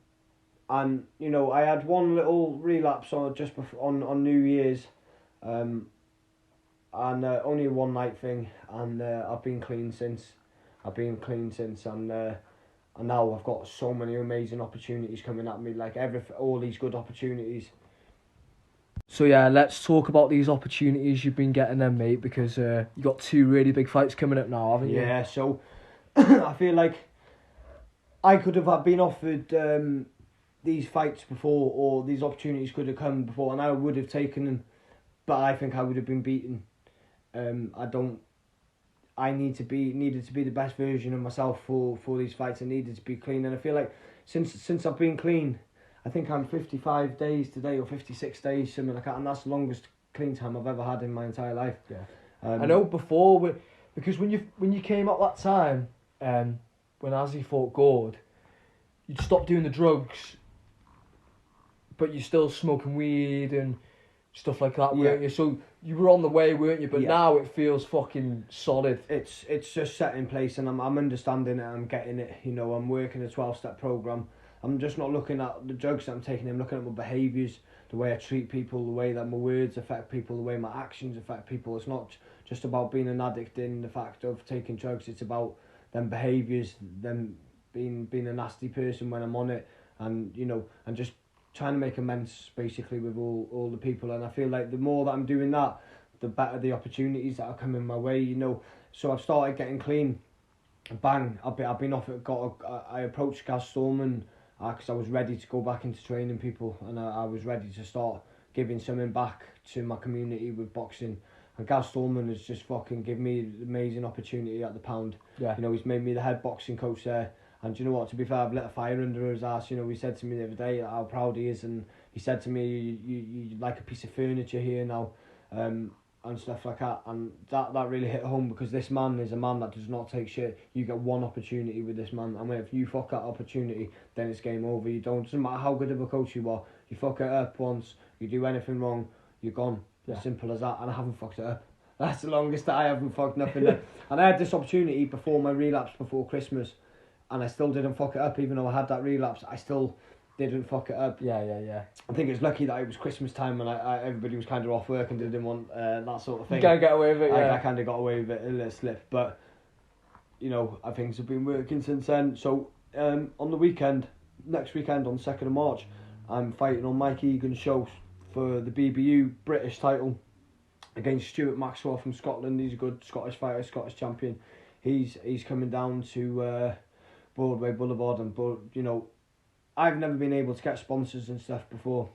I had one little relapse on New Year's, and only a one night thing, and I've been clean since. And now I've got so many amazing opportunities coming at me, like all these good opportunities. So yeah, let's talk about these opportunities you've been getting then, mate, because you got 2 really big fights coming up now, haven't you? Yeah, so I feel like I could have been offered these fights before, or these opportunities could have come before, and I would have taken them, but I think I would have been beaten. I needed to be the best version of myself for these fights. I needed to be clean, and I feel like since I've been clean, I think I'm 55 days today or 56 days, something like that, and that's the longest clean time I've ever had in my entire life. Yeah. I know before, because when you came up that time, when Azzy fought Gord, you'd stop doing the drugs, but you're still smoking weed and stuff like that, weren't you? So you were on the way, weren't you? But now it feels fucking solid. It's just set in place, and I'm understanding it. I'm getting it. You know, I'm working a 12-step program. I'm just not looking at the drugs that I'm taking. I'm looking at my behaviours, the way I treat people, the way that my words affect people, the way my actions affect people. It's not just about being an addict in the fact of taking drugs. It's about them behaviours, them being a nasty person when I'm on it, and you know, and just trying to make amends basically with all the people. And I feel like the more that I'm doing that, the better the opportunities that are coming my way. You know, so I've started getting clean. Bang! I've been off it. I approached Gaz Storman because I was ready to go back into training people, and I was ready to start giving something back to my community with boxing. And Gaz Storman has just fucking given me an amazing opportunity at the Pound. Yeah. You know, he's made me the head boxing coach there. And you know what, to be fair, I've lit a fire under his ass. You know, he said to me the other day how proud he is, and he said to me, you like a piece of furniture here now, and stuff like that. And that really hit home, because this man is a man that does not take shit. You get one opportunity with this man, and if you fuck that opportunity, then it's game over. You don't, doesn't matter how good of a coach you are, you fuck it up once, you do anything wrong, you're gone. Yeah. As simple as that, and I haven't fucked it up. That's the longest that I haven't fucked nothing up. And I had this opportunity before my relapse, before Christmas, and I still didn't fuck it up. Even though I had that relapse, I still didn't fuck it up. Yeah. I think it's lucky that it was Christmas time and everybody was kind of off work and didn't want that sort of thing. You can't get away with it, yeah. I kind of got away with it, a little slip. But, you know, things have been working since then. So, on the weekend, next weekend on 2nd of March, I'm fighting on Mike Egan's show for the BBU British title against Stuart Maxwell from Scotland. He's a good Scottish fighter, Scottish champion. He's coming down to Broadway Boulevard, and you know, I've never been able to get sponsors and stuff before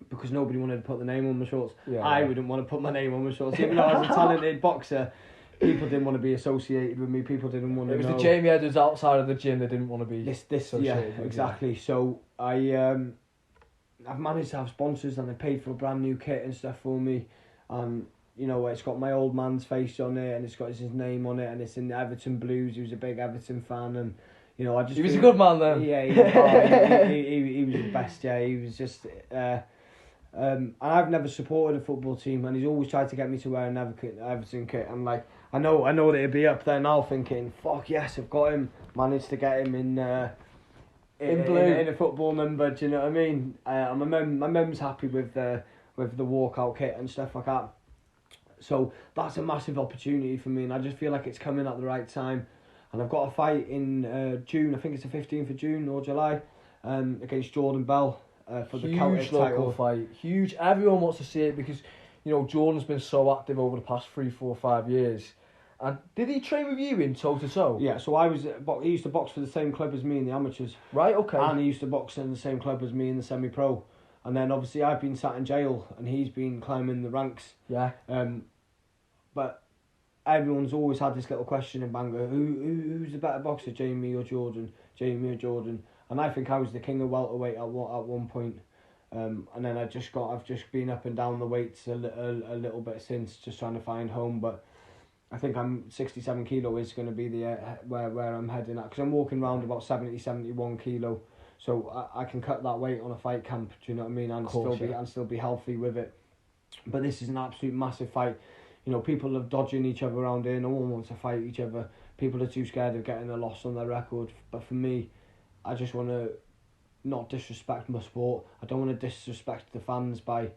because nobody wanted to put the name on my shorts. I wouldn't want to put my name on my shorts, even though I was a talented boxer. People didn't want to be associated with me. People didn't want to know. It was the Jamie Edwards outside of the gym. They didn't want to be associated. Yeah, with exactly. So I've managed to have sponsors, and they paid for a brand new kit and stuff for me, and you know, it's got my old man's face on it, and it's got his name on it, and it's in the Everton Blues. He was a big Everton fan, and you know, He was a good man then. Yeah, he was the best. Yeah, he was just. And I've never supported a football team, and he's always tried to get me to wear an Everton kit. And like, I know that he'd be up there now thinking, "Fuck yes, I've got him." Managed to get him in blue in a football number. Do you know what I mean? My mum's happy with the walkout kit and stuff like that. So that's a massive opportunity for me, and I just feel like it's coming at the right time. And I've got a fight in June, I think it's the 15th of June or July, against Jordan Bell for the Celtic title. Huge local fight. Huge. Everyone wants to see it because, you know, Jordan's been so active over the past 3, 4, 5 years. And did he train with you in toe-to-toe? Yeah, so he used to box for the same club as me in the amateurs. Right, okay. And he used to box in the same club as me in the semi-pro. And then obviously I've been sat in jail and he's been climbing the ranks. Yeah. But everyone's always had this little question in Bangor: who's the better boxer, Jamie or Jordan? Jamie or Jordan? And I think I was the king of welterweight at one point. And then I've just been up and down the weights a little bit since, just trying to find home. But I think 67 kilo is going to be the where I'm heading at, because I'm walking around about 70, 71 kilo. So I can cut that weight on a fight camp. Do you know what I mean? And still be healthy with it. But this is an absolute massive fight. You know, people are dodging each other around here. No one wants to fight each other. People are too scared of getting a loss on their record. But for me, I just want to not disrespect my sport. I don't want to disrespect the fans by...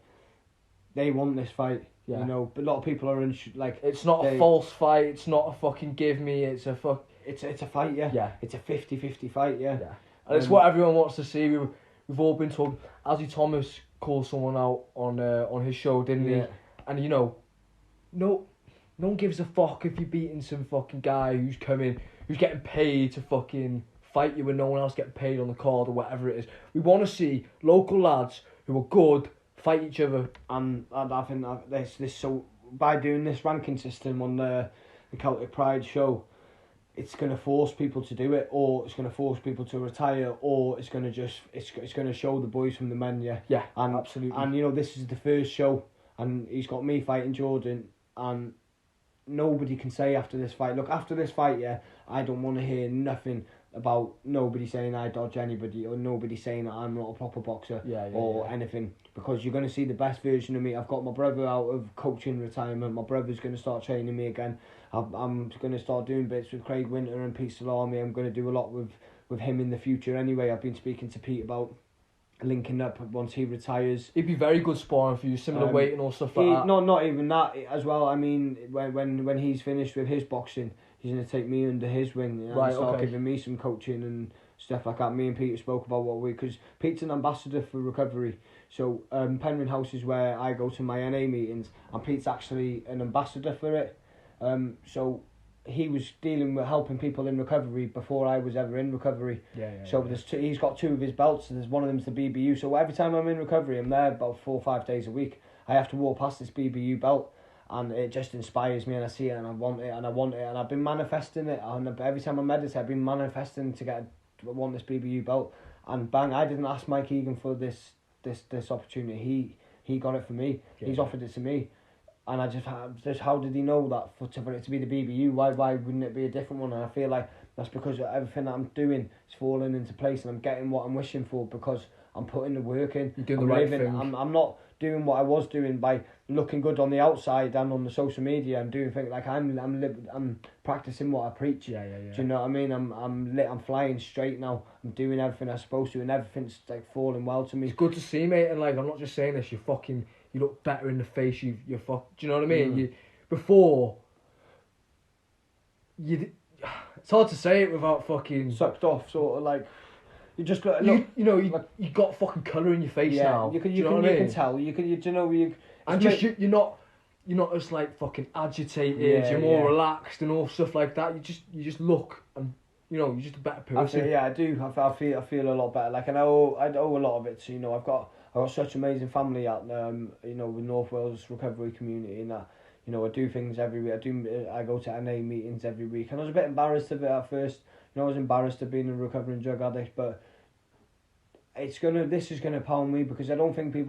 They want this fight, you know. But a lot of people are like... It's not a false fight. It's not a fucking give me. It's a It's a fight, yeah. Yeah. It's a 50-50 fight, yeah. And it's what everyone wants to see. we've all been told. Ozzy Thomas called someone out on his show, didn't he? And you know, no one gives a fuck if you're beating some fucking guy who's getting paid to fucking fight you when no one else getting paid on the card or whatever it is. We want to see local lads who are good fight each other. And I think that this so by doing this ranking system on the Celtic Pride show, it's going to force people to do it, or it's going to force people to retire, or it's going to just it's going to show the boys from the men. Yeah, and absolutely. And you know, this is the first show, and he's got me fighting Jordan, and nobody can say after this fight, look, after this fight, I don't want to hear nothing about nobody saying I dodge anybody, or nobody saying that I'm not a proper boxer, or anything, because you're going to see the best version of me. I've got my brother out of coaching retirement. My brother's going to start training me again. I'm going to start doing bits with Craig Winter and Pete Salami. I'm going to do a lot with him in the future anyway. I've been speaking to Pete about linking up once he retires. He'd be very good sparring for you, similar weight and all stuff like that. Not even that as well. I mean, when he's finished with his boxing, he's going to take me under his wing and start giving me some coaching and stuff like that. Me and Peter spoke about because Pete's an ambassador for recovery. So Penryn House is where I go to my NA meetings, and Pete's actually an ambassador for it. So he was dealing with helping people in recovery before I was ever in recovery. He's got 2 of his belts, and there's one of them's the BBU. So every time I'm in recovery, I'm there about 4 or 5 days a week. I have to walk past this BBU belt, and it just inspires me, and I see it, and I want it, and I've been manifesting it. And every time I meditate, I've been manifesting to want this BBU belt. And bang, I didn't ask Mike Egan for this opportunity. He got it for me. He's offered it to me. And I just how did he know that for it to be the BBU? Why wouldn't it be a different one? And I feel like that's because everything that I'm doing is falling into place, and I'm getting what I'm wishing for because I'm putting the work in. You're doing the right thing. I'm not doing what I was doing by looking good on the outside and on the social media. I'm doing things like I'm practicing what I preach. Yeah. Do you know what I mean? I'm flying straight now. I'm doing everything I'm supposed to, and everything's like falling well to me. It's good to see, mate. And like, I'm not just saying this. You look better in the face. You're fuck. Do you know what I mean? It's hard to say it without fucking sucked off, sort of like. You just look. You got fucking colour in your face now. You can tell. You're not as like fucking agitated. You're more relaxed and all stuff like that. You just look and you're just a better person. I do. I feel a lot better. Like I owe a lot of it to I've got such amazing family out with North Wales recovery community, and that I do things every week. I go to NA meetings every week, and I was a bit embarrassed of it at first. I was embarrassed of being a recovering drug addict, but this is gonna pound me because I don't think many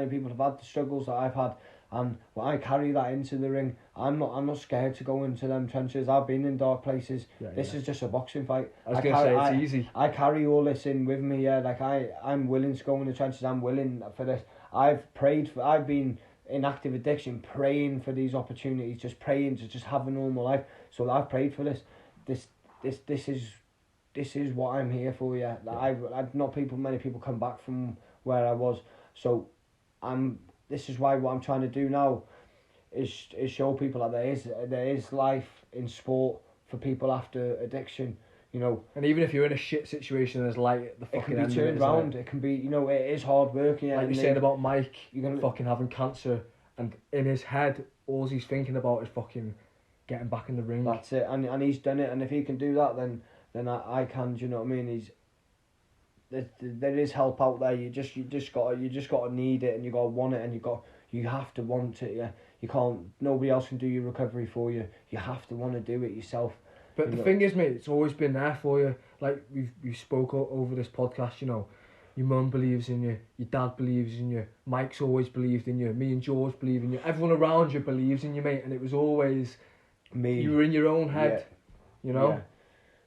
people have had the struggles that I've had, and when I carry that into the ring, I'm not scared to go into them trenches. I've been in dark places. This is just a boxing fight. It's easy. I carry all this in with me. I'm willing to go in the trenches. I'm willing for this. I've been in active addiction, praying for these opportunities, just praying to just have a normal life. So I've prayed for this. This is what I'm here for. Many people come back from where I was. So this is why what I'm trying to do now is show people that there is life in sport for people after addiction. And even if you're in a shit situation, there's light at the fucking end. It can be turned around. It can be, it is hard work. Like you're saying about Mike, fucking having cancer, and in his head, all he's thinking about is fucking getting back in the ring. That's it, and he's done it. And if he can do that, then I can. Do you know what I mean? There is help out there. You just gotta need it, and you gotta want it, and you have to want it. Yeah, you can't. Nobody else can do your recovery for you. You have to want to do it yourself. But the thing is, mate, it's always been there for you. Like we've spoke over this podcast. Your mum believes in you. Your dad believes in you. Mike's always believed in you. Me and George believe in you. Everyone around you believes in you, mate. And it was always me. You were in your own head. Yeah.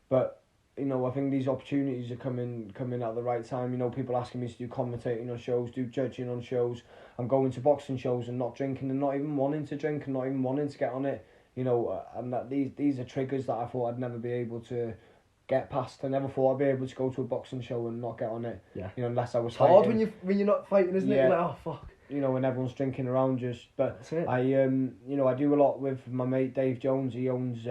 But I think these opportunities are coming at the right time. People asking me to do commentating on shows, do judging on shows. I'm going to boxing shows and not drinking, and not even wanting to drink, and not even wanting to get on it. And that these are triggers that I thought I'd never be able to get past. I never thought I'd be able to go to a boxing show and not get on it. Yeah. Unless I was. It's hard when you're not fighting, isn't it? You're like, oh fuck. When everyone's drinking around you. But that's it. I do a lot with my mate Dave Jones. He owns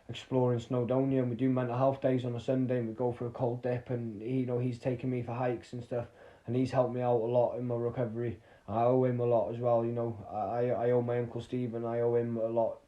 exploring Snowdonia, and we do mental health days on a Sunday, and we go for a cold dip, and he's taken me for hikes and stuff, and he's helped me out a lot in my recovery. I owe him a lot as well, I owe my Uncle Stephen, I owe him a lot,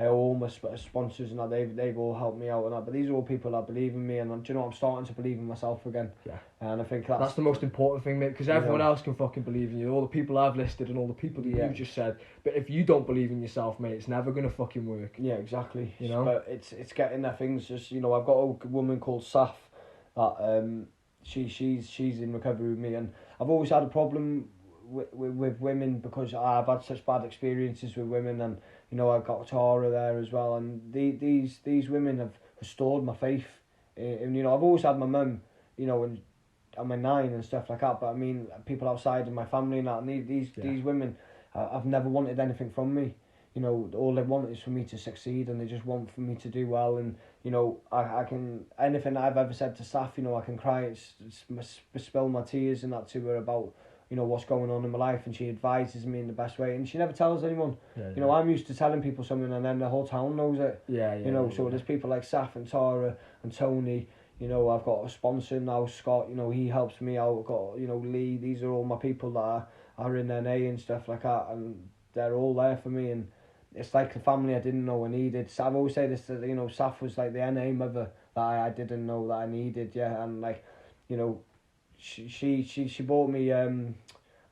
I owe all my sponsors and that, they've all helped me out and that, but these are all people that believe in me, and do you know, I'm starting to believe in myself again. Yeah. And I think that's the most important thing, mate, because everyone else can fucking believe in you, all the people I've listed and all the people that you've just said, but if you don't believe in yourself, mate, it's never going to fucking work. Yeah, exactly. But it's getting there, things just, I've got a woman called Saf that she's in recovery with me, and I've always had a problem with women because I've had such bad experiences with women, and I've got Tara there as well, and these women have restored my faith. And I've always had my mum, and I'm a 9 and stuff like that, but I mean people outside of my family and that, and these women, I've never wanted anything from me. All they want is for me to succeed, and they just want for me to do well, and I can, anything I've ever said to staff, I can cry, spill my tears and that to her about what's going on in my life, and she advises me in the best way, and she never tells anyone. I'm used to telling people something, and then the whole town knows it. So there's people like Saf and Tara and Tony. I've got a sponsor now, Scott. He helps me out. I've got Lee. These are all my people that are in NA and stuff like that, and they're all there for me, and it's like the family I didn't know I needed. So I've always said this, that Saf was like the NA mother that I didn't know that I needed. And like she bought me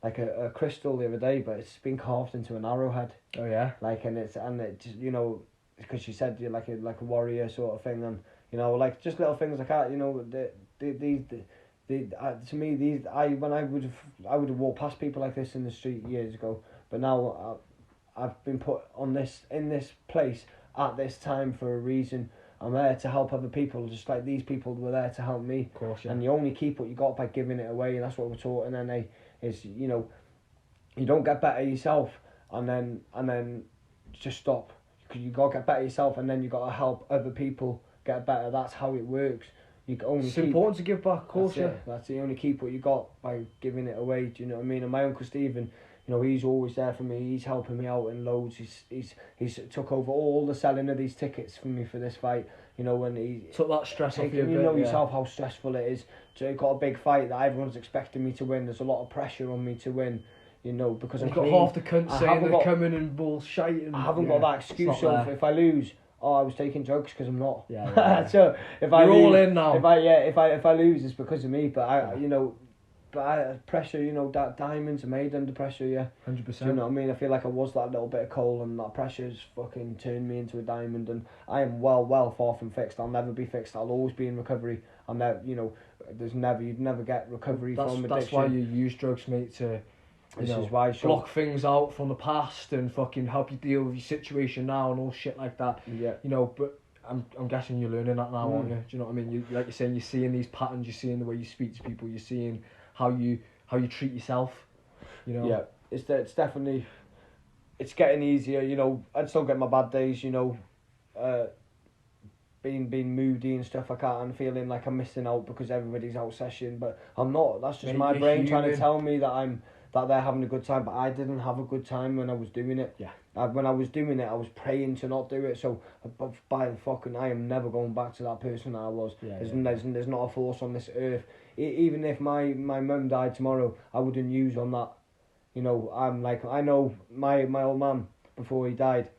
like a crystal the other day, but it's been carved into an arrowhead. Oh yeah. Like, and it because she said you're like a warrior sort of thing, and like just little things like that. To me, when I would have walked past people like this in the street years ago, but now I've been put in this place at this time for a reason. I'm there to help other people, just like these people were there to help me. Of course, yeah. And you only keep what you got by giving it away, and that's what we're taught in NA. Is you don't get better yourself, and then just stop. Because you gotta get better yourself, and then you gotta help other people get better. That's how it works. You can only. It's important to give back, of course. That's you only keep what you got by giving it away. Do you know what I mean? And my Uncle Stephen, he's always there for me. He's helping me out in loads. He's took over all the selling of these tickets for me for this fight. When he took that stress off you. Yourself how stressful it is. So you've got a big fight that everyone's expecting me to win. There's a lot of pressure on me to win. Because I've got half the country saying they're coming and bullshit. I haven't got that excuse. So if I lose, I was taking drugs, because I'm not. Yeah. So if You're all in now. If I lose, it's because of me. But pressure. That diamonds are made under pressure. 100%. Do you know what I mean? I feel like I was that little bit of coal, and that pressure's fucking turned me into a diamond. And I am well far from fixed. I'll never be fixed. I'll always be in recovery. I'll never. You'd never get recovery from addiction. That's why you use drugs, mate, to. This is why block things out from the past and fucking help you deal with your situation now and all shit like that. Yeah. But I'm guessing you're learning that now, aren't you? Do you know what I mean? Like you're saying, you're seeing these patterns, you're seeing the way you speak to people, you're seeing how you treat yourself. Yeah. It's definitely, it's getting easier. I still get my bad days. Being moody and stuff like that, and feeling like I'm missing out because everybody's out session, but I'm not. That's just my brain trying to tell me that they're having a good time, but I didn't have a good time when I was doing it. When I was doing it, I was praying to not do it. So, by the fucking, I am never going back to that person that I was. There's not a force on this earth. Even if my mum died tomorrow, I wouldn't use on that. I'm like, I know my old man, before he died,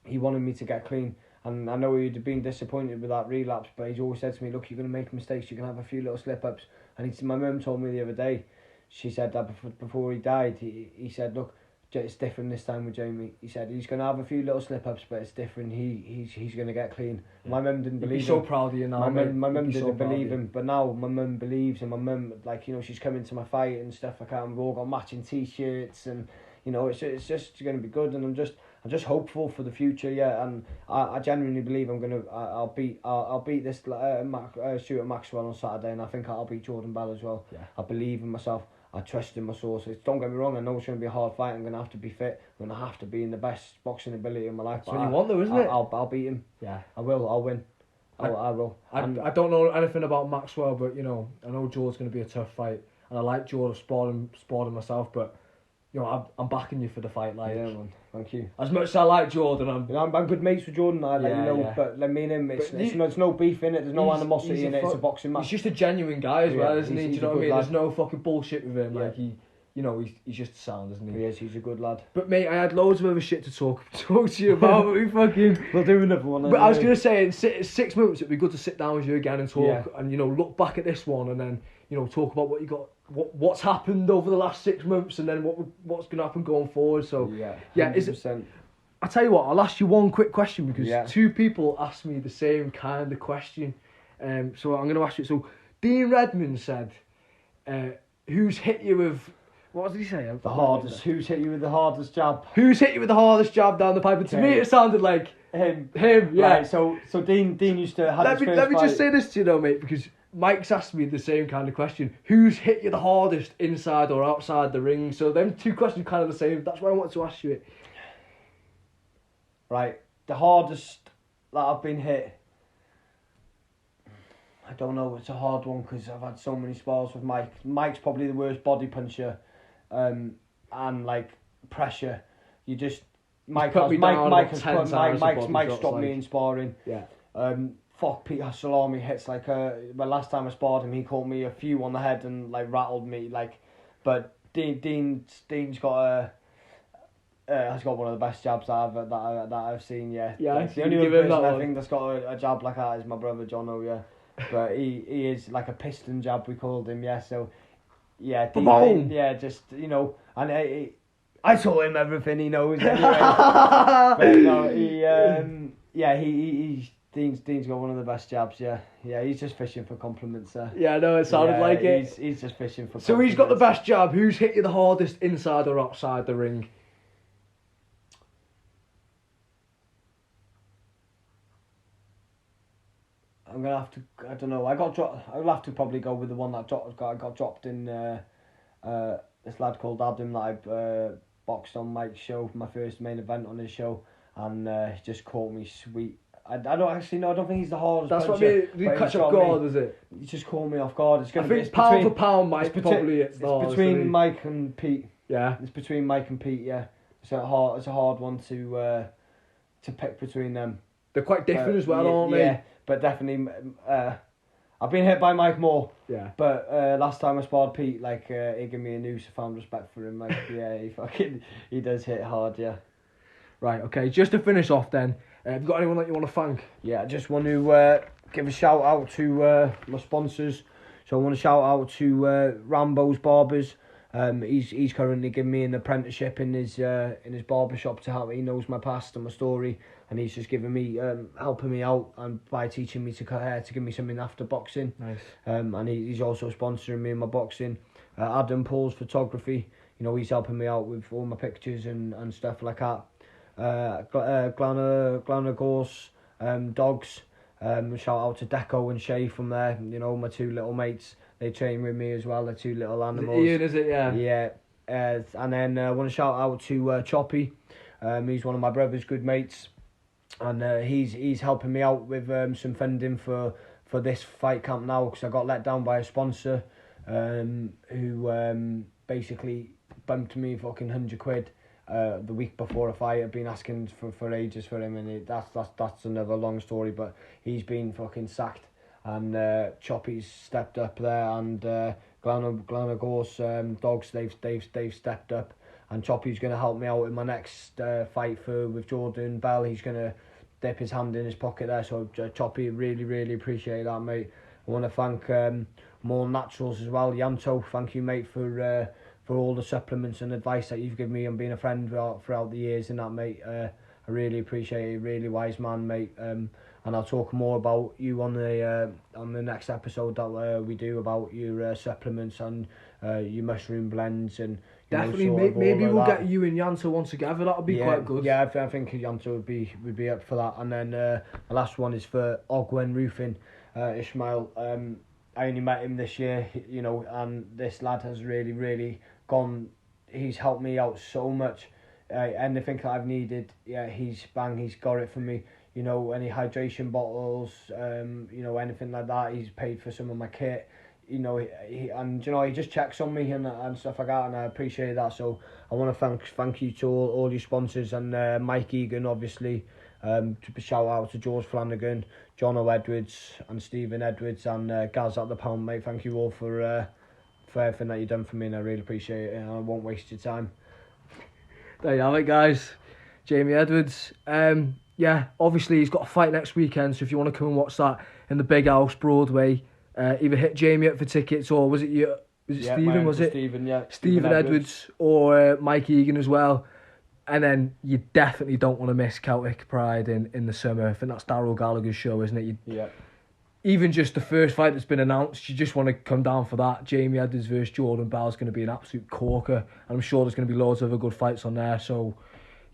he wanted me to get clean. And I know he'd been disappointed with that relapse, but he's always said to me, look, you're going to make mistakes, you're going to have a few little slip-ups. And my mum told me the other day, she said that before he died, he said, look, it's different this time with Jamie. He said he's going to have a few little slip-ups, but it's different. He's going to get clean. Yeah. My mum didn't believe him. He'd be so proud of you now. My mum didn't believe him, but now my mum believes, and my mum, like, she's coming to my fight and stuff like that, and we've all got matching T-shirts, and, it's just going to be good, and I'm just hopeful for the future, and I genuinely believe I'll beat this Stuart Maxwell on Saturday, and I think I'll beat Jordan Bell as well. Yeah. I believe in myself. I trust in my sources. Don't get me wrong, I know it's going to be a hard fight. I'm going to have to be fit. I'm going to have to be in the best boxing ability of my life. That's what you want though, isn't it? I'll beat him. Yeah. I will. I'll win. I will. I don't know anything about Maxwell, but I know Joe's going to be a tough fight, and I like Joe. I've sparred him myself, but you know, I'm backing you for the fight. Like, yeah, man. Thank you. as much as I like Jordan, I'm good mates with Jordan. But like me and him, it's no beef in it. There's no animosity in it. It's a boxing match. He's just a genuine guy as well, isn't he? Do you know what I mean? Lad. There's no fucking bullshit with him. Yeah. Like he's just sound, isn't he? He is. He's a good lad. But mate, I had loads of other shit to talk to you about. We'll do another one. But I was gonna say, in 6 months, it'd be good to sit down with you again and talk, and look back at this one, and then talk about what you got, what's happened over the last 6 months, and then what's gonna happen going forward. So yeah, 100%. I tell you what, I'll ask you one quick question because 2 people asked me the same kind of question. So I'm gonna ask you. So Dean Redmond said, "Who's hit you with?" What did he say? The hardest. Who's hit you with the hardest jab? Who's hit you with the hardest jab down the pipe? And to me, it sounded like him. Yeah. Right, so Dean used to have Let me just say this to you though, mate, because Mike's asked me the same kind of question. Who's hit you the hardest inside or outside the ring? So them 2 questions are kind of the same. That's why I wanted to ask you it. Right, the hardest that I've been hit. I don't know. It's a hard one because I've had so many spars with Mike. Mike's probably the worst body puncher. And like pressure, you just Mike stopped me in sparring. Yeah. Fuck, Peter Salami hits like the last time I sparred him, he caught me a few on the head and like rattled me like. But Dean's got has got one of the best jabs that I've seen. Yeah. Yeah. The only other person I think that's got a jab like that is my brother Jono. Yeah. But he is like a piston jab, we called him. Yeah. So. Yeah, Dean, just and I taught him everything he knows anyway. But no, Dean's got one of the best jabs. Yeah, he's just fishing for compliments. Yeah, no, it sounded like it. He's just fishing for. So he's got the best jab. Who's hit you the hardest inside or outside the ring? I'm gonna have to. I don't know. I'll have to probably go with the one that got dropped in. This lad called Adam that I boxed on Mike's show, my first main event on his show, and he just caught me sweet. I don't actually know. I don't think he's the hardest. That's puncher, what I mean. You catch off guard, is it? He just caught me off guard. It's gonna be pound for pound, Mike. It's between Mike and Pete. Yeah. It's between Mike and Pete. Yeah. It's a hard one to pick between them. They're quite different as well, aren't they? Yeah. But definitely, I've been hit by Mike more. Yeah. But last time I sparred Pete, like he gave me a noose. I found respect for him. Like he does hit hard. Yeah. Right. Okay. Just to finish off, then, have you got anyone that you want to thank? Yeah. I just want to give a shout out to my sponsors. So I want to shout out to Rambo's Barbers. He's currently giving me an apprenticeship in his barbershop to help. He knows my past and my story, and he's just giving me helping me out and by teaching me to cut hair to give me something after boxing. Nice. And he's also sponsoring me in my boxing. Adam Paul's photography. He's helping me out with all my pictures and stuff like that. Glanna Gorse dogs. Shout out to Deco and Shay from there. My 2 little mates. They train with me as well. They're 2 little animals. Ian, is it? Yeah. Yeah. And then I want to shout out to Choppy. He's one of my brother's good mates, and he's helping me out with some funding for this fight camp now because I got let down by a sponsor, who basically bumped me fucking £100 the week before a fight. I've been asking for ages for him, and that's another long story. But he's been fucking sacked. And Choppy's stepped up there, and Glanna Gorse dogs they've stepped up, and Choppy's gonna help me out in my next fight with Jordan Bell. He's gonna dip his hand in his pocket there. So Choppy, really appreciate that, mate. I want to thank More Naturals as well, Yanto. Thank you, mate, for all the supplements and advice that you've given me and being a friend throughout the years and that, mate. I really appreciate it. Really wise man, mate. And I'll talk more about you on the next episode that we do about your supplements and your mushroom blends and definitely maybe we'll get you and Yanto one together. That'll be quite good. Yeah, I think Yanto would be up for that. And then the last one is for Ogwen Roofing, Ishmael. I only met him this year, and this lad has really gone. He's helped me out so much. Anything that I've needed, he's got it for me. Any hydration bottles, anything like that. He's paid for some of my kit. you know, he just checks on me and stuff like that, and I appreciate that. So I want to thank you to all your sponsors, and Mike Egan, obviously, to shout out to George Flanagan, John Edwards and Stephen Edwards, and Gaz at the Pound, mate. Thank you all for everything that you've done for me, and I really appreciate it, and I won't waste your time. There you have it, guys. Jamie Edwards. Obviously he's got a fight next weekend, so if you want to come and watch that in the Big House, Broadway, either hit Jamie up for tickets, or was it you? Was it Stephen? Was it Stephen? Yeah, Stephen Edwards or Mike Egan as well. And then you definitely don't want to miss Celtic Pride in the summer. I think that's Darryl Gallagher's show, isn't it? Yeah. Even just the first fight that's been announced, you just want to come down for that. Jamie Edwards versus Jordan Bell is going to be an absolute corker. And I'm sure there's going to be loads of other good fights on there. So,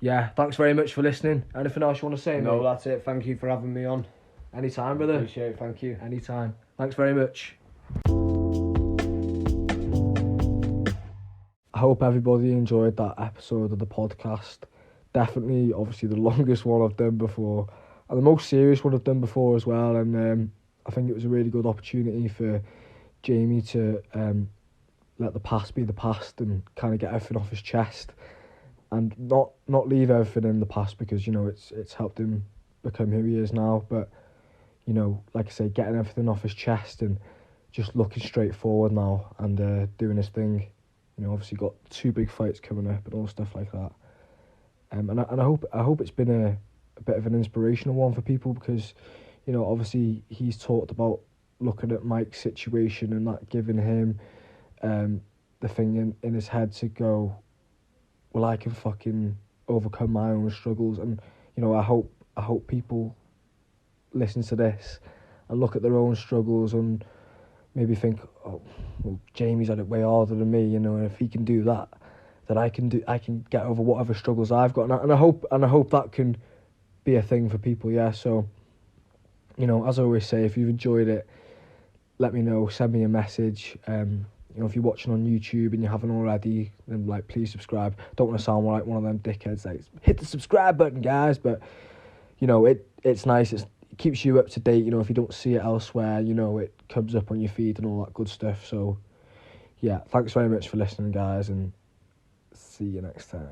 yeah, thanks very much for listening. Anything else you want to say, mate? No, that's it. Thank you for having me on. Anytime, brother. Appreciate it. Thank you. Anytime. Thanks very much. I hope everybody enjoyed that episode of the podcast. Definitely, obviously, the longest one I've done before. And the most serious one I've done before as well. And I think it was a really good opportunity for Jamie to let the past be the past and kind of get everything off his chest, and not leave everything in the past, because, you know, it's helped him become who he is now. But, you know, like I say, getting everything off his chest and just looking straight forward now and doing his thing. You know, obviously got 2 big fights coming up and all stuff like that. And I hope it's been a bit of an inspirational one for people, because, you know, obviously he's talked about looking at Mike's situation and that giving him the thing in his head to go, well, I can fucking overcome my own struggles. And, you know, I hope people listen to this and look at their own struggles and maybe think, oh, well, Jamie's had it way harder than me, you know, and if he can do that, then I can get over whatever struggles I've got. And I hope that can be a thing for people, yeah. So, you know, as I always say, if you've enjoyed it, let me know, send me a message. You know, if you're watching on YouTube and you haven't already, then, like, please subscribe. Don't want to sound like one of them dickheads, like, hit the subscribe button, guys. But, you know, it's nice. It keeps you up to date. You know, if you don't see it elsewhere, you know, it comes up on your feed and all that good stuff. So, yeah, thanks very much for listening, guys, and see you next time.